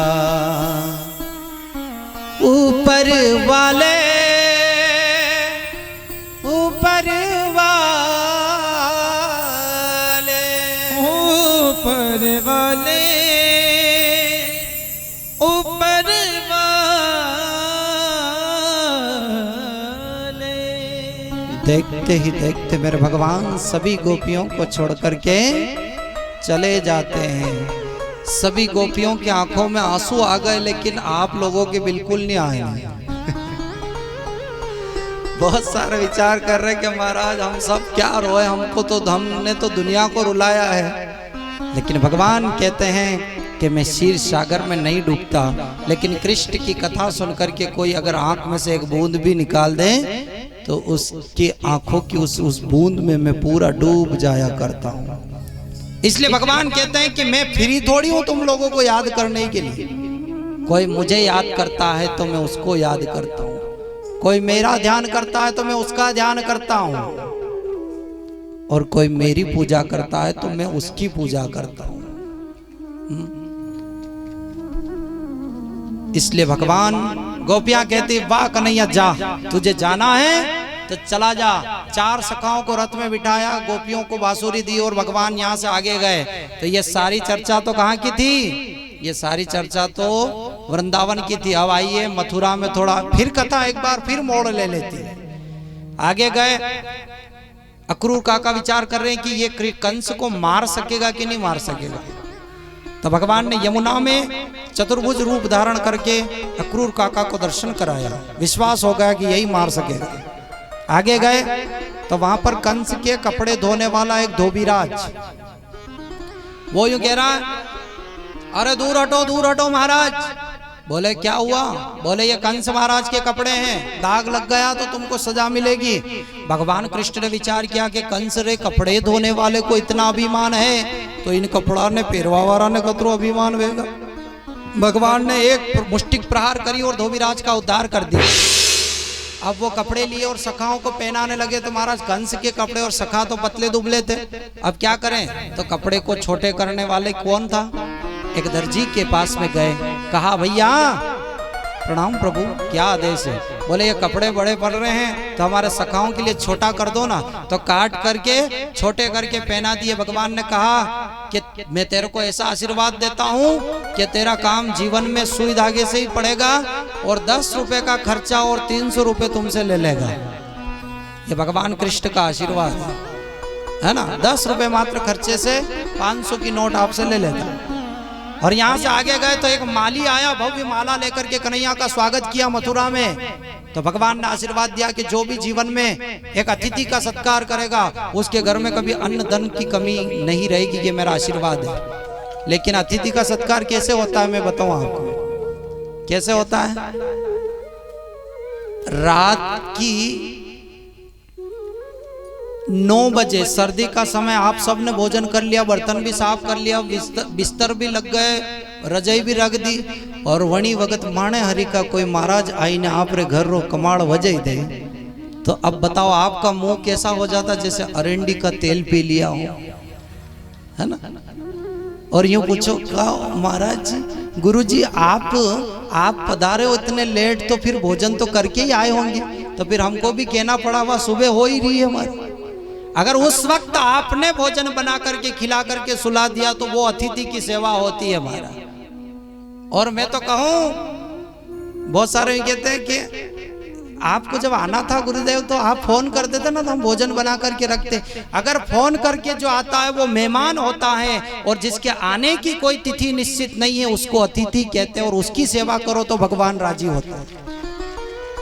ऊपर वाले ऊपर वाले ऊपर वाले ऊपर वाले। देखते ही देखते मेरे भगवान सभी गोपियों को छोड़ करके चले जाते हैं। सभी गोपियों की आंखों में आंसू आ गए, लेकिन आप लोगों के बिल्कुल नहीं आए। बहुत सारे विचार कर रहे कि महाराज हम सब क्या रोए, हमको तो हमने तो दुनिया को रुलाया है। लेकिन भगवान कहते हैं कि मैं क्षीर सागर में नहीं डूबता, लेकिन कृष्ण की कथा सुनकर के कोई अगर आंख में से एक बूंद भी निकाल दे तो उसकी आंखों की उस बूंद में मैं पूरा डूब जाया करता हूँ। इसलिए भगवान कहते हैं कि मैं फ्री थोड़ी हूँ तुम लोगों को याद करने के लिए। कोई मुझे याद करता है तो मैं उसको याद करता हूँ, कोई मेरा ध्यान करता है तो मैं उसका ध्यान करता हूँ, और कोई मेरी पूजा करता है तो मैं उसकी पूजा करता हूँ। इसलिए भगवान, गोपियां कहती वाह कन्हैया जा, तुझे जाना है तो चला जा। 4 सखाओं को रथ में बिठाया, गोपियों को बांसुरी दी और भगवान यहाँ से आगे गए। तो ये सारी चर्चा तो कहाँ की थी? ये सारी चर्चा तो वृंदावन की थी। अब आइए मथुरा में थोड़ा फिर कथा एक बार फिर मोड़ ले लेती है। आगे गए, अक्रूर काका विचार कर रहे हैं कि ये कंस को मार सकेगा कि नहीं मार सकेगा। तो भगवान ने यमुना में चतुर्भुज रूप धारण करके अक्रूर काका को दर्शन कराया। विश्वास हो गया कि यही मार सकेगा। आगे गए तो वहां पर कंस के कपड़े धोने वाला एक धोबीराज, वो यूं कह रहा, अरे दूर हटो महाराज। बोले क्या हुआ? बोले ये कंस महाराज के कपड़े हैं, दाग लग गया तो तुमको सजा मिलेगी। भगवान कृष्ण ने विचार किया कि कंस रे कपड़े धोने वाले को इतना अभिमान है तो इन कपड़ा ने पेरवा वाला ने कतरो अभिमान होगा। भगवान ने एक मुष्टिक प्रहार करी और धोबीराज का उद्धार कर दिया। अब वो कपड़े लिए और सखाओं को पहनाने लगे। तो महाराज कंस के कपड़े और सखा तो पतले दुबले थे, अब क्या करें? तो कपड़े को छोटे करने वाले कौन था? एक दर्जी के पास में गए, कहा भैया प्रणाम प्रभु, क्या आदेश है? बोले ये कपड़े बड़े पड़ रहे हैं तो हमारे सखाओं के लिए छोटा कर दो ना। तो काट करके छोटे करके पहना दिए। भगवान ने कहा कि मैं तेरे को ऐसा आशीर्वाद देता हूँ कि तेरा काम जीवन में सुई धागे से ही पड़ेगा और 10 रुपए का खर्चा और 300 रुपए तुमसे ले लेगा। ये भगवान कृष्ण का आशीर्वाद है ना। 10 रुपए मात्र खर्चे से 500 की नोट आपसे ले लेता। और यहाँ से आगे गए तो एक माली आया, भव्य माला लेकर के कन्हैया का स्वागत किया मथुरा में। तो भगवान ने आशीर्वाद दिया कि जो भी जीवन में एक अतिथि का सत्कार करेगा उसके घर में कभी अन्न धन की कमी नहीं रहेगी। ये मेरा आशीर्वाद है। लेकिन अतिथि का सत्कार कैसे होता है मैं बताऊं आपको कैसे होता है। रात की 9 बजे, सर्दी का समय, आप सब ने भोजन कर लिया, बर्तन भी साफ कर लिया, बिस्तर भी लग गए, रजाई भी रख दी, और वणी वगत माणे हरि का कोई महाराज आई ने आप रे घर रो कमाड़ वजई दे। तो अब बताओ आपका मुंह कैसा हो जाता? जैसे अरंडी का तेल पी लिया हो, है ना। और यूं पूछो महाराज गुरुजी आप पधारे हो इतने लेट, तो फिर भोजन तो करके ही आए होंगे। तो फिर हमको भी कहना पड़ा, वह सुबह हो ही रही है हमारी। अगर उस वक्त आपने भोजन बना करके खिला करके सुला दिया तो वो अतिथि की सेवा होती है हमारा। और मैं तो कहूं, बहुत सारे कहते हैं कि आपको जब आना था गुरुदेव तो आप फोन कर देते ना, तो हम भोजन बना करके रखते। अगर फोन करके जो आता है वो मेहमान होता है, और जिसके आने की कोई तिथि निश्चित नहीं है उसको अतिथि कहते हैं, और उसकी सेवा करो तो भगवान राजी होता है।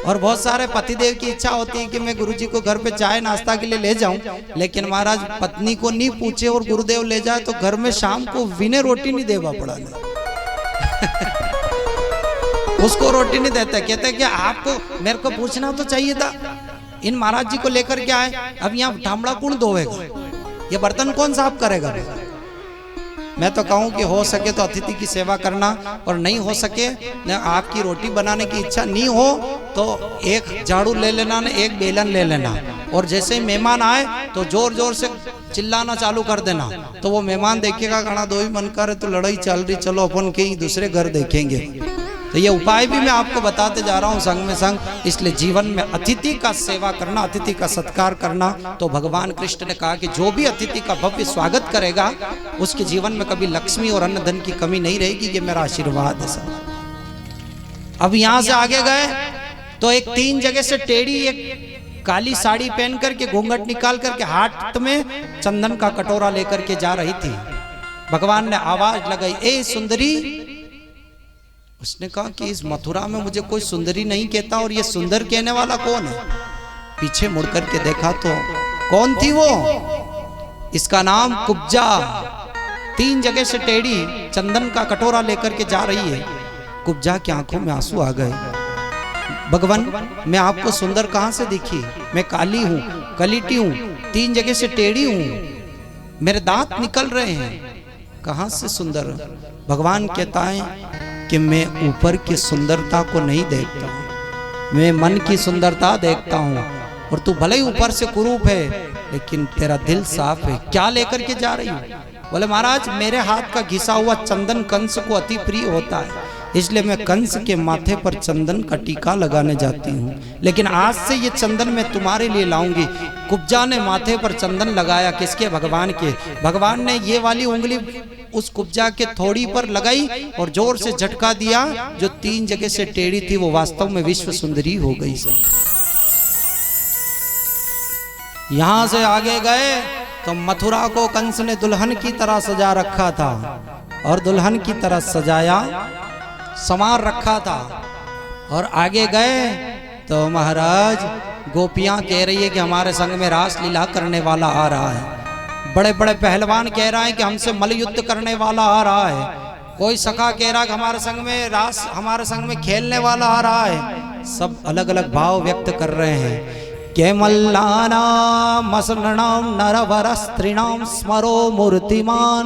और बहुत सारे पतिदेव की इच्छा होती है कि मैं गुरुजी को घर पे चाय नाश्ता के लिए ले जाऊं, लेकिन महाराज पत्नी को नहीं पूछे और गुरुदेव ले जाए तो घर में शाम को विने रोटी नहीं देवा पड़ा उसको रोटी नहीं देते। कहते कि आपको मेरे को पूछना तो चाहिए था, इन महाराज जी को लेकर के आए, अब यहाँ ठामड़ा कौन धोएगा, ये बर्तन कौन साफ करेगा। मैं तो कहूँ कि हो सके तो अतिथि की सेवा करना, और नहीं हो सके न आपकी रोटी बनाने की इच्छा नहीं हो तो एक झाड़ू ले लेना, न एक बेलन ले लेना, और जैसे ही मेहमान आए तो जोर जोर से चिल्लाना चालू कर देना। तो वो मेहमान देखेगा गाना दो ही मन कर तो लड़ाई चल रही, चलो अपन कहीं दूसरे घर देखेंगे। तो ये उपाय भी मैं आपको बताते जा रहा हूँ संग में संग। इसलिए जीवन में अतिथि का सेवा करना, अतिथि का सत्कार करना, तो भगवान कृष्ण ने कहा कि जो भी अतिथि का भव्य स्वागत करेगा उसके जीवन में कभी लक्ष्मी और अन्न धन की कमी नहीं रहेगी। ये मेरा आशीर्वाद है सब। अब यहाँ से आगे गए तो एक 3 जगह से टेढ़ी एक काली साड़ी पहन करके घूंघट निकाल करके हाथ में चंदन का कटोरा लेकर के जा रही थी। भगवान ने आवाज लगाई, ए सुंदरी। उसने कहा कि इस मथुरा में मुझे कोई सुंदरी नहीं कहता, और ये सुंदर कहने वाला कौन है? पीछे मुड़ करके देखा तो कौन थी वो? इसका नाम कुब्जा। 3 जगह से टेढ़ी चंदन का कटोरा लेकर के जा रही है। कुब्जा की आंखों में आंसू आ गए। भगवान, मैं आपको सुंदर कहां से दिखी? मैं काली हूं, कलीटी हूं, 3 जगह से टेढ़ी हूं, मेरे दांत निकल रहे हैं, कहां से सुंदर? भगवान कहता है कि मैं ऊपर की सुंदरता को नहीं देखता, मैं मन की सुंदरता देखता हूं। और तू भले ही ऊपर से कुरूप है, लेकिन तेरा दिल साफ है। क्या लेकर के जा रही हूं? बोले महाराज, मेरे हाथ का घिसा हुआ चंदन कंस को अति प्रिय होता है, इसलिए मैं कंस के माथे पर चंदन का टीका लगाने जाती हूँ। लेकिन आज से ये चंदन मैं तुम्हारे लिए लाऊंगी। कुब्जा ने माथे पर चंदन लगाया, किसके? भगवान के। भगवान ने ये वाली उंगली उस कुब्जा के थोड़ी पर लगाई और जोर से झटका दिया। जो 3 जगह से टेढ़ी थी वो वास्तव में विश्व सुंदरी हो गई। सब यहां से आगे गए तो मथुरा को कंस ने दुल्हन की तरह सजा रखा था, और दुल्हन की तरह सजाया, संवार रखा था। और आगे गए तो महाराज, गोपियां कह रही है कि हमारे संग में रास लीला करने वाला आ रहा है। बड़े बड़े पहलवान कह रहे हैं कि हमसे मल युद्ध करने वाला आ रहा है। कोई सखा कह रहा है कि हमारे संग में रास, हमारे संग में खेलने वाला आ रहा है। सब अलग अलग भाव व्यक्त कर रहे हैं। के मल्लानाम मसननाम नरवर स्त्रीणाम स्मरो मूर्तिमान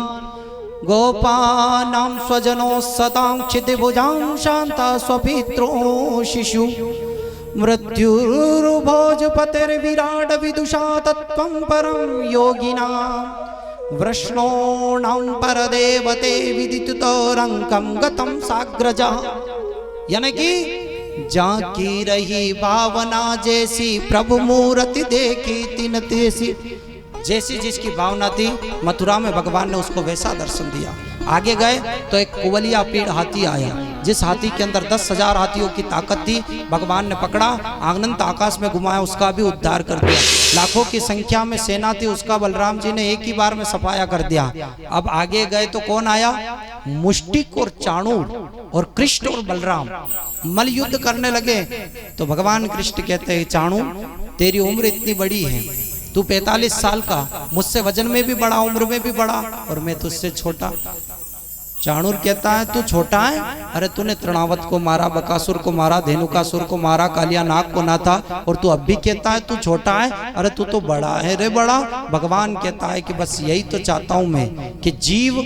गोपानां स्वजनो सतां क्षितिभुजां शांता स्वपित्रो शिशु मृत्युर्भोजपतिर्विराट विदुषा तत्त्वं परं योगिनां वृष्णोणां परदेवते विदितोरंकं गतं साग्रजा। यानी कि जाकी रही भावना जैसी प्रभु मूर्ति देखी तिन तैसी। जैसी जिसकी भावना थी, मथुरा में भगवान ने उसको वैसा दर्शन दिया। आगे गए तो एक कुवलिया पीड़ हाथी आया, जिस हाथी के अंदर 10,000 हाथियों की ताकत थी। भगवान ने पकड़ा, अनंत आकाश में घुमाया, उसका भी उद्धार कर दिया। लाखों की संख्या में सेना थी, उसका बलराम जी ने एक ही बार में सफाया कर दिया। अब आगे गए तो कौन आया? मुष्टिक और चाणूर और कृष्ण और बलराम मल युद्ध करने लगे। तो भगवान कृष्ण कहते हैं, चाणू तेरी उम्र इतनी बड़ी है, तू 45 साल का, मुझसे वजन में भी बड़ा, उम्र में भी बड़ा, और मैं तुझसे छोटा। चाणूर कहता है, तू छोटा है? अरे तूने तृणावत को मारा, बकासुर को मारा, धेनुकासुर को मारा, कालिया नाग को ना था, और तू अब भी कहता है तू छोटा है? अरे तू तो बड़ा है रे बड़ा। भगवान कहता है कि बस यही तो चाहता हूं मैं, कि जीव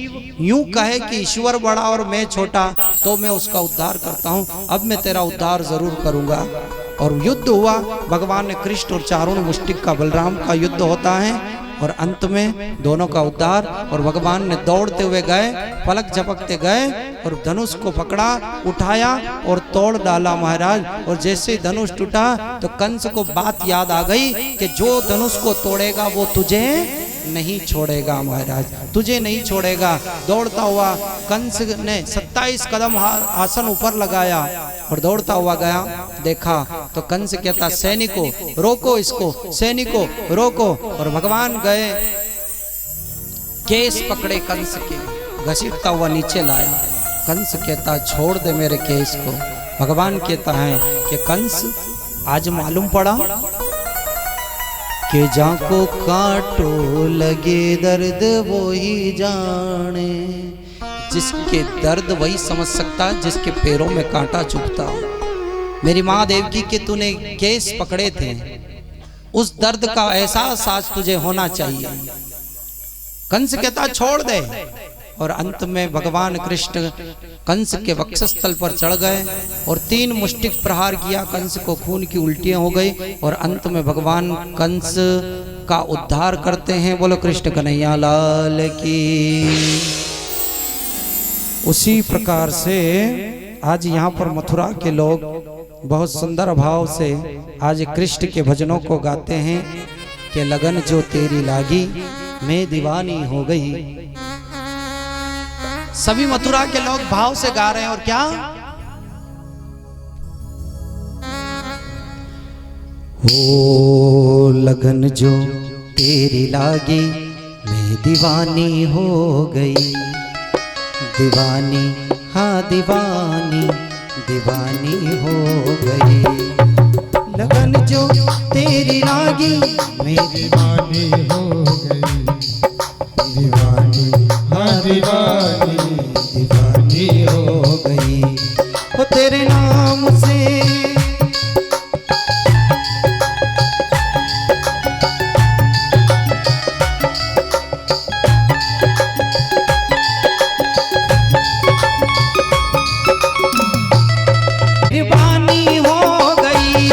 यूं कहे कि ईश्वर बड़ा और मैं छोटा, तो मैं उसका उद्धार करता हूं। अब मैं तेरा उद्धार जरूर करूंगा। और युद्ध हुआ, भगवान ने कृष्ण और चारों मुष्टिक का बलराम का युद्ध होता है, और अंत में दोनों का उद्धार। और भगवान ने दौड़ते हुए गए, पलक झपकते गए और धनुष को पकड़ा, उठाया और तोड़ डाला महाराज। और जैसे ही धनुष टूटा तो कंस को बात याद आ गई कि जो धनुष को तोड़ेगा वो तुझे नहीं छोड़ेगा महाराज, तुझे नहीं छोड़ेगा। दौड़ता हुआ कंस ने 27 कदम आसन ऊपर लगाया और दौड़ता हुआ गया। देखा तो कंस कहता, सैनिकों रोको इसको, सैनिकों रोको। और भगवान गए, केस पकड़े कंस के, घसीटता हुआ नीचे लाया। कंस कहता, छोड़ दे मेरे केस को। भगवान कहता है कि कंस, आज मालूम पड़ा कि जाको कांटो लगे दर्द वो ही जाने। जिसके दर्द वही समझ सकता है जिसके पैरों में कांटा चुभता हो। मेरी माँ देवकी के तूने केस पकड़े थे, उस दर्द का एहसास आज तुझे होना चाहिए। कंस कहता, छोड़ दे। और अंत में भगवान कृष्ण कंस के वक्षस्थल पर चढ़ गए और 3 मुष्टिक प्रहार किया। कंस को खून की उल्टियां हो गई और अंत में भगवान कंस का उद्धार करते हैं। बोलो कृष्ण कन्हैया लाल की। उसी प्रकार से आज यहाँ पर मथुरा के लोग बहुत सुंदर भाव से आज कृष्ण के भजनों को गाते हैं कि लगन जो तेरी लागी मैं दीवानी हो गई। सभी मथुरा के लोग भाव से गा रहे हैं। और क्या? ओ लगन जो तेरी लागी मैं दीवानी हो गई। दीवानी हाँ दीवानी, दीवानी हो गई। लगन जो तेरी लागी मेरी दीवानी हो गई, दीवानी हाँ दीवानी, दीवानी हो गई हो तेरे नाम से। दीवानी हो गई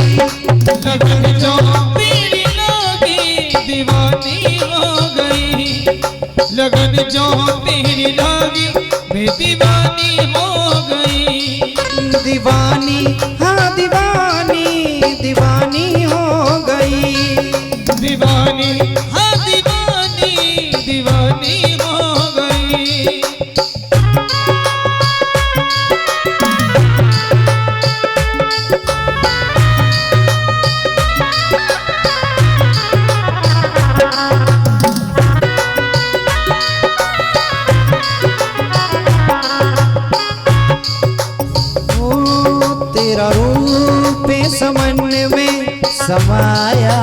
लगन जो तेरी लागी, दीवानी हो गई, लगन जो तेरी लागी मैं दीवानी हो गई, दीवानी हाँ दीवानी, दीवानी हो गई दीवानी हाँ दीवानी, दीवानी हो गई। तेरा रूप समन में समाया,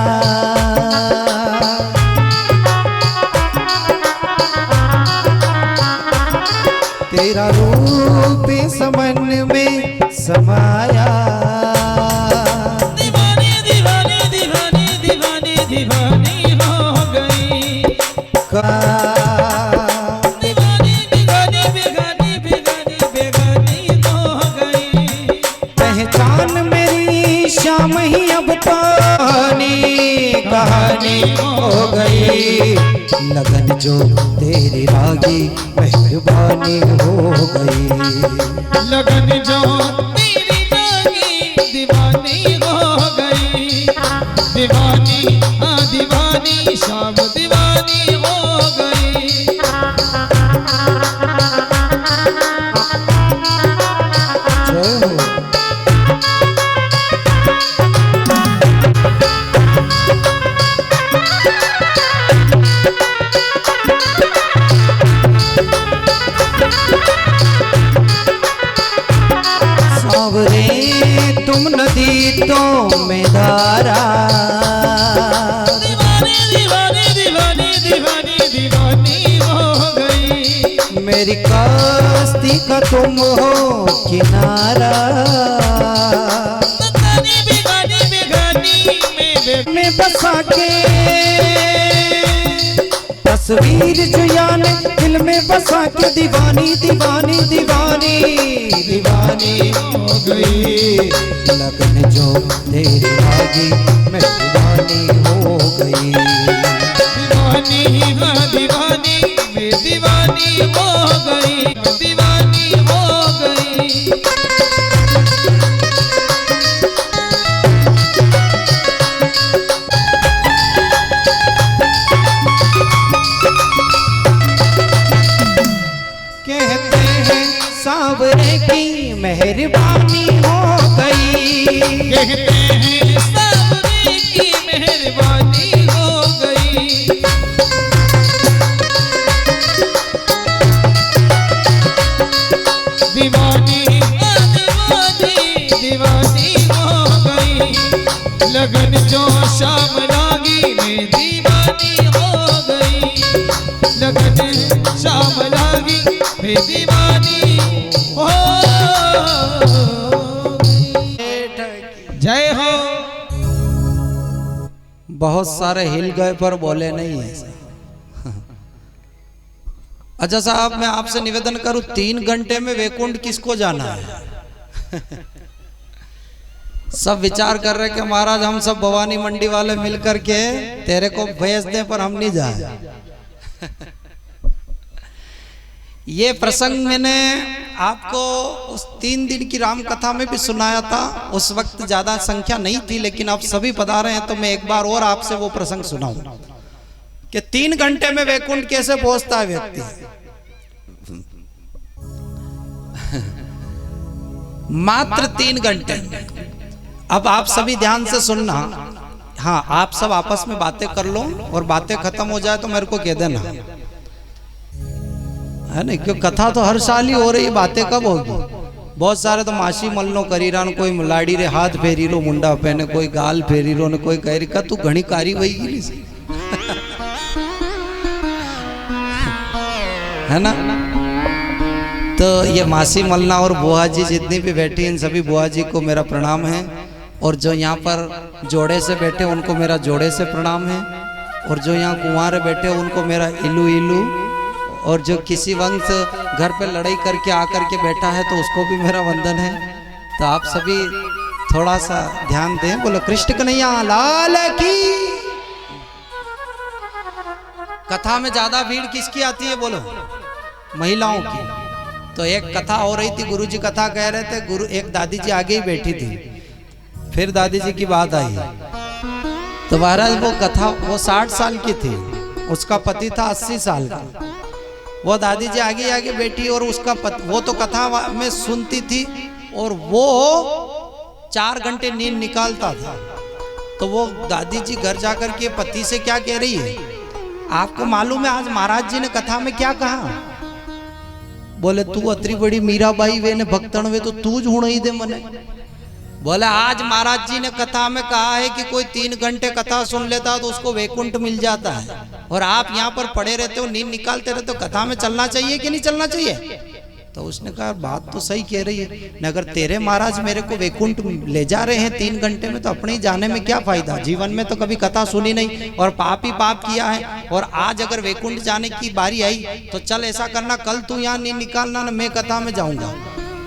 तेरा रूप समन में समाया, दीवानी दीवानी दीवानी दीवानी दीवानी हो गई, दीवानी दीवानी बेगानी बेगानी बेगानी हो गई। पहचान मेरी शाम ही अब पानी कहानी हो गई, लगन जो तेरी लागी मेहरबानी हो गई, लगन जो तेरी लागी दीवानी हो गई, दीवानी हाँ दीवानी, शाम दीवानी हो गई। जय हो। सांवरे तुम नदी तो मैं धारा, दीवानी दीवानी दीवानी दीवानी दीवानी हो गई, मेरी कश्ती का तुम हो किनारा, बेगानी बेगानी बेगानी में बसा के तस्वीर जो यान दिल में बसा के, दीवानी दीवानी दीवानी दीवानी हो गई, लगन जो तेरी लागी मैं दीवानी हो गई, दीवानी हाँ दीवानी मैं दीवानी हो गई, मैं दीवानी हो गई। कहते हैं सांवरे की मेहरबानी हो गई, कहते हैं सांवरे की मेहरबानी हो गई, दीवानी दीवानी दीवानी हो गई, लगन जो शाम लागी मैं दीवानी हो गई, लगन शाम लागी मैं दीवानी हो गई। जय हो। बहुत सारे हिल गए पर बोले नहीं है। अच्छा साहब, मैं आपसे निवेदन करूं, 3 घंटे में वैकुंठ किसको जाना है? सब विचार कर रहे कि महाराज हम सब भवानी मंडी वाले मिलकर के तेरे को भेज दें, पर हम नहीं जाए। ये प्रसंग मैंने आपको उस 3 दिन की राम कथा में भी सुनाया था। उस वक्त ज्यादा संख्या नहीं थी, लेकिन आप सभी पधारे हैं तो मैं एक बार और आपसे वो प्रसंग सुनाऊं कि 3 घंटे में वैकुंठ कैसे पहुंचता है व्यक्ति। मात्र 3 घंटे। अब आप सभी ध्यान से सुनना। हाँ, आप सब आपस में बातें कर लो और बातें खत्म हो जाए तो मेरे को कह देना, है ना, क्योंकि कथा तो हर साल ही हो रही, बातें कब होगी? बहुत सारे तो मासी मलनो करी रहा, कोई लाड़ी रे हाथ फेरी रो मुंडा पहने, कोई गाल फेरी रो ने कोई कह रही का तू घनी कारी वही नहीं सी है ना। तो ये मासी मलना और बुआ जी जितनी भी बैठी इन सभी बुआ जी को मेरा प्रणाम है, और जो यहाँ पर जोड़े से बैठे उनको मेरा जोड़े से प्रणाम है, और जो यहाँ कुंवारे बैठे उनको मेरा इलू इलू, और जो किसी वंश घर पे लड़ाई करके आकर के बैठा है तो उसको भी मेरा वंदन है। तो आप सभी थोड़ा सा ध्यान दें, बोलो कृष्ण कन्हैया लाल की। कथा में ज्यादा भीड़ किसकी आती है बोलो? महिलाओं की। तो एक कथा हो रही थी, गुरुजी कथा कह रहे थे, गुरु एक दादी जी आगे ही बैठी थी, फिर दादी जी की बात आई तो महाराज वो कथा वो 60 साल की थी, उसका पति था 80 साल का। वो दादी जी आगे आगे बैठी और उसका वो तो कथा में सुनती थी और वो 4 घंटे नींद निकालता था। तो वो दादी जी घर जाकर के पति से क्या कह रही है, आपको मालूम है आज महाराज जी ने कथा में क्या कहा? बोले तू अतरी बड़ी मीराबाई वे ने भक्तन वे तो तू ज ही दे मने। बोले आज महाराज जी ने कथा में कहा है कि कोई 3 घंटे कथा सुन लेता तो उसको वैकुंठ मिल जाता है, और आप यहाँ पर पड़े रहते हो, नींद निकालते रहते हो, कथा में चलना चाहिए कि नहीं चलना चाहिए? तो उसने कहा बात तो सही कह रही है, अगर तेरे महाराज मेरे को वैकुंठ ले जा रहे हैं 3 घंटे में तो अपने ही जाने में क्या फायदा? जीवन में तो कभी कथा सुनी नहीं और पाप ही पाप किया है, और आज अगर वैकुंठ जाने की बारी आई तो चल ऐसा करना कल तू यहाँ नींद निकालना ना, मैं कथा में जाऊंगा।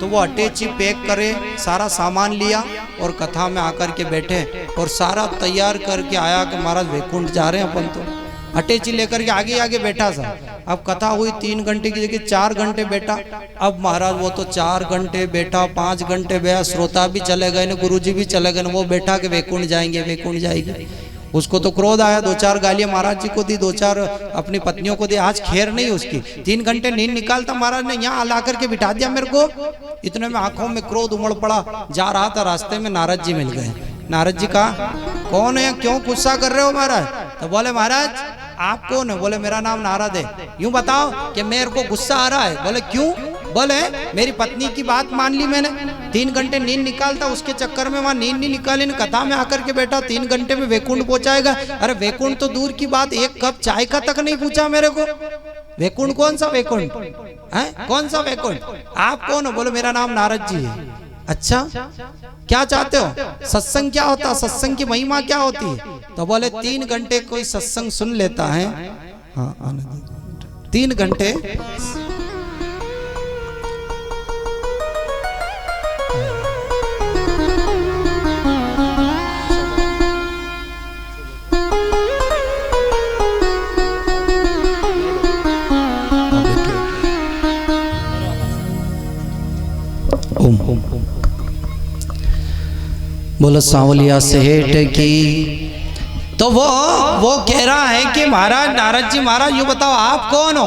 तो वो अटैची पैक करे, सारा सामान लिया और कथा में आकर के बैठे और सारा तैयार करके आया कि महाराज वैकुंठ जा रहे हैं अपन। तो अटैची लेकर के आगे आगे बैठा सा। अब कथा हुई 3 घंटे की जगह 4 घंटे बैठा। अब महाराज वो तो 4 घंटे बैठा, 5 घंटे बैठा, श्रोता भी चले गए न, गुरुजी भी चले गए न, वो बैठा के वैकुंठ जाएंगे वैकुंठ जाएंगे। उसको तो क्रोध आया, 2-4 गालियां महाराज जी को दी, 2-4 अपनी पत्नियों को दी। आज खैर नहीं उसकी, 3 घंटे नींद निकालता महाराज ने यहाँ ला करके बिठा दिया मेरे को। इतने में आंखों में क्रोध उमड़ पड़ा। जा रहा था रास्ते में नारद जी मिल गए। नारद जी कहा कौन है, क्यों गुस्सा कर रहे हो महाराज? तो बोले महाराज आप कौन है? बोले मेरा नाम नारद है। यूं बताओ कि मेरे को गुस्सा आ रहा है। बोले क्यों? बोले मेरी पत्नी की बात मान ली मैंने, 3 घंटे नींद निकालता, उसके चक्कर में वहां नींद नहीं निकाली, कथा में आकर के बैठा, 3 घंटे में वैकुंठ पहुंचाएगा। अरे वैकुंठ तो दूर की बात, 1 कप चाय का तक नहीं पूछा मेरे को। वैकुंठ कौन सा वैकुंठ है? कौन सा वैकुंठ? आप कौन हो? बोले मेरा नाम नारद जी है। अच्छा क्या चाहते हो? सत्संग क्या होता, सत्संग की महिमा क्या होती है? तो बोले 3 घंटे कोई सत्संग सुन लेता है, हाँ आने दो, 3 घंटे बोलो सांवलिया सेठ की। तो वो कह रहा है कि महाराज नारद जी महाराज यूं बताओ आप कौन हो?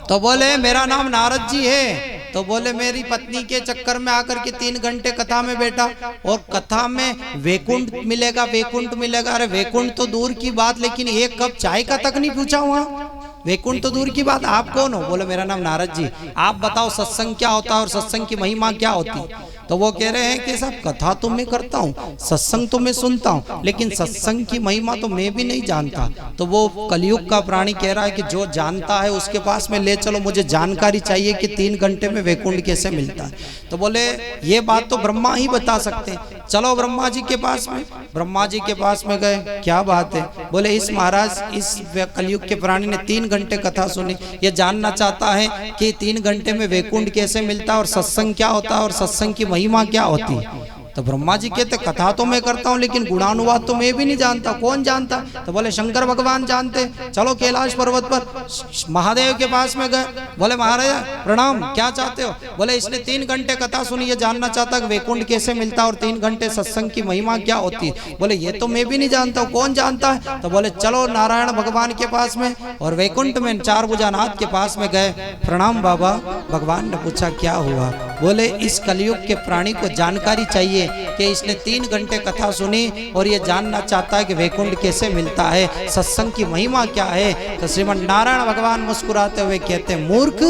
तो बोले मेरा नाम नारद जी है। तो बोले मेरी पत्नी के चक्कर में आकर के 3 घंटे कथा में बैठा और कथा में वैकुंठ मिलेगा वैकुंठ मिलेगा। अरे वैकुंठ तो दूर की बात, लेकिन 1 कप चाय का तक नहीं पूछा वहाँ। वैकुंठ तो दूर की बात, आप कौन हो? बोले मेरा नाम नारद जी। आप बताओ सत्संग क्या होता है और सत्संग की महिमा क्या होती है? तो वो कह रहे हैं कि साहब कथा तो मैं करता हूँ, सत्संग तो मैं सुनता हूँ, लेकिन सत्संग की महिमा तो मैं भी नहीं जानता। तो वो कलयुग का प्राणी कह रहा है कि जो जानता है उसके पास में ले चलो, मुझे जानकारी चाहिए कि 3 घंटे में वैकुंठ कैसे मिलता है। तो बोले ये बात तो ब्रह्मा ही बता सकते हैं, चलो ब्रह्मा जी के पास में। ब्रह्मा जी के पास में गए, क्या बात है? बोले इस महाराज इस कलयुग के प्राणी ने 3 घंटे कथा सुनी, ये जानना चाहता है कि 3 घंटे में वैकुंठ कैसे मिलता है और सत्संग क्या होता है और सत्संग की महिमा क्या होती है। तो ब्रह्मा जी कहते कथा तो मैं करता हूँ लेकिन गुणानुवाद तो मैं भी नहीं जानता। कौन जानता? तो बोले शंकर भगवान जानते। चलो कैलाश पर्वत पर महादेव के पास में गए। बोले महाराज प्रणाम, क्या चाहते हो? बोले इसने 3 घंटे कथा सुनी, ये जानना चाहता कि वैकुंठ कैसे मिलता और 3 घंटे सत्संग की महिमा क्या होती है। बोले ये तो मैं भी नहीं जानता, कौन जानता है? तो बोले चलो नारायण भगवान के पास में और वैकुंठ में 4 भुजानाथ के पास में गए। प्रणाम बाबा। भगवान ने पूछा क्या हुआ? बोले इस कलयुग के प्राणी को जानकारी चाहिए कि इसने 3 घंटे कथा सुनी और ये जानना चाहता है कि वैकुंठ कैसे मिलता है, सत्संग की महिमा क्या है। तो श्रीमन नारायण भगवान मुस्कुराते हुए कहते मूर्ख,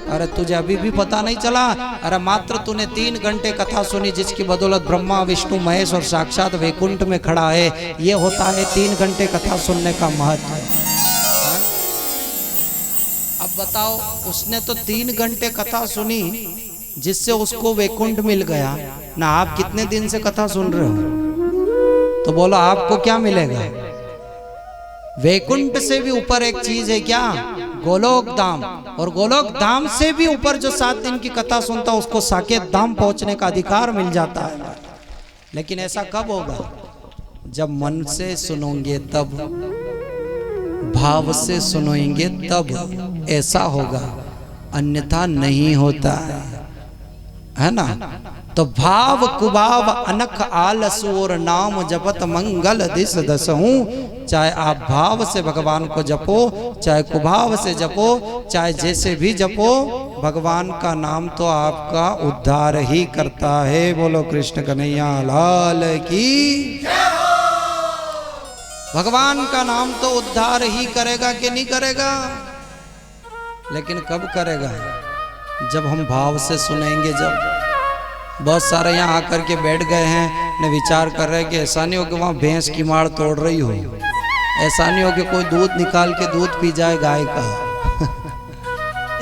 अरे तुझे अभी भी पता नहीं चला? अरे मात्र तूने 3 घंटे कथा सुनी जिसकी बदौलत ब्रह्मा विष्णु महेश और साक्षात वैकुंठ में खड़ा है। ये होता है 3 घंटे कथा सुनने का महत्व। अब बताओ, उसने तो 3 घंटे कथा सुनी जिससे उसको वैकुंठ मिल गया ना। आप कितने दिन से कथा सुन रहे हो? तो बोलो आपको क्या मिलेगा? वैकुंठ से भी ऊपर एक चीज है क्या? गोलोक धाम। और गोलोक धाम से भी ऊपर जो 7 दिन की कथा सुनता है उसको साकेत धाम पहुंचने का अधिकार मिल जाता है। लेकिन ऐसा कब होगा? जब मन से सुनोगे तब, भाव से सुनोगे तब ऐसा होगा, अन्यथा नहीं होता है ना। तो भाव कुभाव अनख आलसु और नाम जपत मंगल दिस दसहूं। चाहे आप भाव से भगवान को जपो, चाहे कुभाव से जपो, चाहे जैसे भी जपो, भगवान का नाम तो आपका उद्धार ही करता है। बोलो कृष्ण कन्हैया लाल की। भगवान का नाम तो उद्धार ही करेगा कि नहीं करेगा? लेकिन कब करेगा? जब हम भाव से सुनेंगे। जब बहुत सारे यहाँ आकर के बैठ गए हैं ने विचार कर रहे हैं कि ऐसा नहीं हो कि वहाँ भैंस की माड़ तोड़ रही हो, ऐसा नहीं हो कि कोई दूध निकाल के दूध पी जाए गाय का।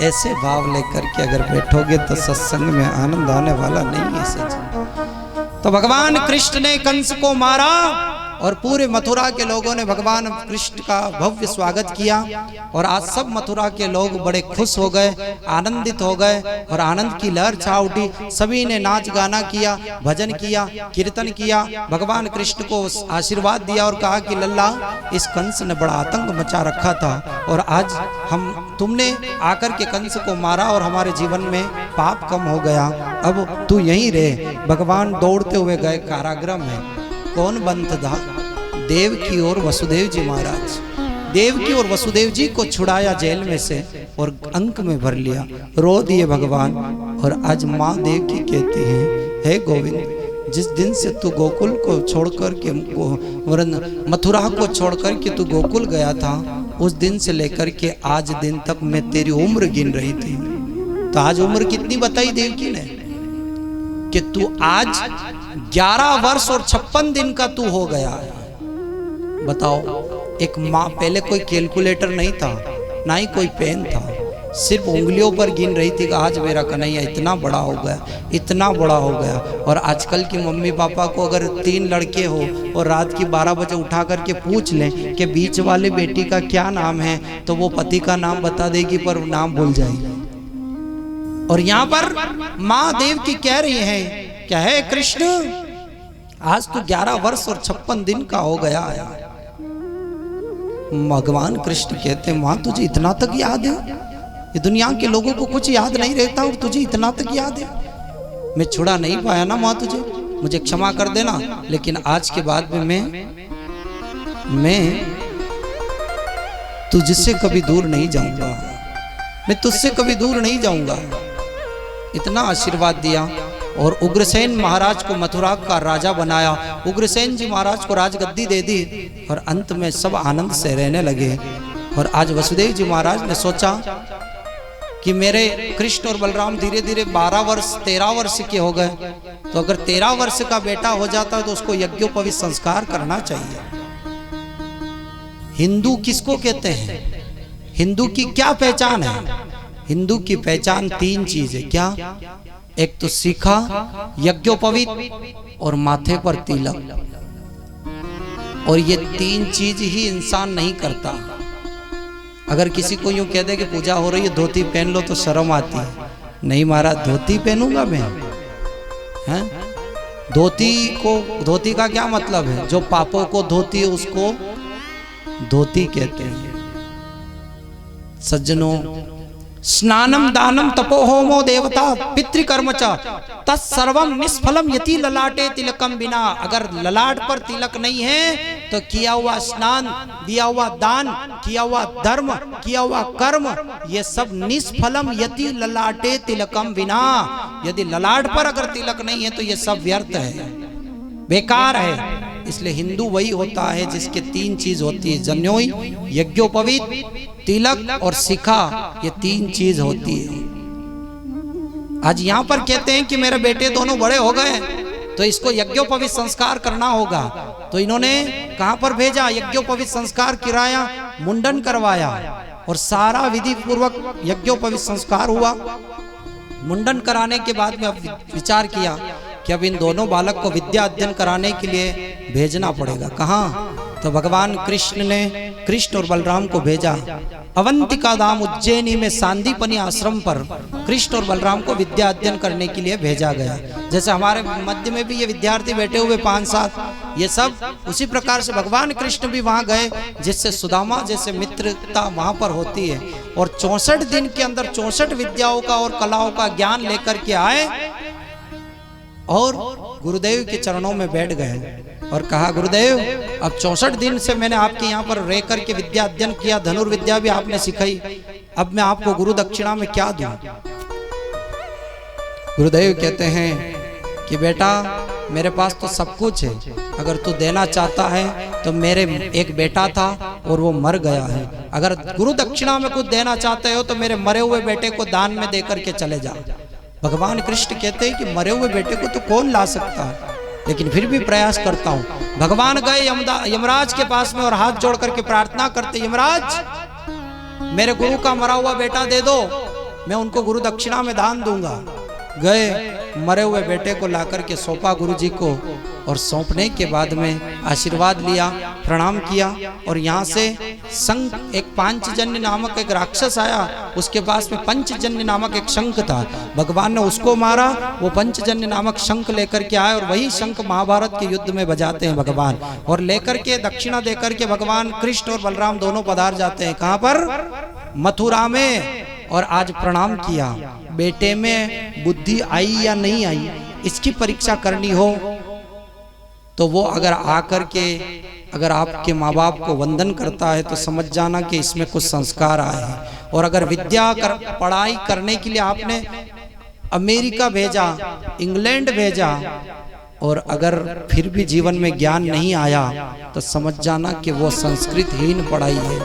ऐसे भाव लेकर के अगर बैठोगे तो सत्संग में आनंद आने वाला नहीं है सच। तो भगवान कृष्ण ने कंस को मारा और पूरे मथुरा के लोगों ने भगवान कृष्ण का भव्य स्वागत किया। और आज सब मथुरा के लोग बड़े खुश हो गए, आनंदित हो गए और आनंद की लहर छा उठी। सभी ने नाच गाना किया, भजन किया, कीर्तन किया, भगवान कृष्ण को आशीर्वाद दिया और कहा कि लल्ला, इस कंस ने बड़ा आतंक मचा रखा था और आज तुमने आकर के कंस को मारा और हमारे जीवन में पाप कम हो गया। अब तू यहीं रहे। भगवान दौड़ते हुए गए कारागृह में। कौन बंद था? देवकी और वसुदेव जी महाराज। देवकी और वसुदेव जी को छुड़ाया जेल में से और अंक में भर लिया। रो दिए भगवान। और आज माँ देवकी कहती है, हे गोविंद, जिस दिन से तू गोकुल को छोड़कर के मथुरा को छोड़कर के तू गोकुल गया था, उस दिन से लेकर के आज दिन तक मैं तेरी उम्र गिन रही थी। तो आज उम्र कितनी बताई देवकी ने? कि तू आज 11 वर्ष और 56 दिन का तू हो गया है। बताओ, एक माँ, पहले कोई कैलकुलेटर नहीं था, ना ही कोई पेन था, सिर्फ उंगलियों पर गिन रही थी कि आज मेरा कन्हैया इतना बड़ा हो गया, इतना बड़ा हो गया। और आजकल की मम्मी पापा को अगर 3 लड़के हो और रात की 12 बजे उठा करके पूछ लें कि बीच वाले बेटी का क्या नाम है, तो वो पति का नाम बता देगी पर नाम भूल जाएगी। और यहाँ पर माँ देव की कह रही है, क्या है कृष्ण, आज तू 11 वर्ष और 56 दिन का हो गया है। भगवान कृष्ण कहते हैं, माँ तुझे इतना तक याद है? ये दुनिया के लोगों को कुछ याद नहीं रहता और तुझे इतना तक याद है? मैं छुड़ा नहीं पाया ना माँ तुझे, मुझे क्षमा कर देना। लेकिन आज के बाद में मैं तुझसे कभी दूर नहीं जाऊंगा, मैं तुझसे कभी दूर नहीं जाऊंगा। इतना आशीर्वाद दिया और उग्रसेन महाराज को मथुरा का राजा बनाया। उग्रसेन जी महाराज को राजगद्दी दे दी और अंत में सब आनंद से रहने लगे। और आज वसुदेव जी महाराज ने सोचा कि मेरे कृष्ण और बलराम धीरे धीरे 12 वर्ष 13 वर्ष के हो गए, तो अगर 13 वर्ष का बेटा हो जाता तो उसको यज्ञोपवीत संस्कार करना चाहिए। हिंदू किसको कहते हैं? हिंदू की क्या पहचान है? हिंदू की पहचान 3 चीज है। क्या? एक तो सीखा, यज्ञोपवीत और माथे पर तिलक। और ये 3 चीज ही इंसान नहीं करता। अगर किसी को यूं कह दे कि पूजा हो रही है धोती पहन लो तो शर्म आती है। नहीं महाराज, धोती पहनूंगा मैं? हैं? धोती का क्या मतलब है? जो पापों को धोती है उसको धोती कहते हैं। सज्जनों, स्नानम दानम तपो होमो देवता पितृकर्म च तत्सर्वम निष्फलम यति ललाटे तिलकम बिना। अगर ललाट पर तिलक नहीं है तो किया हुआ स्नान, दिया हुआ दान, किया हुआ धर्म, किया हुआ कर्म, ये सब निष्फलम यति ललाटे तिलकम बिना। यदि ललाट पर अगर तिलक नहीं है तो ये सब व्यर्थ है, बेकार है। इसलिए हिंदू वही होता है जिसके 3 चीज होती है, जन्योई, यज्ञोपवीत, तिलक और शिखा, ये 3 चीज होती है। आज यहाँ पर कहते हैं कि मेरे बेटे दोनों बड़े हो गए तो इसको यज्ञोपवीत संस्कार करना होगा, तो इन्होंने कहां पर भेजा? यज्ञोपवीत संस्कार किराया, मुंडन करवाया और सारा विधि पूर्वक यज्ञोपवीत संस्कार हुआ। मुंडन कराने के बाद में अब विचार किया कि अब इन दोनों बालक को विद्या अध्ययन कराने के लिए भेजना पड़ेगा। कहाँ? तो भगवान कृष्ण ने कृष्ण और बलराम को भेजा अवंतिका धाम उज्जैनी में सांदीपनी आश्रम पर कृष्ण और बलराम को विद्या अध्ययन करने के लिए भेजा गया। जैसे हमारे मध्य में भी ये विद्यार्थी बैठे हुए 5-7, ये सब उसी प्रकार से भगवान कृष्ण भी वहां गए, जिससे सुदामा जैसे मित्रता वहां पर होती है। और 64 दिन के अंदर 64 विद्याओं का और कलाओं का ज्ञान लेकर के आए और गुरुदेव के चरणों में बैठ गए और कहा, गुरुदेव अब 64 दिन से मैंने आपके यहाँ पर रह करके विद्या अध्ययन किया, धनुर्विद्या भी आपने सिखाई, अब मैं आपको गुरु दक्षिणा में क्या दूं? गुरुदेव कहते हैं कि बेटा मेरे पास तो सब कुछ है, अगर तू देना चाहता है तो मेरे एक बेटा था और वो मर गया है, अगर गुरु दक्षिणा में कुछ देना चाहते हो तो मेरे मरे हुए बेटे को दान में दे करके चले जाओ। भगवान कृष्ण कहते हैं कि मरे हुए बेटे को तो कौन ला सकता है, लेकिन फिर भी प्रयास करता हूं। भगवान गए यमराज के पास में और हाथ जोड़ करके प्रार्थना करते, यमराज मेरे गुरु का मरा हुआ बेटा दे दो, मैं उनको गुरु दक्षिणा में दान दूंगा। गए, मरे हुए बेटे को लाकर के सौंपा गुरु जी को और सौंपने के बाद में आशीर्वाद लिया, प्रणाम किया और यहाँ से शंख, एक पांचजन्य नामक एक राक्षस आया, उसके पास में पंचजन्य नामक एक शंख था, भगवान ने उसको मारा, वो पंचजन्य नामक शंख लेकर के आए और वही शंख महाभारत के युद्ध में बजाते हैं भगवान, और लेकर के दक्षिणा देकर के भगवान कृष्ण और बलराम दोनों पधार जाते हैं। कहाँ पर? मथुरा में। और आज प्रणाम किया, बेटे में बुद्धि आई या नहीं आई इसकी परीक्षा करनी हो तो वो अगर आकर के अगर आपके माँ बाप को वंदन करता है तो समझ जाना कि इसमें कुछ संस्कार आए हैं। और अगर पढ़ाई करने के लिए आपने अमेरिका भेजा, इंग्लैंड भेजा और अगर फिर भी जीवन में ज्ञान नहीं आया तो समझ जाना कि वो संस्कृतहीन पढ़ाई है,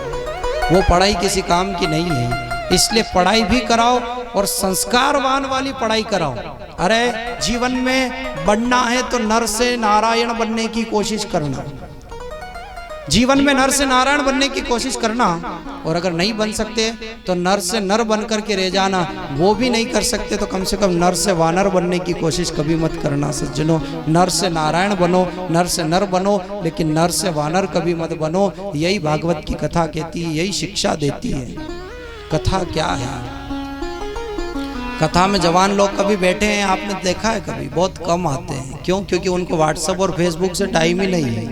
वो पढ़ाई किसी काम की नहीं है। इसलिए पढ़ाई भी कराओ और संस्कारवान वाली पढ़ाई कराओ। अरे जीवन में बढ़ना है तो नर से नारायण बनने की कोशिश करना, जीवन में नर से नारायण बनने की कोशिश करना, और अगर नहीं बन सकते तो नर से नर बन करके रह जाना, वो भी नहीं कर सकते तो कम से कम नर से वानर बनने की कोशिश कभी मत करना सज्जनों। नर से नारायण बनो, नर से नर बनो, लेकिन नर से वानर कभी मत बनो। यही भागवत की कथा कहती है, यही शिक्षा देती है। कथा क्या है? कथा में जवान लोग कभी बैठे हैं आपने देखा है? कभी बहुत कम आते हैं। क्यों? क्योंकि उनको व्हाट्सएप और फेसबुक से टाइम ही नहीं है।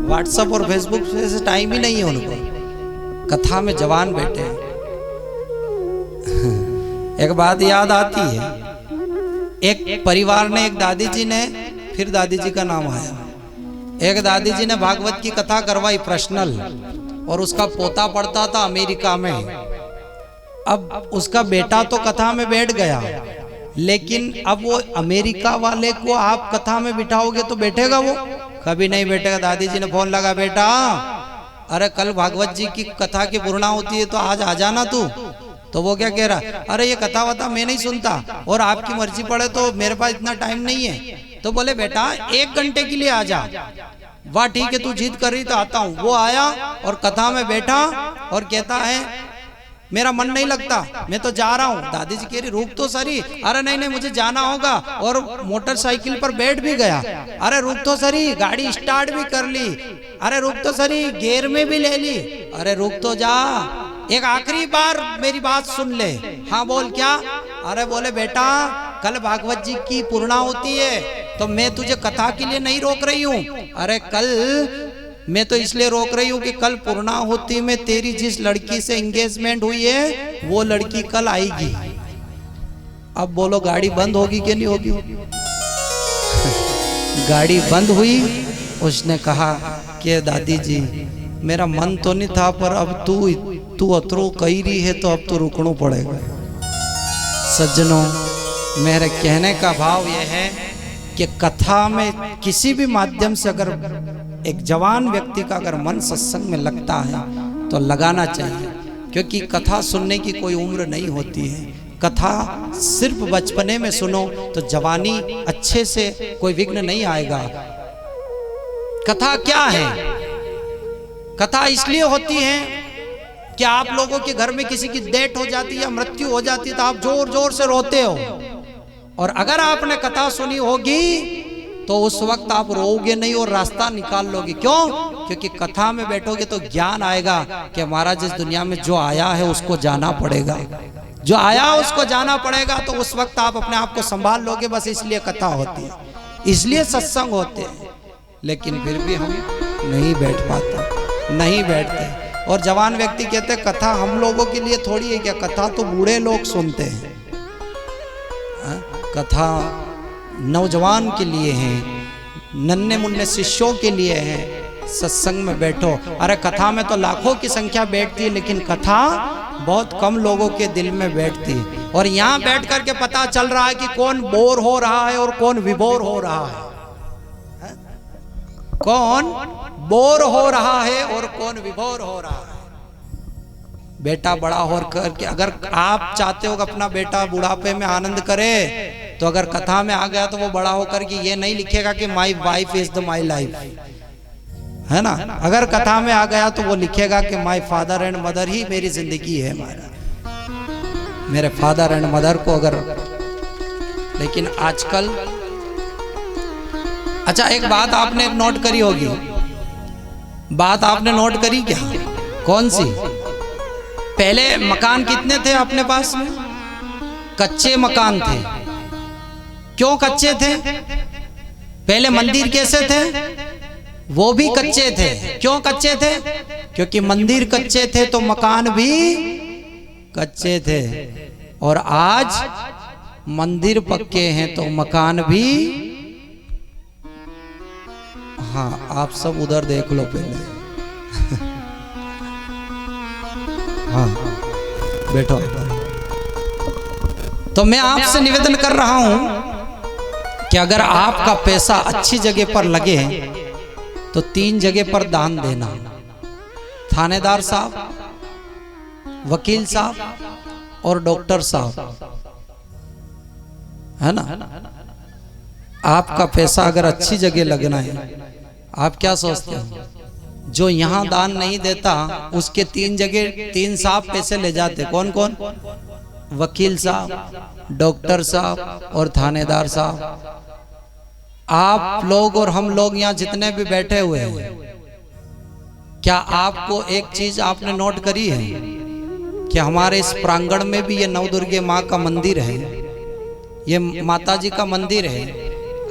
व्हाट्सएप और फेसबुक से टाइम ही नहीं है उनको। कथा में जवान बैठे हैं। एक बात याद आती है, एक परिवार ने, एक दादी जी ने, फिर दादी जी का नाम आया, एक दादी जी ने भागवत की कथा करवाई पर्सनल, और उसका पोता पढ़ता था अमेरिका में। अब उसका बेटा तो कथा में बैठ गया, लेकिन अब वो अमेरिका वाले को आप कथा में बिठाओगे तो बैठेगा? वो कभी नहीं बैठेगा। दादी जी ने फोन लगा, बेटा अरे कल भागवत जी की कथा की पूर्णा होती है तो आज आ जाना तू। तो वो क्या कह रहा, अरे ये कथा वथा मैं नहीं सुनता और आपकी मर्जी पड़े तो मेरे पास इतना टाइम नहीं है। तो बोले बेटा 1 घंटे के लिए आ जा। वाह ठीक है, तू जिद कर रही तो आता हूँ। वो आया और कथा में बैठा और कहता है मेरा मन नहीं लगता, मैं तो जा रहा हूँ। दादी जी कह रही रुक तो सही। अरे नहीं नहीं मुझे जाना होगा, और मोटरसाइकिल पर बैठ भी गया। अरे रुक तो सही, गाड़ी स्टार्ट भी कर ली। अरे रुक तो सही, गियर में भी ले ली। अरे रुक तो जा, एक आखिरी बार मेरी बात सुन ले। हाँ बोल क्या? अरे बोले बेटा कल भागवत जी की पूर्णा होती है तो मैं तुझे कथा के लिए नहीं रोक रही हूँ। अरे कल मैं तो इसलिए रोक रही हूँ कि कल पूर्णाहुति में तेरी जिस लड़की से एंगेजमेंट हुई है वो लड़की कल आएगी। अब बोलो गाड़ी बंद होगी कि नहीं होगी? गाड़ी बंद हुई। उसने कहा कि दादी जी मेरा मन तो नहीं था, पर अब तू अतरो कही रही है तो अब तो रुकना पड़ेगा। सज्जनों मेरे कहने का भाव यह है कि कथा में किसी भी माध्यम से अगर एक जवान व्यक्ति का अगर मन सत्संग में लगता है तो लगाना चाहिए, क्योंकि कथा सुनने की कोई उम्र नहीं होती है। कथा सिर्फ बचपने में सुनो तो जवानी अच्छे से कोई विघ्न नहीं आएगा। कथा क्या है? कथा इसलिए होती है कि आप लोगों के घर में किसी की डेथ हो जाती है या मृत्यु हो जाती है तो आप जोर जोर से रोते हो, और अगर आपने कथा सुनी होगी तो उस वक्त आप रोओगे नहीं और रास्ता निकाल लोगे। क्यों? क्योंकि कथा में बैठोगे तो ज्ञान आएगा कि महाराज इस दुनिया में जो आया है उसको जाना पड़ेगा, जो आया उसको जाना पड़ेगा। तो उस वक्त आप अपने आप को संभाल लोगे। बस इसलिए कथा होती है, इसलिए सत्संग होते हैं। लेकिन फिर भी हम नहीं बैठ पाते, नहीं बैठते। और जवान व्यक्ति कहते हैं कथा हम लोगों के लिए थोड़ी है क्या, कथा तो बूढ़े लोग सुनते हैं। कथा नौजवान के लिए है, नन्हे मुन्ने शिष्यों के लिए है। सत्संग में बैठो। अरे कथा में तो लाखों की संख्या बैठती है, लेकिन कथा बहुत कम लोगों के दिल में बैठती है। और यहाँ बैठ करके पता चल रहा है कि कौन बोर हो रहा है और कौन विभोर हो रहा है। कौन बोर हो रहा है और कौन विभोर हो रहा है। बेटा बड़ा हो करके अगर आप चाहते हो कि अपना बेटा बुढ़ापे में आनंद करे, तो अगर कथा में आ गया तो वो बड़ा होकर के ये नहीं लिखेगा कि my wife is the my life, है ना। अगर कथा में आ गया तो वो लिखेगा कि माई फादर एंड मदर ही मेरी जिंदगी है, मेरे फादर एंड मदर को अगर। लेकिन आजकल अच्छा एक बात आपने नोट करी होगी, बात आपने नोट करी क्या? कौन सी? पहले मकान कितने थे अपने पास में? कच्चे मकान थे। क्यों कच्चे थे? पहले मंदिर कैसे थे? वो भी कच्चे थे। क्यों कच्चे थे? क्योंकि मंदिर कच्चे थे तो मकान भी कच्चे थे। और आज मंदिर पक्के हैं तो मकान भी। हाँ, आप सब उधर देख लो पहले। हाँ बैठो। तो मैं आपसे निवेदन कर रहा हूं कि अगर आपका पैसा अच्छी जगह पर लगे तो 3 जगह पर दान देना। थानेदार साहब, वकील साहब और डॉक्टर साहब, है ना। आपका पैसा अगर अच्छी जगह लगना है, आप क्या सोचते हो? जो यहाँ दान नहीं देता उसके 3 जगह 3 साहब पैसे ले जाते। कौन कौन? वकील साहब, डॉक्टर साहब और थानेदार साहब। आप लोग और हम लोग यहाँ जितने भी बैठे हुए हैं, क्या आपको एक चीज आपने नोट करी है कि हमारे इस प्रांगण में भी ये नवदुर्गे माँ का मंदिर है, ये माता जी का मंदिर है।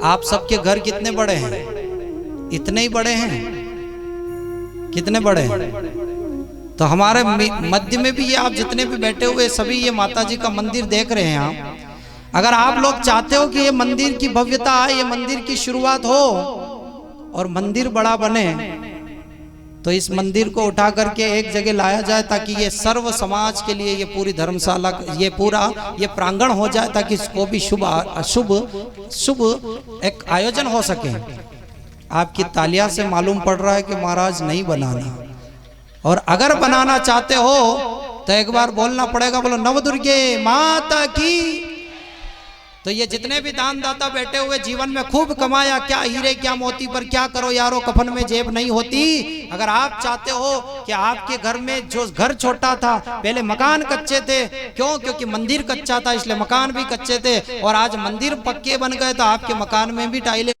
आप सबके घर कितने बड़े हैं? इतने ही बड़े हैं। कितने बड़े हैं? तो हमारे मध्य में भी ये आप जितने भी बैठे हुए सभी ये माता जी का मंदिर देख रहे हैं आप। अगर आप लोग चाहते हो कि ये मंदिर की भव्यता आए, ये मंदिर की शुरुआत हो और मंदिर बड़ा बने, तो इस मंदिर को उठा करके एक जगह लाया जाए ताकि ये सर्व समाज के लिए ये पूरी धर्मशाला, ये पूरा ये प्रांगण हो जाए, ताकि इसको भी शुभ एक आयोजन हो सके। आपकी तालियां से मालूम पड़ रहा है कि महाराज नहीं बनाना, और अगर बनाना चाहते हो तो एक बार बोलना पड़ेगा, बोलो नवदुर्गे माता की। तो ये जितने भी दानदाता बैठे हुए जीवन में खूब कमाया, क्या हीरे क्या मोती पर क्या करो यारो, कफन में जेब नहीं होती। अगर आप चाहते हो कि आपके घर में जो घर छोटा था, पहले मकान कच्चे थे, क्यों? क्योंकि मंदिर कच्चा था इसलिए मकान भी कच्चे थे, और आज मंदिर पक्के बन गए तो आपके मकान में भी टाइलें